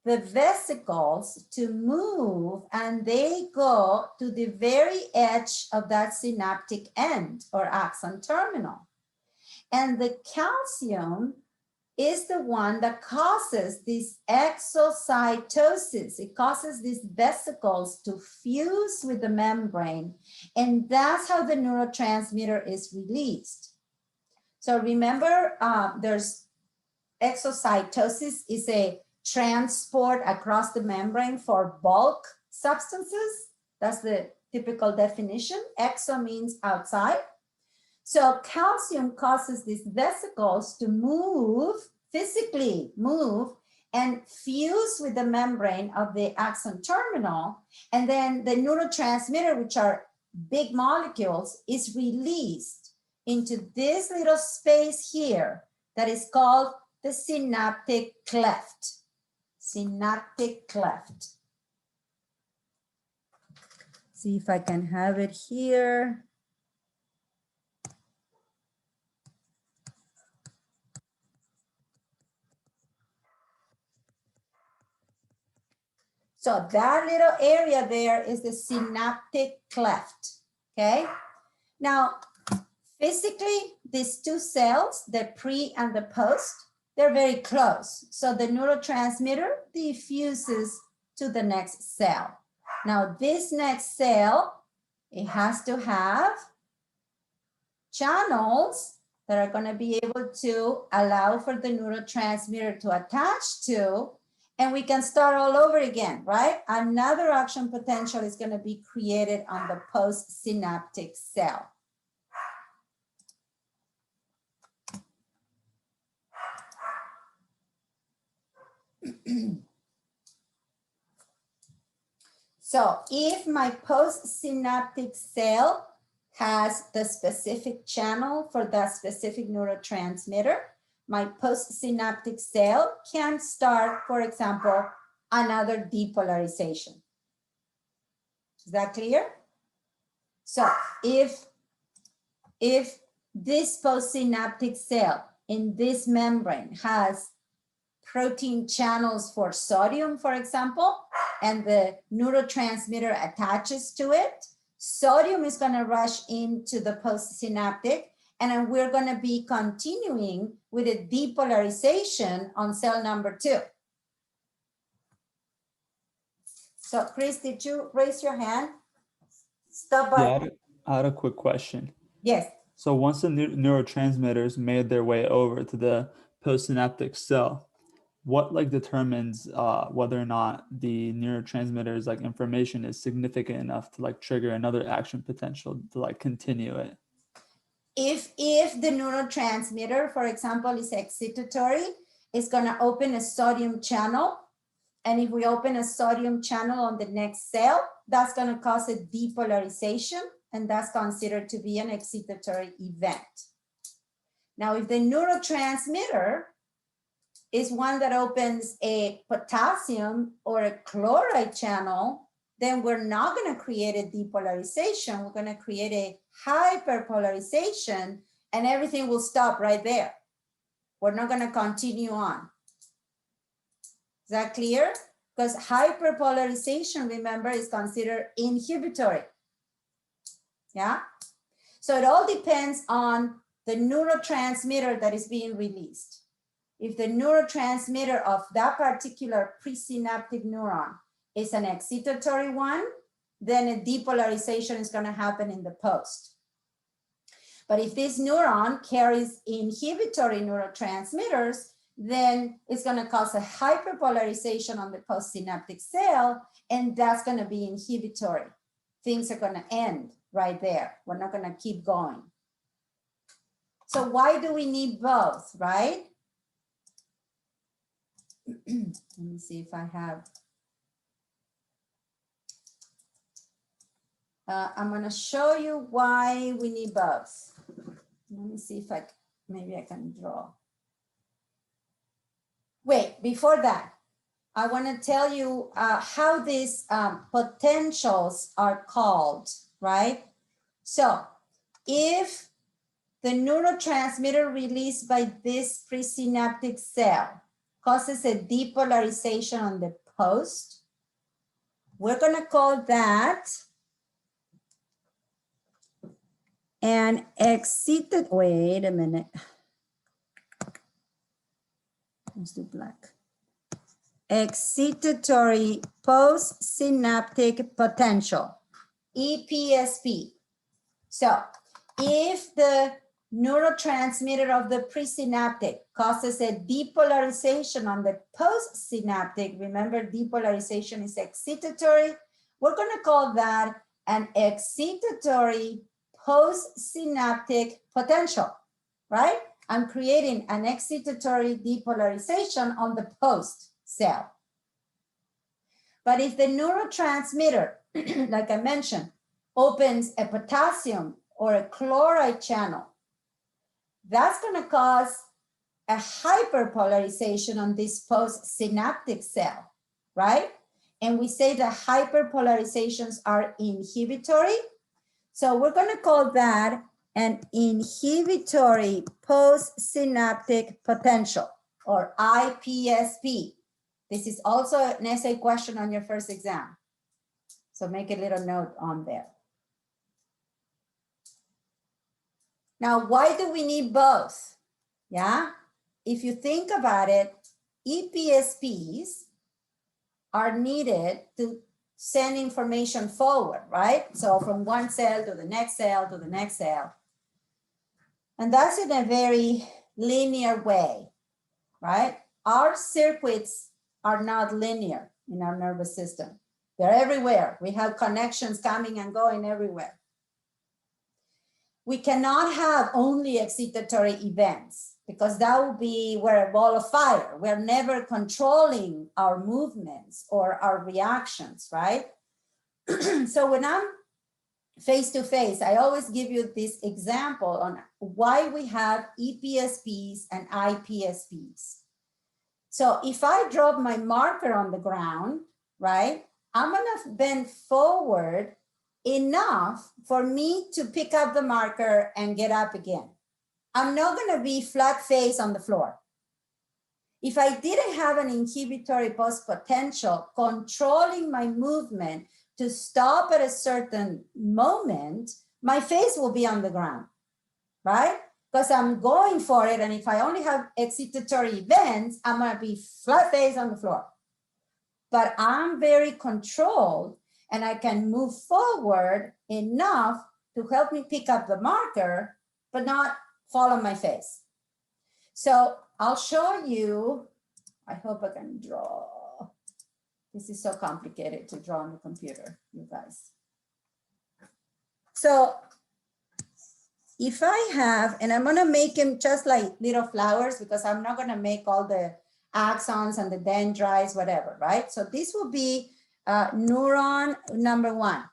S1: the vesicles to move, and they go to the very edge of that synaptic end or axon terminal. And the calcium is the one that causes this exocytosis. It causes these vesicles to fuse with the membrane, and that's how the neurotransmitter is released. So remember, there's exocytosis is a transport across the membrane for bulk substances. That's the typical definition. Exo means outside. So calcium causes these vesicles to move, physically move, and fuse with the membrane of the axon terminal. And then the neurotransmitter, which are big molecules, is released into this little space here that is called the synaptic cleft. Synaptic cleft. See if I can have it here. So that little area there is the synaptic cleft, okay? Now, physically, these two cells, the pre and the post, they're very close. So the neurotransmitter diffuses to the next cell. Now, this next cell, it has to have channels that are going to be able to allow for the neurotransmitter to attach to, and we can start all over again, right? Another action potential is going to be created on the postsynaptic cell. So if my postsynaptic cell has the specific channel for that specific neurotransmitter, my postsynaptic cell can start, for example, another depolarization. Is that clear? So if this postsynaptic cell in this membrane has protein channels for sodium, for example, and the neurotransmitter attaches to it, sodium is going to rush into the postsynaptic, and then we're going to be continuing with a depolarization on cell number 2. So Chris, did you raise your hand? Stop by.
S3: Yeah, I had a quick question.
S1: Yes.
S3: So once the neurotransmitters made their way over to the postsynaptic cell, what determines whether or not the neurotransmitters information is significant enough to trigger another action potential to continue it?
S1: if the neurotransmitter, for example, is excitatory, it's going to open a sodium channel. And if we open a sodium channel on the next cell, that's going to cause a depolarization, and that's considered to be an excitatory event. Now, if the neurotransmitter is one that opens a potassium or a chloride channel, then we're not going to create a depolarization. We're going to create a hyperpolarization, and everything will stop right there. We're not going to continue on. Is that clear? Because hyperpolarization, remember, is considered inhibitory. Yeah? So it all depends on the neurotransmitter that is being released. If the neurotransmitter of that particular presynaptic neuron is an excitatory one, then a depolarization is going to happen in the post. But if this neuron carries inhibitory neurotransmitters, then it's going to cause a hyperpolarization on the postsynaptic cell, and that's going to be inhibitory. Things are going to end right there. We're not going to keep going. So why do we need both, right? Let me see if I have. I'm going to show you why we need both. Let me see if maybe I can draw. Wait, before that, I want to tell you how these potentials are called, right? So if the neurotransmitter released by this presynaptic cell causes a depolarization on the post, we're going to call that an excited, wait a minute. Let's do black. Excitatory postsynaptic potential, EPSP. So if the neurotransmitter of the presynaptic causes a depolarization on the postsynaptic, remember depolarization is excitatory, we're going to call that an excitatory postsynaptic potential, right? I'm creating an excitatory depolarization on the post cell. But if the neurotransmitter, like I mentioned, opens a potassium or a chloride channel, that's going to cause a hyperpolarization on this postsynaptic cell, right? And we say the hyperpolarizations are inhibitory. So we're going to call that an inhibitory postsynaptic potential, or IPSP. This is also an essay question on your first exam. So make a little note on there. Now, why do we need both? Yeah, if you think about it, EPSPs are needed to send information forward, right? So from one cell to the next cell to the next cell. And that's in a very linear way, right? Our circuits are not linear in our nervous system. They're everywhere. We have connections coming and going everywhere. We cannot have only excitatory events because that would be we're a ball of fire. We're never controlling our movements or our reactions, right? So when I'm face to face, I always give you this example on why we have EPSPs and IPSPs. So if I drop my marker on the ground, right, I'm gonna bend forward enough for me to pick up the marker and get up again. I'm not gonna be flat face on the floor. If I didn't have an inhibitory post potential controlling my movement to stop at a certain moment, my face will be on the ground, right? Because I'm going for it, and if I only have excitatory events, I'm gonna be flat face on the floor. But I'm very controlled, and I can move forward enough to help me pick up the marker, but not fall on my face. So I'll show you, I hope I can draw. This is so complicated to draw on the computer, you guys. So if I have, and I'm gonna make them just like little flowers because I'm not gonna make all the axons and the dendrites, whatever, right? So this will be neuron number 1.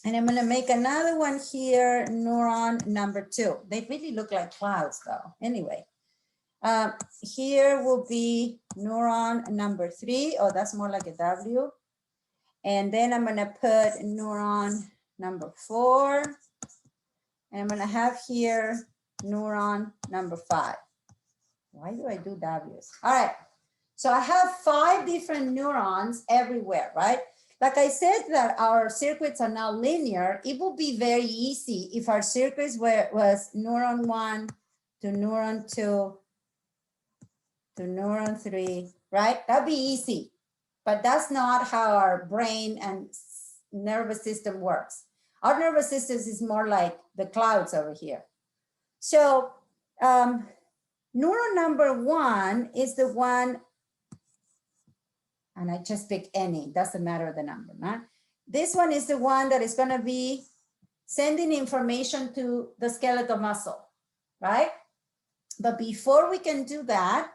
S1: And I'm gonna make another one here, neuron number 2. They really look like clouds though. Anyway, here will be neuron number 3. Oh, that's more like a W. And then I'm gonna put neuron number 4. And I'm gonna have here neuron number 5. Why do I do W's? All right, so I have 5 different neurons everywhere, right? Like I said that our circuits are now linear, it would be very easy if our circuits was neuron 1 to neuron 2 to neuron 3, right? That'd be easy, but that's not how our brain and nervous system works. Our nervous system is more like the clouds over here. So neuron number 1 is the one, and I just pick any, doesn't matter the number, right? This one is the one that is gonna be sending information to the skeletal muscle, right? But before we can do that,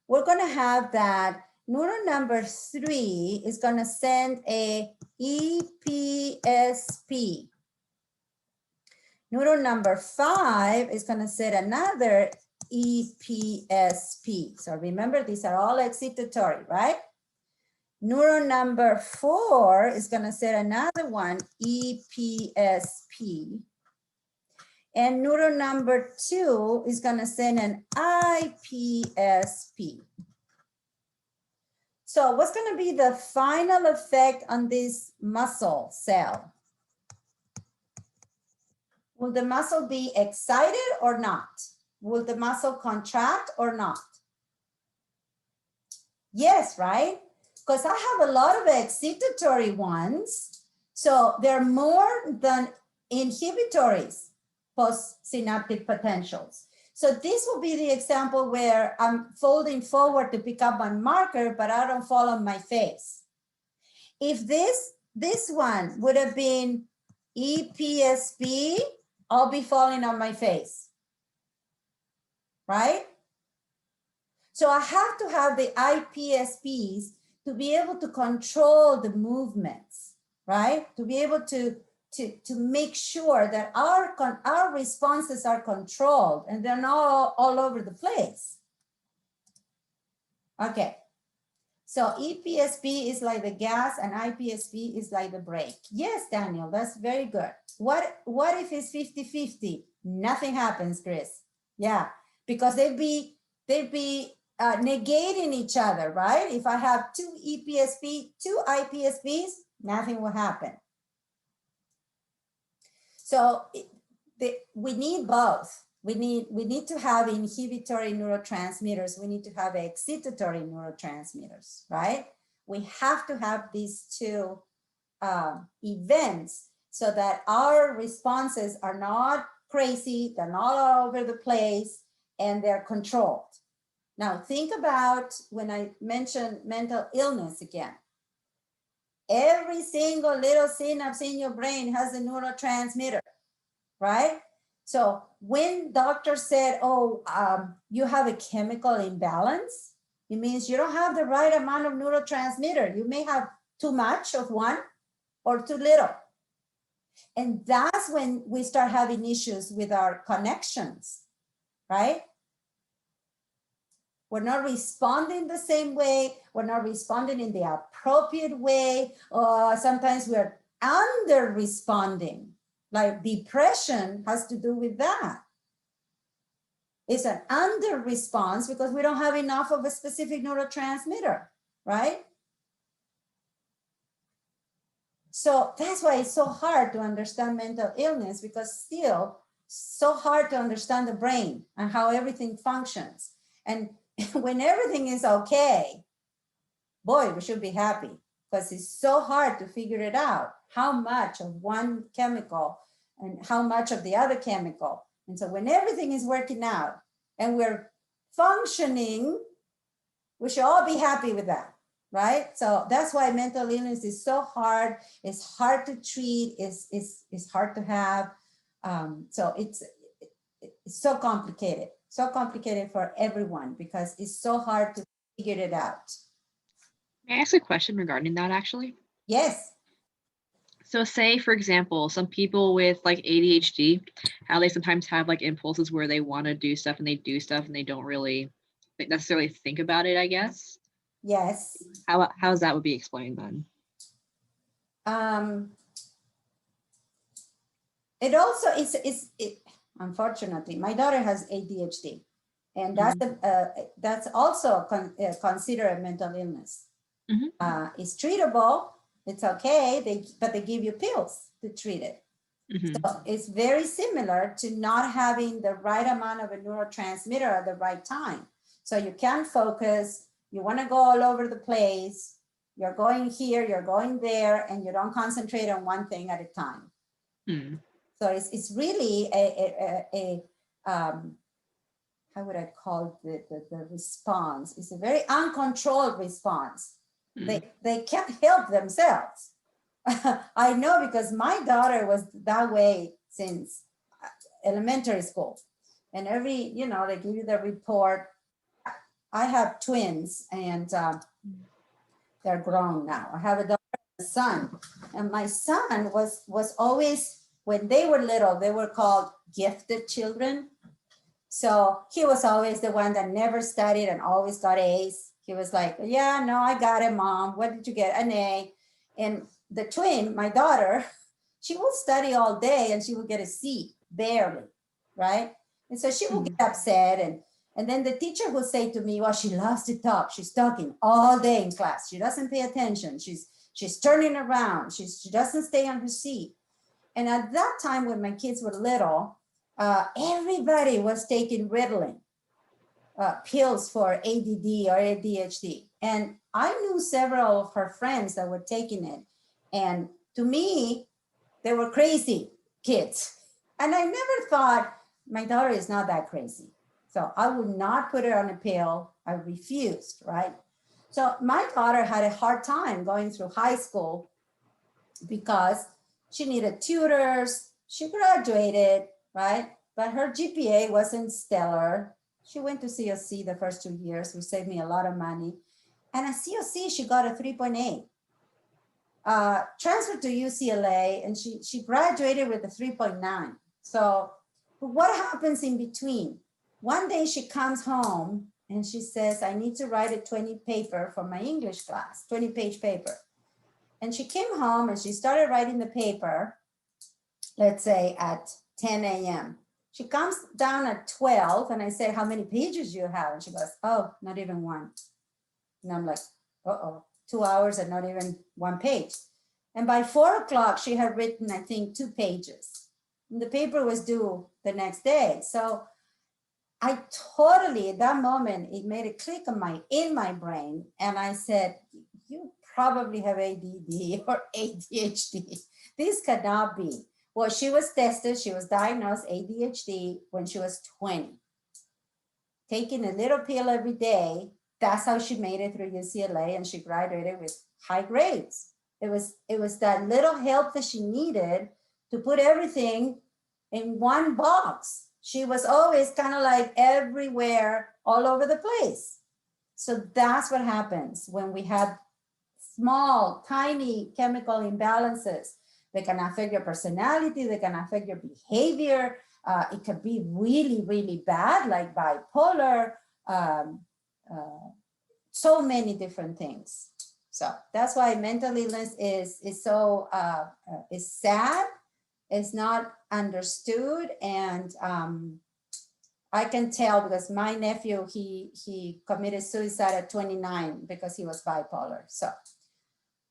S1: we're gonna have that neuron number 3 is gonna send a EPSP. Neuron number 5 is gonna send another EPSP. So remember, these are all excitatory, right? Neuron number 4 is gonna send another one, EPSP. And neuron number 2 is gonna send an IPSP. So what's gonna be the final effect on this muscle cell? Will the muscle be excited or not? Will the muscle contract or not? Yes, right? Because I have a lot of excitatory ones. So they're more than inhibitories, postsynaptic potentials. So this will be the example where I'm folding forward to pick up my marker, but I don't fall on my face. If this one would have been EPSP, I'll be falling on my face, right? So I have to have the IPSPs to be able to control the movements, right? To be able to make sure that our responses are controlled and they're not all over the place. Okay, so EPSP is like the gas and IPSP is like the brake. Yes, Daniel, that's very good. What if it's 50-50? Nothing happens, Chris. Yeah, because they'd be negating each other, right? If I have 2 EPSP, 2 IPSPs, nothing will happen. So we need both. We need to have inhibitory neurotransmitters. We need to have excitatory neurotransmitters, right? We have to have these 2 events so that our responses are not crazy, they're not all over the place, and they're controlled. Now think about when I mentioned mental illness again. Every single little synapse in your brain has a neurotransmitter, right? So when doctor said, oh, you have a chemical imbalance, it means you don't have the right amount of neurotransmitter. You may have too much of one or too little. And that's when we start having issues with our connections, right? We're not responding the same way. We're not responding in the appropriate way. Or sometimes we're under responding. Like depression has to do with that. It's an under response because we don't have enough of a specific neurotransmitter, right? So that's why it's so hard to understand mental illness, because still so hard to understand the brain and how everything functions. And when everything is okay, boy, we should be happy, because it's so hard to figure it out, how much of one chemical and how much of the other chemical. And so when everything is working out and we're functioning, we should all be happy with that, right? So that's why mental illness is so hard. It's hard to treat, it's hard to have. So it's so complicated for everyone because it's so hard to figure it out.
S5: May I ask a question regarding that actually?
S1: Yes.
S5: So say, for example, some people with like ADHD, how they sometimes have like impulses where they want to do stuff and they do stuff and they don't really necessarily think about it, I guess.
S1: Yes.
S5: How's that would be explained then?
S1: It also is unfortunately, my daughter has ADHD, and that's also considered a mental illness.
S5: Mhm.
S1: It's treatable. It's okay. But they give you pills to treat it.
S5: Mhm.
S1: So it's very similar to not having the right amount of a neurotransmitter at the right time. So you can't focus. You want to go all over the place. You're going here, you're going there, and you don't concentrate on one thing at a time.
S5: Hmm.
S1: So it's really how would I call it, the response? It's a very uncontrolled response. They can't help themselves. I know because my daughter was that way since elementary school. And every, they give you the report. I have twins and they're grown now. I have a daughter and a son. And my son was always, when they were little, they were called gifted children. So he was always the one that never studied and always got A's. He was like, yeah, no, I got it, Mom. What did you get? An A. And the twin, my daughter, she will study all day and she will get a C, barely, right? And so she will get upset. And then the teacher will say to me, well, she loves to talk. She's talking all day in class. She doesn't pay attention. She's turning around. She doesn't stay on her seat. And at that time when my kids were little, everybody was taking Ritalin, pills for ADD or ADHD. And I knew several of her friends that were taking it. And to me, they were crazy kids. And I never thought my daughter is not that crazy. So I would not put her on a pill. I refused, right? So my daughter had a hard time going through high school because she needed tutors. She graduated, right? But her GPA wasn't stellar. She went to COC the first 2 years, which saved me a lot of money. And at COC, she got a 3.8. Transferred to UCLA, and she graduated with a 3.9. So what happens in between? One day she comes home and she says, I need to write a 20 paper for my English class, 20-page paper. And she came home and she started writing the paper, let's say at 10 a.m. She comes down at 12 and I say, how many pages do you have? And she goes, oh, not even one. And I'm like, uh-oh, 2 hours and not even one page. And by 4 o'clock, she had written, I think, 2 pages. And the paper was due the next day. So I totally, at that moment, it made a click in my brain. And I said, you probably have ADD or ADHD. This cannot be. Well, she was tested. She was diagnosed ADHD when she was 20. Taking a little pill every day. That's how she made it through UCLA, and she graduated with high grades. It was that little help that she needed to put everything in one box. She was always kind of like everywhere, all over the place. So that's what happens when we have small, tiny chemical imbalances. They can affect your personality, they can affect your behavior. It can be really, really bad, like bipolar, so many different things. So that's why mental illness is so is sad. It's not understood, and I can tell because my nephew he committed suicide at 29 because he was bipolar. So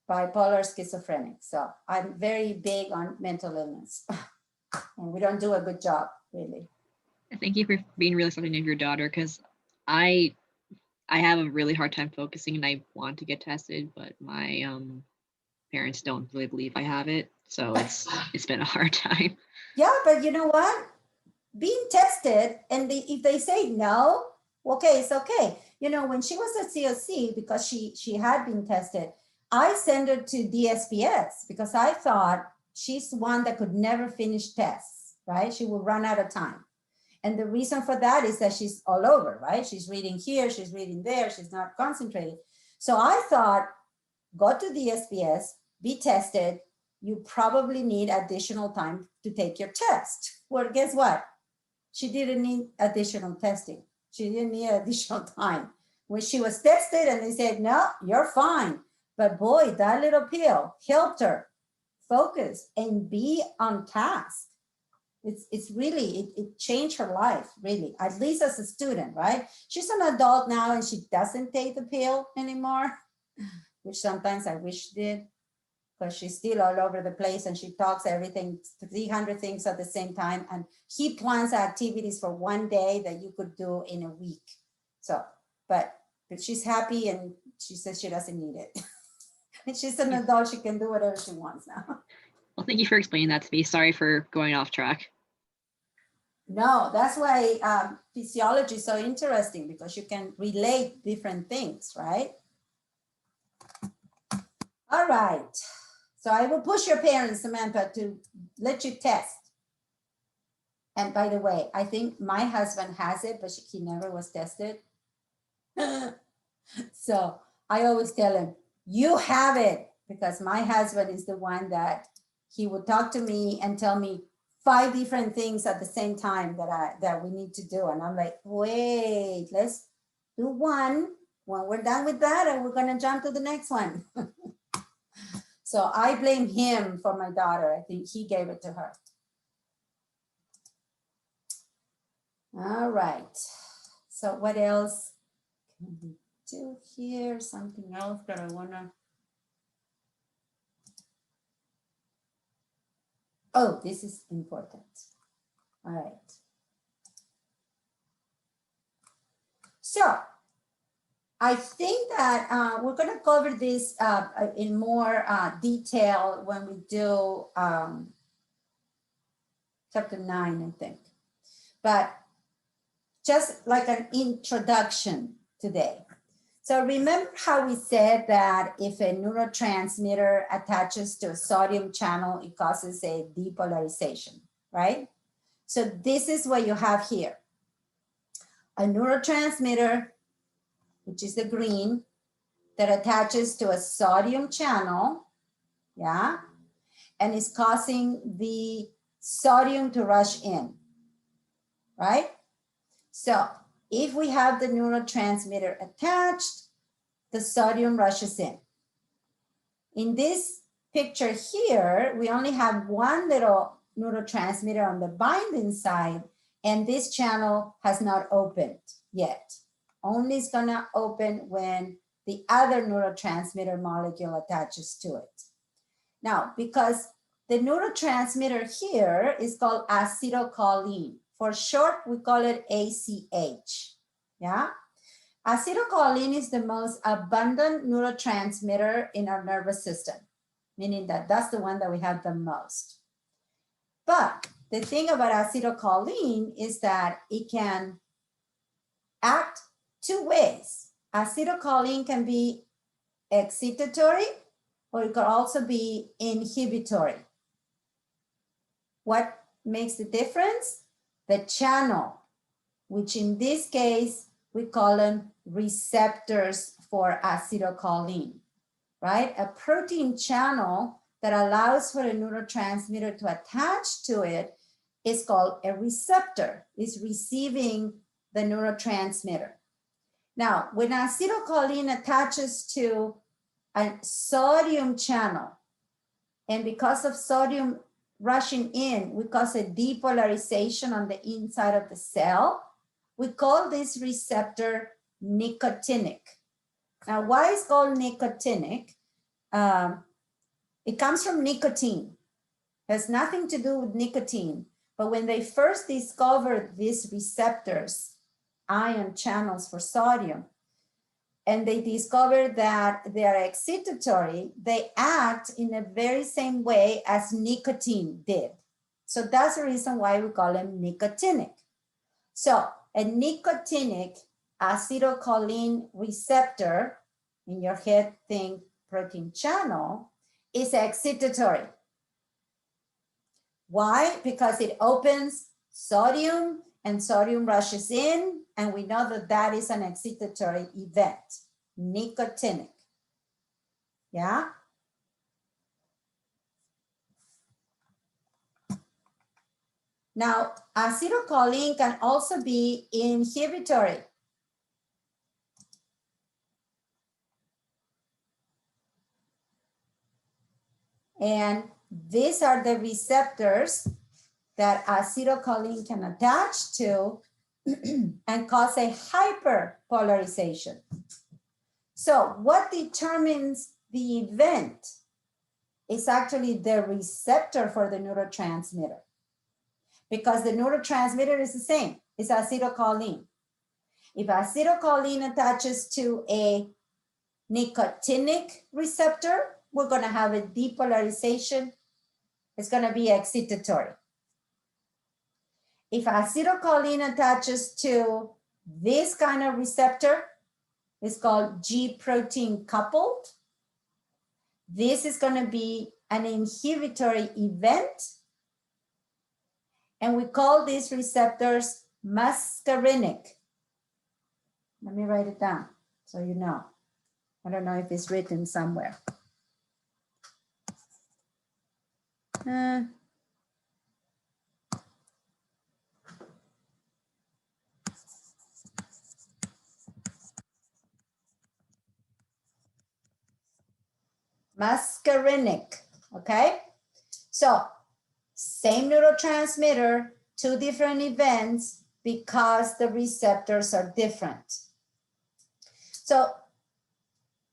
S1: bipolar schizophrenic. So I'm very big on mental illness, and we don't do a good job really.
S5: Thank you for being really accepting of your daughter, because I have a really hard time focusing and I want to get tested, but my parents don't really believe I have it. So it's been a hard time.
S1: Yeah, but you know what? Being tested, and if they say no, okay, it's okay. You know, when she was at COC, because she had been tested, I sent her to DSPS because I thought she's one that could never finish tests, right? She will run out of time. And the reason for that is that she's all over, right? She's reading here, she's reading there, she's not concentrating. So I thought, go to the SBS, be tested. You probably need additional time to take your test. Well, guess what? She didn't need additional testing. She didn't need additional time. When she was tested and they said, no, you're fine. But boy, that little pill helped her focus and be on task. It's really, it changed her life, really, at least as a student, right? She's an adult now and she doesn't take the pill anymore, which sometimes I wish she did, because she's still all over the place and she talks everything, 300 things at the same time. And he plans activities for one day that you could do in a week. So, but she's happy and she says she doesn't need it. And she's an adult, she can do whatever she wants now.
S5: Well, thank you for explaining that to me. Sorry for going off track.
S1: No, that's why physiology is so interesting, because you can relate different things, right? All right. So I will push your parents, Samantha, to let you test. And by the way, I think my husband has it, but he never was tested. So I always tell him, you have it, because my husband is the one that he would talk to me and tell me 5 different things at the same time that we need to do. And I'm like, wait, let's do one. When we're done with that, and we're gonna jump to the next one. So I blame him for my daughter. I think he gave it to her. All right. So what else can we do here? Something else that I wanna. Oh, this is important. All right. So I think that we're going to cover this in more detail when we do chapter 9, I think. But just like an introduction today. So remember how we said that if a neurotransmitter attaches to a sodium channel, it causes a depolarization, right? So this is what you have here. A neurotransmitter, which is the green, that attaches to a sodium channel, yeah? And is causing the sodium to rush in, right? So if we have the neurotransmitter attached, the sodium rushes in. In this picture here, we only have one little neurotransmitter on the binding side, and this channel has not opened yet. Only is gonna open when the other neurotransmitter molecule attaches to it. Now, because the neurotransmitter here is called acetylcholine. For short, we call it ACH, yeah? Acetylcholine is the most abundant neurotransmitter in our nervous system, meaning that that's the one that we have the most. But the thing about acetylcholine is that it can act 2 ways. Acetylcholine can be excitatory, or it could also be inhibitory. What makes the difference? The channel, which in this case, we call them receptors for acetylcholine, right? A protein channel that allows for a neurotransmitter to attach to it is called a receptor. It's receiving the neurotransmitter. Now, when acetylcholine attaches to a sodium channel, and because of sodium rushing in, we cause a depolarization on the inside of the cell. We call this receptor nicotinic. Now, why is it called nicotinic? It comes from nicotine. It has nothing to do with nicotine. But when they first discovered these receptors, ion channels for sodium, and they discovered that they are excitatory, they act in the very same way as nicotine did. So that's the reason why we call them nicotinic. So a nicotinic acetylcholine receptor, in your head think protein channel, is excitatory. Why? Because it opens sodium and sodium rushes in, and we know that that is an excitatory event, nicotinic. Yeah? Now, acetylcholine can also be inhibitory. And these are the receptors that acetylcholine can attach to and cause a hyperpolarization. So what determines the event is actually the receptor for the neurotransmitter, because the neurotransmitter is the same, it's acetylcholine. If acetylcholine attaches to a nicotinic receptor, we're going to have a depolarization. It's going to be excitatory. If acetylcholine attaches to this kind of receptor, it's called G protein coupled. This is going to be an inhibitory event. And we call these receptors muscarinic. Let me write it down so you know. I don't know if it's written somewhere. Muscarinic, okay? So same neurotransmitter, two different events because the receptors are different. So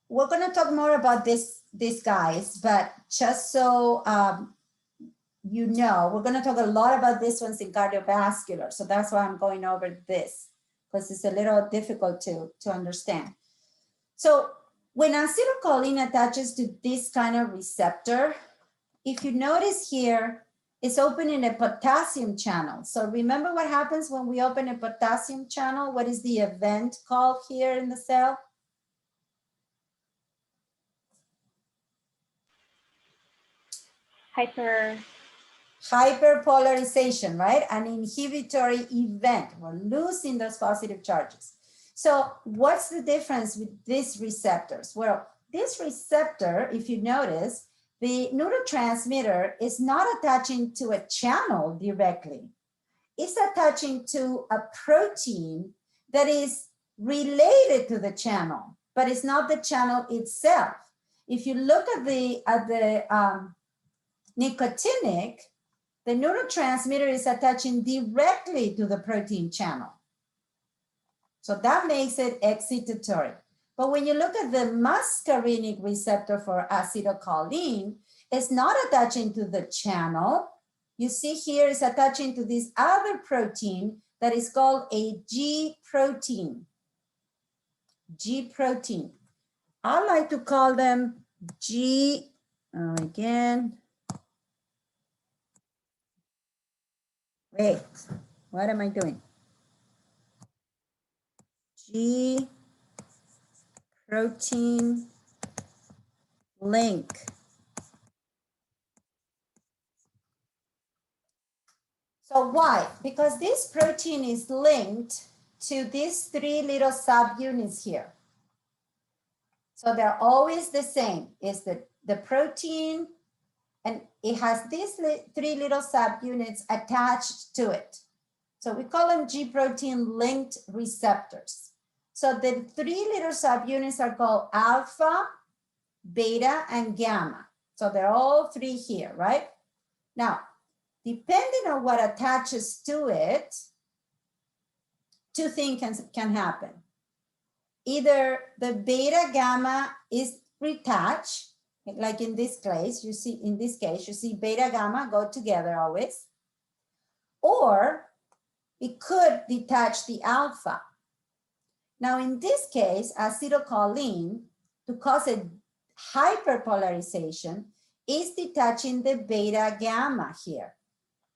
S1: we're gonna talk more about these guys, but just so you know, we're gonna talk a lot about this ones in cardiovascular. So that's why I'm going over this, because it's a little difficult to understand. So when acetylcholine attaches to this kind of receptor, if you notice here, it's opening a potassium channel. So remember what happens when we open a potassium channel? What is the event called here in the cell? Hyperpolarization, right? An inhibitory event. We're losing those positive charges. So what's the difference with these receptors? Well, this receptor, if you notice, the neurotransmitter is not attaching to a channel directly. It's attaching to a protein that is related to the channel, but it's not the channel itself. If you look at the nicotinic, the neurotransmitter is attaching directly to the protein channel. So that makes it excitatory. But when you look at the muscarinic receptor for acetylcholine, it's not attaching to the channel. You see here it's attaching to this other protein that is called a G protein. G protein. I like to call them G, again. Wait, what am I doing? G protein link. So why? Because this protein is linked to these three little subunits here. So they're always the same. It's the protein, and it has these three little subunits attached to it. So we call them G protein linked receptors. So the three little subunits are called alpha, beta, and gamma. So they're all three here, right? Now, depending on what attaches to it, two things can happen. Either the beta gamma is retached, like in this case, you see beta gamma go together always, or it could detach the alpha. Now in this case, acetylcholine, to cause a hyperpolarization, is detaching the beta gamma here.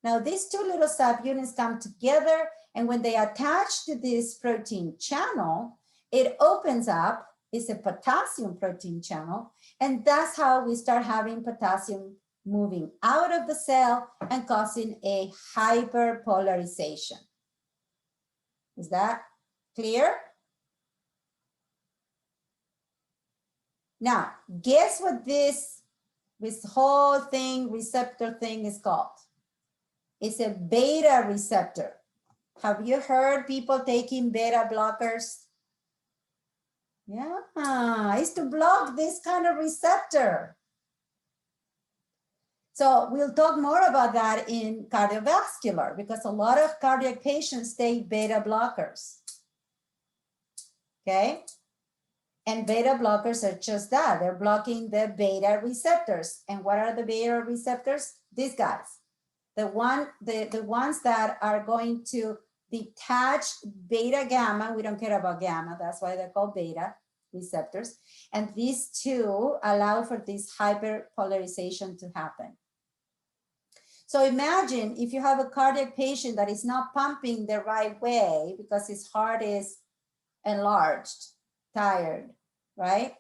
S1: Now these two little subunits come together, and when they attach to this protein channel, it opens up, it's a potassium protein channel, and that's how we start having potassium moving out of the cell and causing a hyperpolarization. Is that clear? Now, guess what this whole thing, receptor thing is called? It's a beta receptor. Have you heard people taking beta blockers? Yeah, it's to block this kind of receptor. So we'll talk more about that in cardiovascular because a lot of cardiac patients take beta blockers. Okay? And beta blockers are just that. They're blocking the beta receptors. And what are the beta receptors? These guys. The ones that are going to detach beta gamma. We don't care about gamma. That's why they're called beta receptors. And these two allow for this hyperpolarization to happen. So imagine if you have a cardiac patient that is not pumping the right way because his heart is enlarged, tired, right?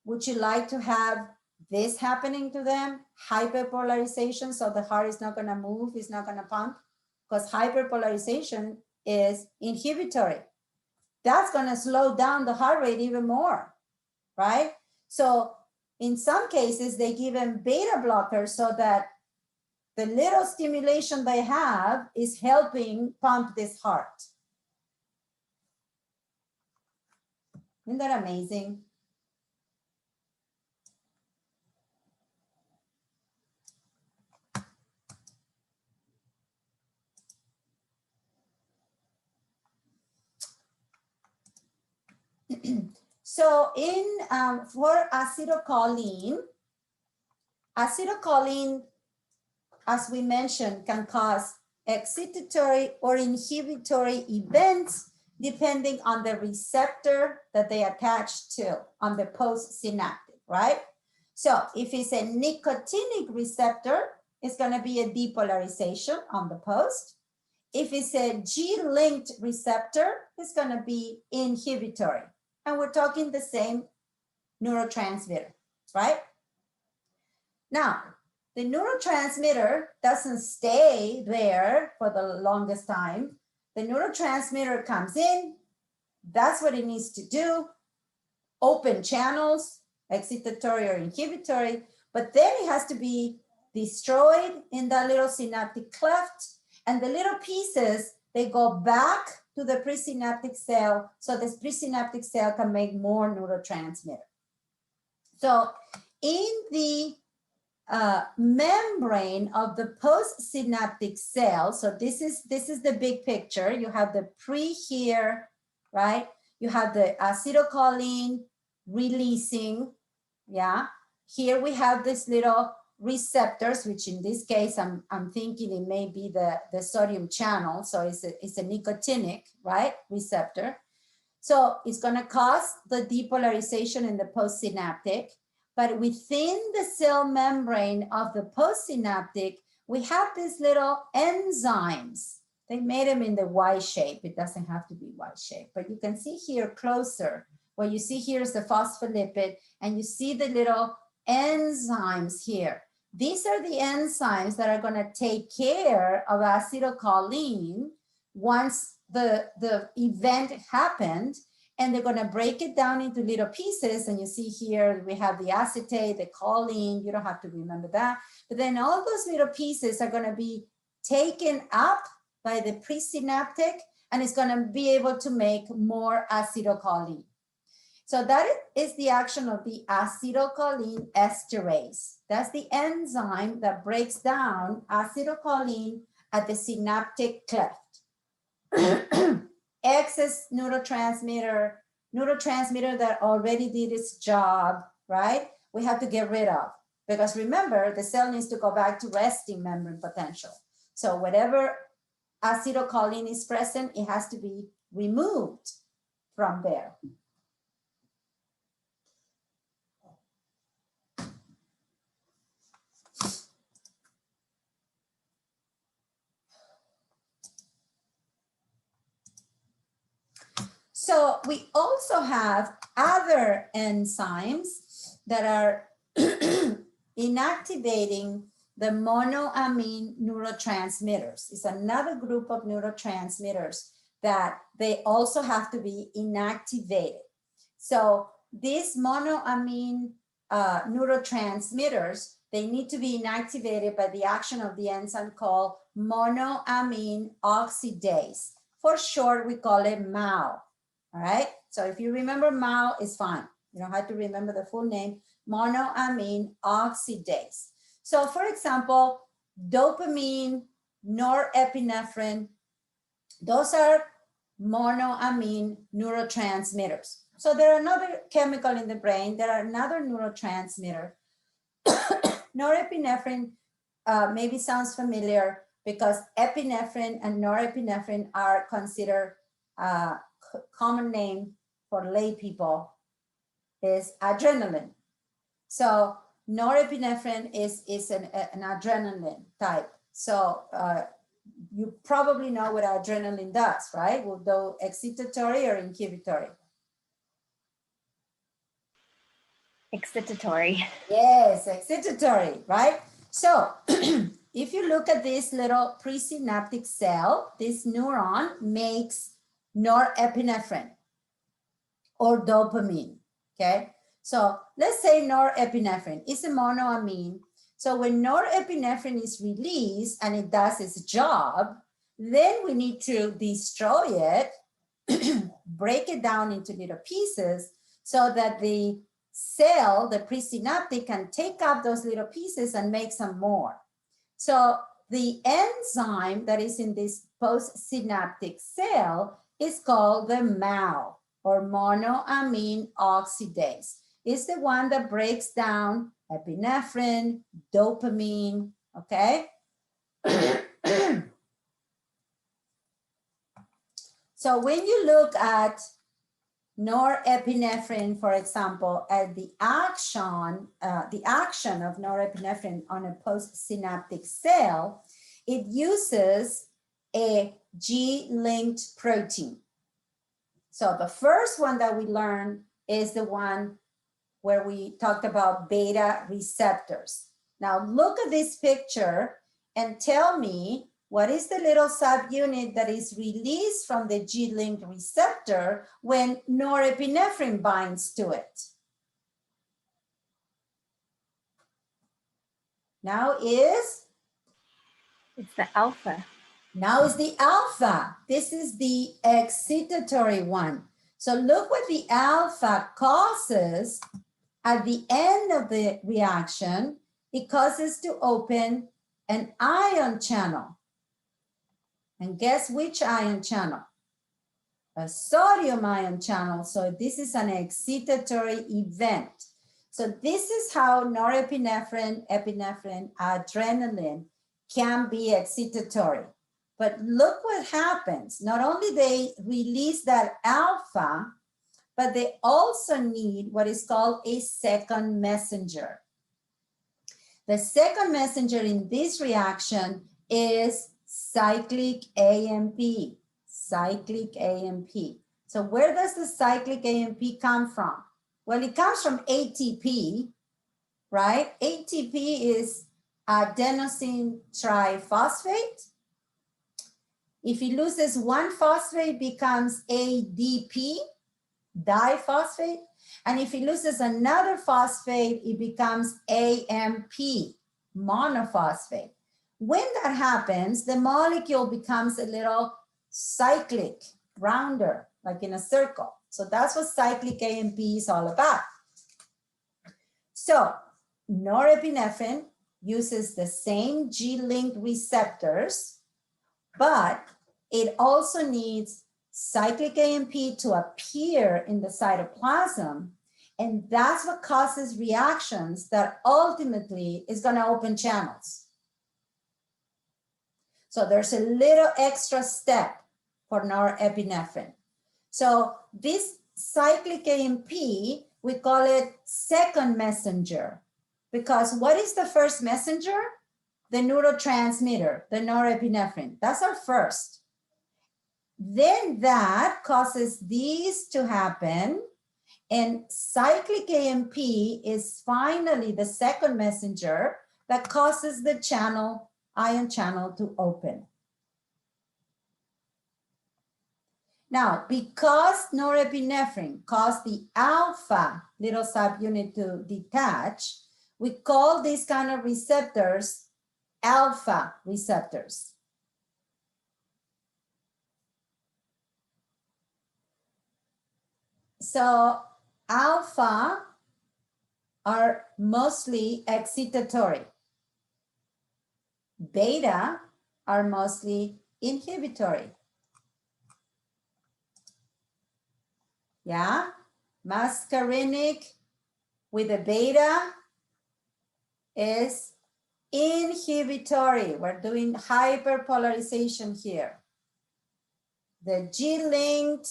S1: Would you like to have this happening to them? Hyperpolarization, so the heart is not gonna move, it's not gonna pump, because hyperpolarization is inhibitory. That's gonna slow down the heart rate even more, right? So in some cases, they give them beta blockers so that the little stimulation they have is helping pump this heart. Isn't that amazing? So for acetylcholine, as we mentioned, can cause excitatory or inhibitory events depending on the receptor that they attach to on the postsynaptic, right? So if it's a nicotinic receptor, it's going to be a depolarization on the post. If it's a G-linked receptor, it's going to be inhibitory. And we're talking the same neurotransmitter, right? Now, the neurotransmitter doesn't stay there for the longest time. The neurotransmitter comes in, that's what it needs to do, open channels, excitatory or inhibitory, but then it has to be destroyed in that little synaptic cleft, and the little pieces, they go back to the presynaptic cell, so this presynaptic cell can make more neurotransmitter. So in the membrane of the postsynaptic cell, so this is the big picture. You have the pre here, right? You have the acetylcholine releasing, yeah. Here we have this little receptors, which in this case, I'm thinking it may be the sodium channel. So it's a nicotinic, right, receptor. So it's gonna cause the depolarization in the postsynaptic, but within the cell membrane of the postsynaptic, we have these little enzymes. They made them in the Y shape. It doesn't have to be Y shape, but you can see here closer. What you see here is the phospholipid, and you see the little enzymes here. These are the enzymes that are gonna take care of acetylcholine once the event happened, and they're gonna break it down into little pieces. And you see here, we have the acetate, the choline, you don't have to remember that. But then all those little pieces are gonna be taken up by the presynaptic, and it's gonna be able to make more acetylcholine. So that is the action of the acetylcholine esterase. That's the enzyme that breaks down acetylcholine at the synaptic cleft. Excess neurotransmitter that already did its job, right? We have to get rid of, because remember, the cell needs to go back to resting membrane potential. So whatever acetylcholine is present, it has to be removed from there. So we also have other enzymes that are inactivating the monoamine neurotransmitters. It's another group of neurotransmitters that they also have to be inactivated. So these monoamine neurotransmitters, they need to be inactivated by the action of the enzyme called monoamine oxidase. For short, we call it MAO. All right. So if you remember MAO, it's fine. You don't have to remember the full name, monoamine oxidase. So for example, dopamine, norepinephrine, those are monoamine neurotransmitters. So there are another chemical in the brain, there are another neurotransmitter. Norepinephrine maybe sounds familiar because epinephrine and norepinephrine are considered common name for lay people is adrenaline. So norepinephrine is an adrenaline type. So you probably know what adrenaline does, right? Will go excitatory or inhibitory?
S6: Excitatory.
S1: Yes, excitatory, right? So if you look at this little presynaptic cell, this neuron makes norepinephrine or dopamine, okay? So let's say norepinephrine is a monoamine. So when norepinephrine is released and it does its job, then we need to destroy it, break it down into little pieces so that the cell, the presynaptic, can take up those little pieces and make some more. So the enzyme that is in this postsynaptic cell is called the MAO, or monoamine oxidase. It's the one that breaks down epinephrine, dopamine, okay? So when you look at norepinephrine, for example, at the action of norepinephrine on a postsynaptic cell, it uses a G-linked protein. So the first one that we learned is the one where we talked about beta receptors. Now look at this picture and tell me what is the little subunit that is released from the G-linked receptor when norepinephrine binds to it? Now is?
S6: It's the alpha.
S1: Now is the alpha. This is the excitatory one. So look what the alpha causes at the end of the reaction. It causes to open an ion channel. And guess which ion channel? A sodium ion channel. So this is an excitatory event. So this is how norepinephrine, epinephrine, adrenaline can be excitatory. But look what happens. Not only they release that alpha, but they also need what is called a second messenger. The second messenger in this reaction is cyclic AMP, cyclic AMP. So where does the cyclic AMP come from? Well, it comes from ATP, right? ATP is adenosine triphosphate. If it loses one phosphate, it becomes ADP, diphosphate. And if it loses another phosphate, it becomes AMP, monophosphate. When that happens, the molecule becomes a little cyclic, rounder, like in a circle. So that's what cyclic AMP is all about. So norepinephrine uses the same G-linked receptors, but it also needs cyclic AMP to appear in the cytoplasm. And that's what causes reactions that ultimately is going to open channels. So there's a little extra step for norepinephrine. So this cyclic AMP, we call it second messenger, because what is the first messenger? The neurotransmitter, the norepinephrine. That's our first. Then that causes these to happen, and cyclic AMP is finally the second messenger that causes the channel, ion channel, to open. Now, because norepinephrine caused the alpha little subunit to detach, we call these kind of receptors alpha receptors. So alpha are mostly excitatory. Beta are mostly inhibitory. Yeah, muscarinic with a beta is inhibitory. We're doing hyperpolarization here. The G-linked,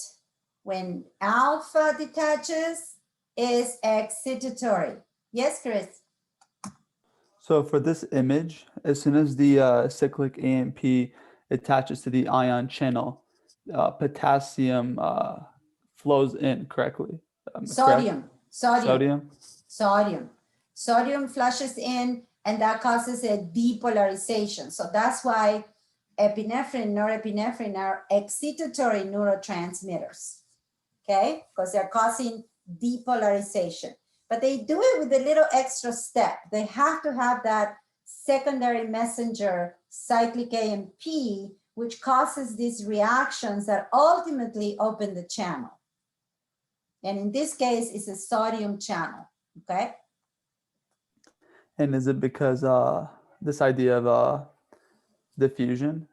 S1: when alpha detaches, is excitatory. Yes, Chris?
S3: So for this image, as soon as the cyclic AMP attaches to the ion channel, potassium flows in correctly. Correct?
S1: Sodium flushes in, and that causes a depolarization. So that's why epinephrine, norepinephrine are excitatory neurotransmitters, okay? Because they're causing depolarization. But they do it with a little extra step. They have to have that secondary messenger cyclic AMP, which causes these reactions that ultimately open the channel. And in this case, it's a sodium channel, okay?
S3: And is it because this idea of diffusion?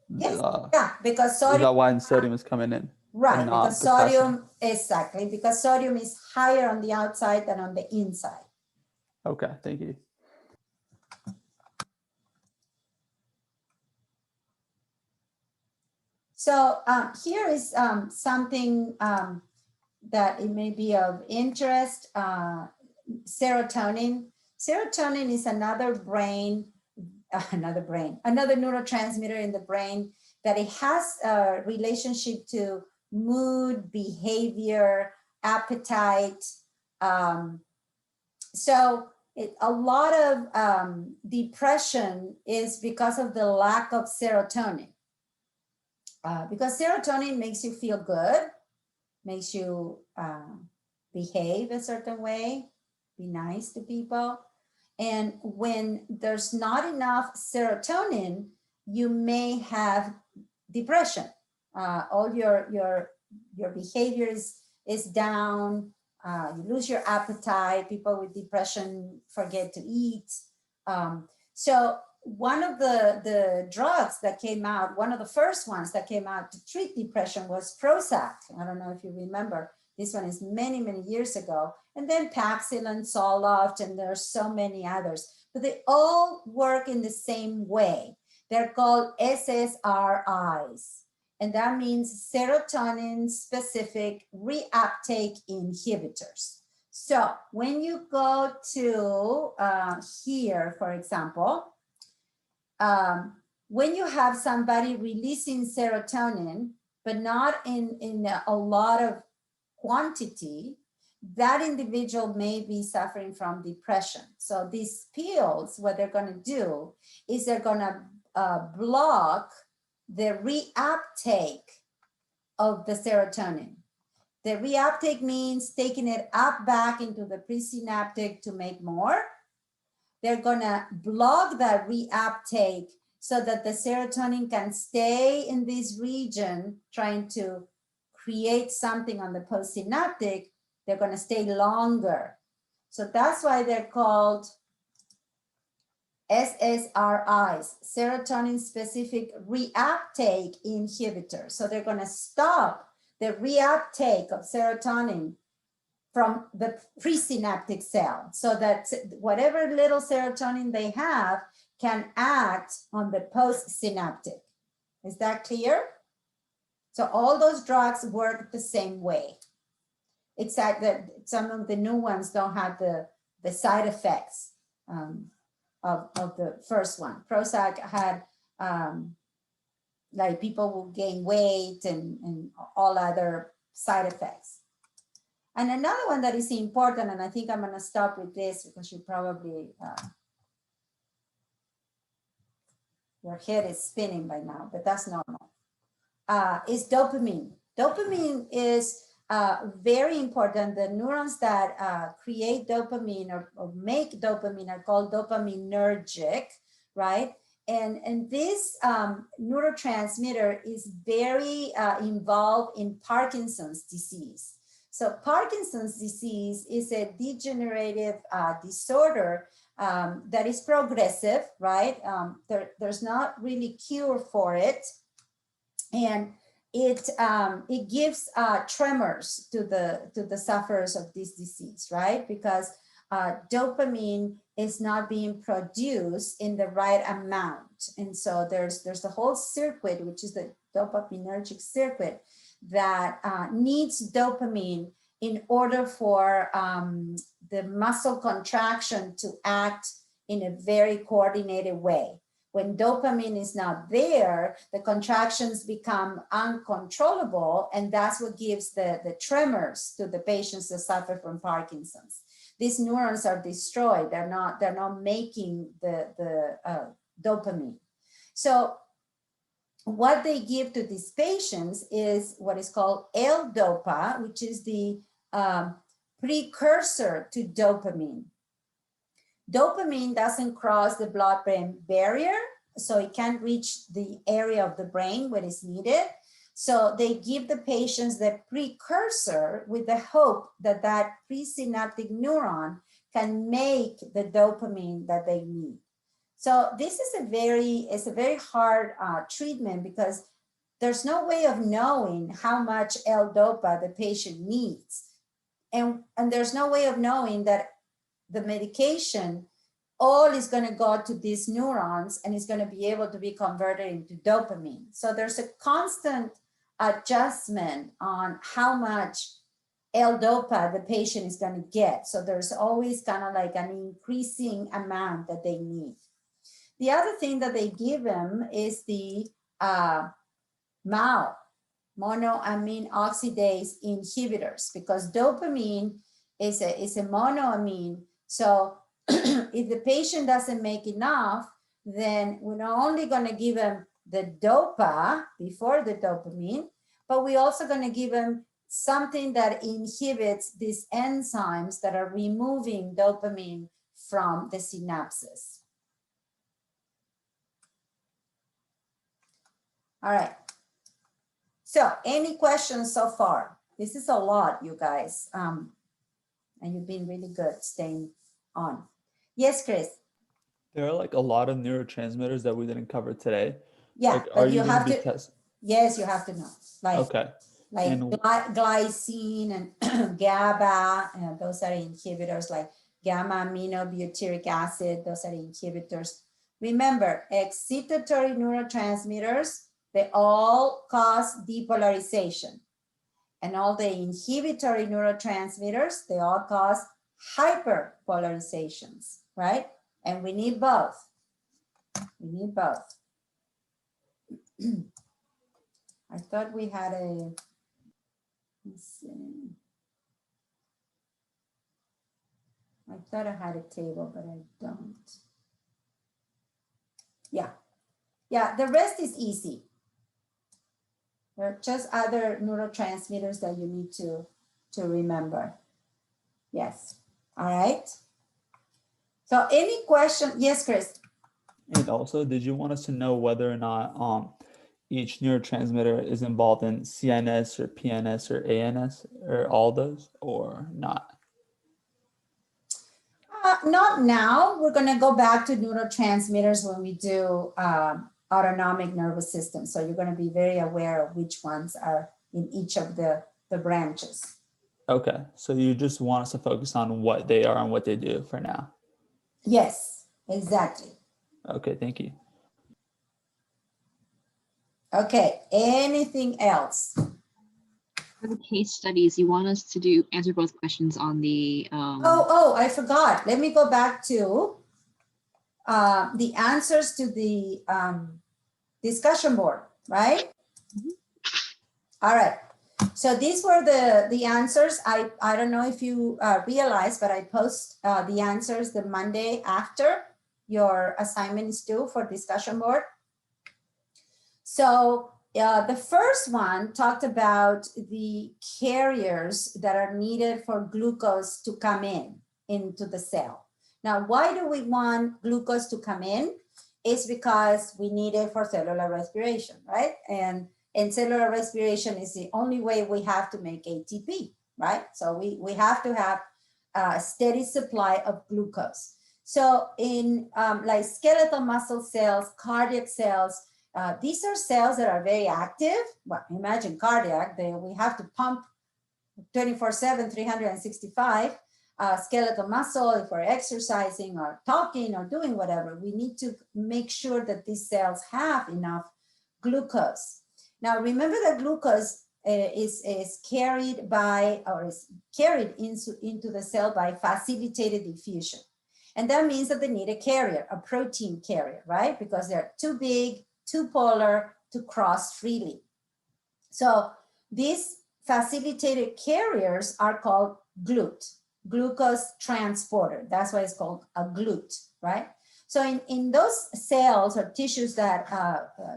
S1: Yes, yeah, because sodium.
S3: Is that why sodium is coming in?
S1: Right,
S3: and not
S1: because
S3: potassium?
S1: sodium, exactly, because sodium is higher on the outside than on the inside.
S3: Okay, thank you.
S1: So here is something that it may be of interest. Serotonin. Serotonin is another neurotransmitter in the brain that it has a relationship to mood, behavior, appetite. So a lot of depression is because of the lack of serotonin. Because serotonin makes you feel good, makes you behave a certain way, be nice to people. And when there's not enough serotonin, you may have depression. All your behavior is down. You lose your appetite. People with depression forget to eat. So one of the drugs that came out, one of the first ones that came out to treat depression was Prozac. I don't know if you remember. This one is many, many years ago. And then Paxil and Zoloft, and there are so many others. But they all work in the same way. They're called SSRIs. And that means serotonin-specific reuptake inhibitors. So when you go to here, for example, when you have somebody releasing serotonin, but not in a lot of quantity, that individual may be suffering from depression. So these pills, what they're going to do is they're going to block the reuptake of the serotonin. The reuptake means taking it up back into the presynaptic to make more. They're going to block that reuptake so that the serotonin can stay in this region trying to create something on the postsynaptic. They're going to stay longer. So that's why they're called SSRIs, serotonin-specific reuptake inhibitors. So they're going to stop the reuptake of serotonin from the presynaptic cell so that whatever little serotonin they have can act on the postsynaptic. Is that clear? So all those drugs work the same way. Except that some of the new ones don't have the side effects of the first one. Prozac had like people will gain weight and all other side effects. And another one that is important, and I think I'm going to stop with this because you probably, your head is spinning by now, but that's normal. is dopamine. Dopamine is very important. The neurons that create dopamine or make dopamine are called dopaminergic, right? And this neurotransmitter is very involved in Parkinson's disease. So Parkinson's disease is a degenerative disorder that is progressive, right? There's not really cure for it. And it gives tremors to the sufferers of this disease, right? Because dopamine is not being produced in the right amount. And so there's the whole circuit, which is the dopaminergic circuit, that needs dopamine in order for the muscle contraction to act in a very coordinated way. When dopamine is not there, the contractions become uncontrollable, and that's what gives the tremors to the patients that suffer from Parkinson's. These neurons are destroyed. They're not making the dopamine. So what they give to these patients is what is called L-DOPA, which is the precursor to dopamine. Dopamine doesn't cross the blood-brain barrier, so it can't reach the area of the brain when it's needed. So they give the patients the precursor with the hope that that presynaptic neuron can make the dopamine that they need. So this is a very hard treatment because there's no way of knowing how much L-DOPA the patient needs. And there's no way of knowing that the medication all is going to go to these neurons and is going to be able to be converted into dopamine. So there's a constant adjustment on how much L-DOPA the patient is going to get. So there's always kind of like an increasing amount that they need. The other thing that they give them is the MAO, monoamine oxidase inhibitors, because dopamine is a monoamine. So if the patient doesn't make enough, then we're not only going to give them the DOPA before the dopamine, but we're also going to give them something that inhibits these enzymes that are removing dopamine from the synapses. All right. So any questions so far? This is a lot, you guys. And you've been really good staying on. Yes, Chris.
S3: There are like a lot of neurotransmitters that we didn't cover today.
S1: Yeah,
S3: Like,
S1: but
S3: are you
S1: you have
S3: going
S1: to,
S3: to be test?
S1: yes, you have to know. Like,
S3: Okay.
S1: like
S3: And-
S1: glycine and GABA, and those are inhibitors, like gamma aminobutyric acid, those are inhibitors. Remember, excitatory neurotransmitters, they all cause depolarization. And all the inhibitory neurotransmitters, they all cause hyperpolarizations, right? And we need both. We need both. I thought we had a, let's see. I thought I had a table, but I don't. Yeah. Yeah, the rest is easy. There are just other neurotransmitters that you need to remember. Yes. All right. So any question? Yes, Chris.
S3: And also, did you want us to know whether or not each neurotransmitter is involved in CNS or PNS or ANS or all those, or not?
S1: Not now. We're going to go back to neurotransmitters when we do autonomic nervous system. So you're going to be very aware of which ones are in each of the branches.
S3: Okay, so you just want us to focus on what they are and what they do for now.
S1: Yes, exactly.
S3: Okay, thank you.
S1: Okay, anything else?
S5: For the case studies, you want us to answer both questions on the
S1: Oh, I forgot. Let me go back to the answers to the discussion board, right? All right. So these were the answers. I don't know if you realize, but I post the answers the Monday after your assignment is due for discussion board. So the first one talked about the carriers that are needed for glucose to come into the cell. Now, why do we want glucose to come in? It's because we need it for cellular respiration, right? And cellular respiration is the only way we have to make ATP, right? So we have to have a steady supply of glucose. So in like skeletal muscle cells, cardiac cells, these are cells that are very active. Well, imagine cardiac, we have to pump 24/7, 365. Skeletal muscle, if we're exercising or talking or doing whatever, we need to make sure that these cells have enough glucose. Now, remember that glucose is carried by, or is carried into the cell by facilitated diffusion. And that means that they need a carrier, a protein carrier, right? Because they're too big, too polar to cross freely. So these facilitated carriers are called GLUT, glucose transporter. That's why it's called a GLUT, right? So in those cells or tissues that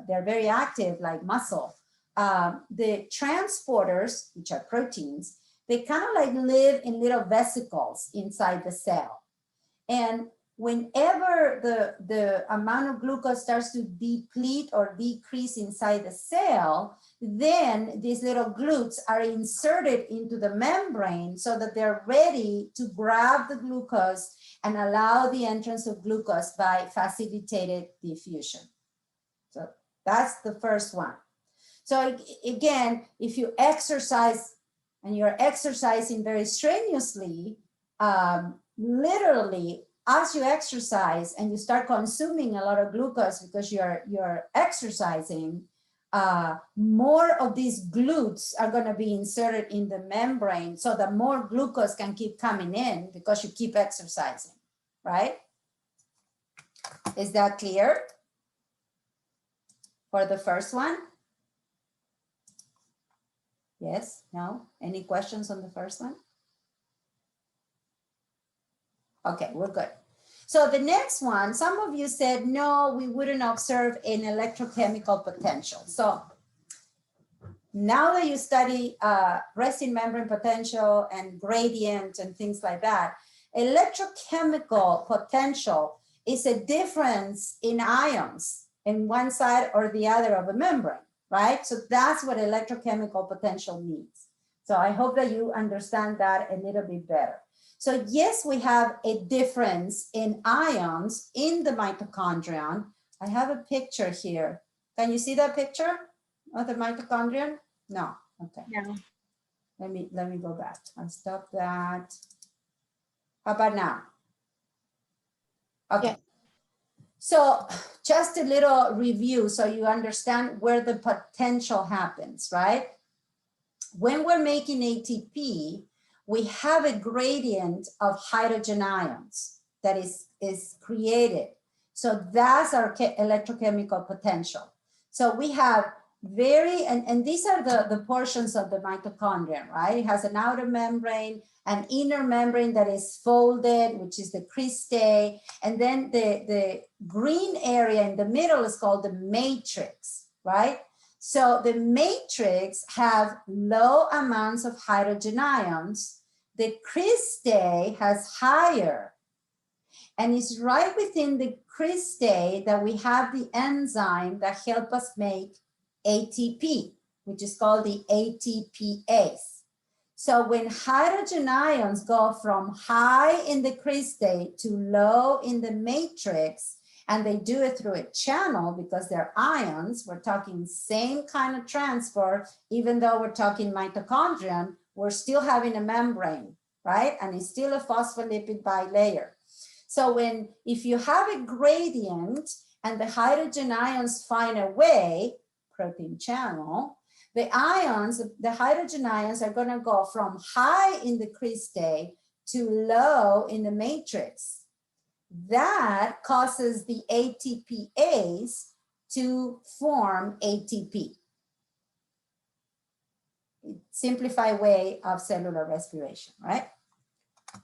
S1: they're very active, like muscle, the transporters, which are proteins, they kind of like live in little vesicles inside the cell. And whenever the amount of glucose starts to deplete or decrease inside the cell, then these little GLUTs are inserted into the membrane so that they're ready to grab the glucose and allow the entrance of glucose by facilitated diffusion. So that's the first one. So again, if you exercise and you're exercising very strenuously, literally, as you exercise and you start consuming a lot of glucose because you're exercising, more of these GLUTs are going to be inserted in the membrane so that more glucose can keep coming in because you keep exercising, right? Is that clear for the first one? Yes? No? Any questions on the first one? Okay, we're good. So the next one, some of you said, no, we wouldn't observe an electrochemical potential. So now that you study resting membrane potential and gradient and things like that, electrochemical potential is a difference in ions in one side or the other of a membrane, right? So that's what electrochemical potential means. So I hope that you understand that a little bit better. So yes, we have a difference in ions in the mitochondrion. I have a picture here. Can you see that picture of the mitochondrion? No, okay.
S6: No.
S1: Let me go back. I'll stop that. How about now? Okay.
S4: Yeah.
S1: So just a little review so you understand where the potential happens, right? When we're making ATP, we have a gradient of hydrogen ions that is created. So that's our electrochemical potential. So we have and these are the portions of the mitochondrion, right? It has an outer membrane, an inner membrane that is folded, which is the cristae. And then the green area in the middle is called the matrix, right? So the matrix have low amounts of hydrogen ions. The cristae has higher. And it's right within the cristae that we have the enzyme that help us make ATP, which is called the ATPase. So when hydrogen ions go from high in the cristae to low in the matrix, and they do it through a channel because they're ions, we're talking same kind of transport, even though we're talking mitochondrion, we're still having a membrane, right? And it's still a phospholipid bilayer. So if you have a gradient and the hydrogen ions find a way, protein channel, the hydrogen ions are going to go from high in the cristae to low in the matrix. That causes the ATPase to form ATP. Simplified way of cellular respiration, right?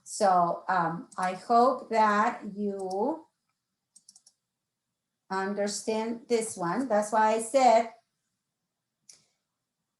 S1: So I hope that you understand this one. That's why I said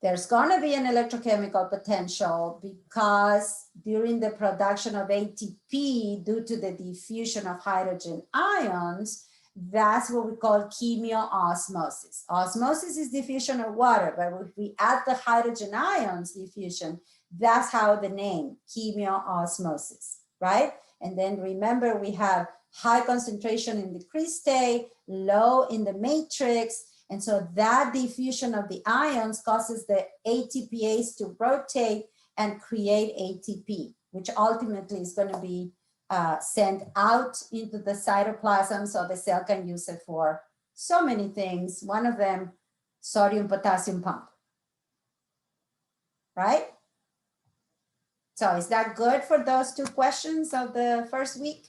S1: There's going to be an electrochemical potential because during the production of ATP, due to the diffusion of hydrogen ions, that's what we call chemiosmosis. Osmosis is diffusion of water, but if we add the hydrogen ions diffusion, that's how the name chemiosmosis, right? And then remember, we have high concentration in the crystate, low in the matrix. And so that diffusion of the ions causes the ATPase to rotate and create ATP, which ultimately is going to be sent out into the cytoplasm so the cell can use it for so many things. One of them, sodium potassium pump, right? So is that good for those 2 questions of the first week?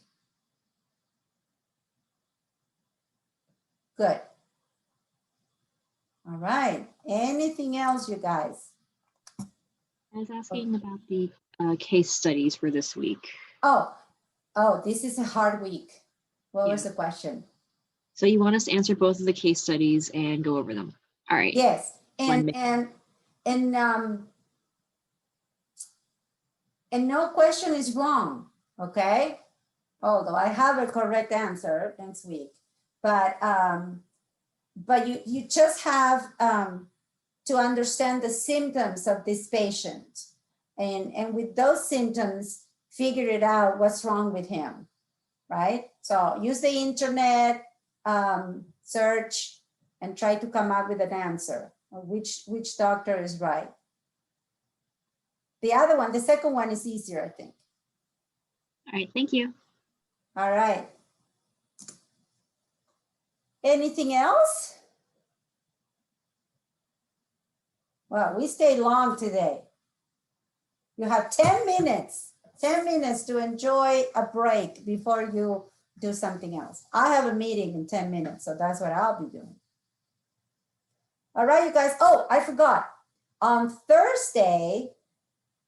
S1: Good. All right. Anything else, you guys?
S5: I was asking about the case studies for this week.
S1: Oh, this is a hard week. What was the question?
S5: So you want us to answer both of the case studies and go over them. All right.
S1: Yes. And no question is wrong, okay? Although I have a correct answer next week. But you just have to understand the symptoms of this patient. And with those symptoms, figure it out what's wrong with him, right? So use the internet, search, and try to come up with an answer of which doctor is right. The other one, the second one is easier, I think.
S5: All right, thank you.
S1: All right. Anything else? Well, we stayed long today. You have 10 minutes to enjoy a break before you do something else. I have a meeting in 10 minutes, so that's what I'll be doing. All right, you guys. Oh, I forgot. On Thursday,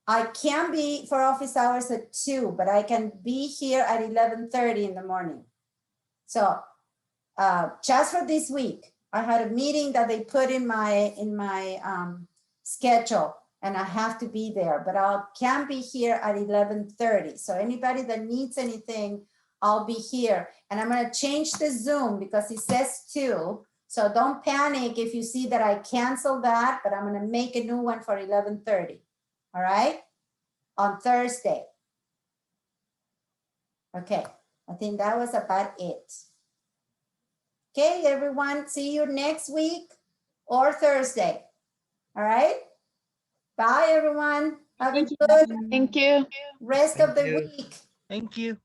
S1: I can be for office hours at 2, but I can be here at 11:30 in the morning. So just for this week, I had a meeting that they put in my schedule, and I have to be there, but I can be here at 11:30. So anybody that needs anything, I'll be here. And I'm going to change the Zoom because it says 2. So don't panic if you see that I cancel that, but I'm going to make a new one for 11:30. All right? On Thursday. Okay. I think that was about it. Okay, everyone. See you next week or Thursday. All right? Bye, everyone. Have a good
S4: Thank you.
S1: rest of the week.
S7: Thank you.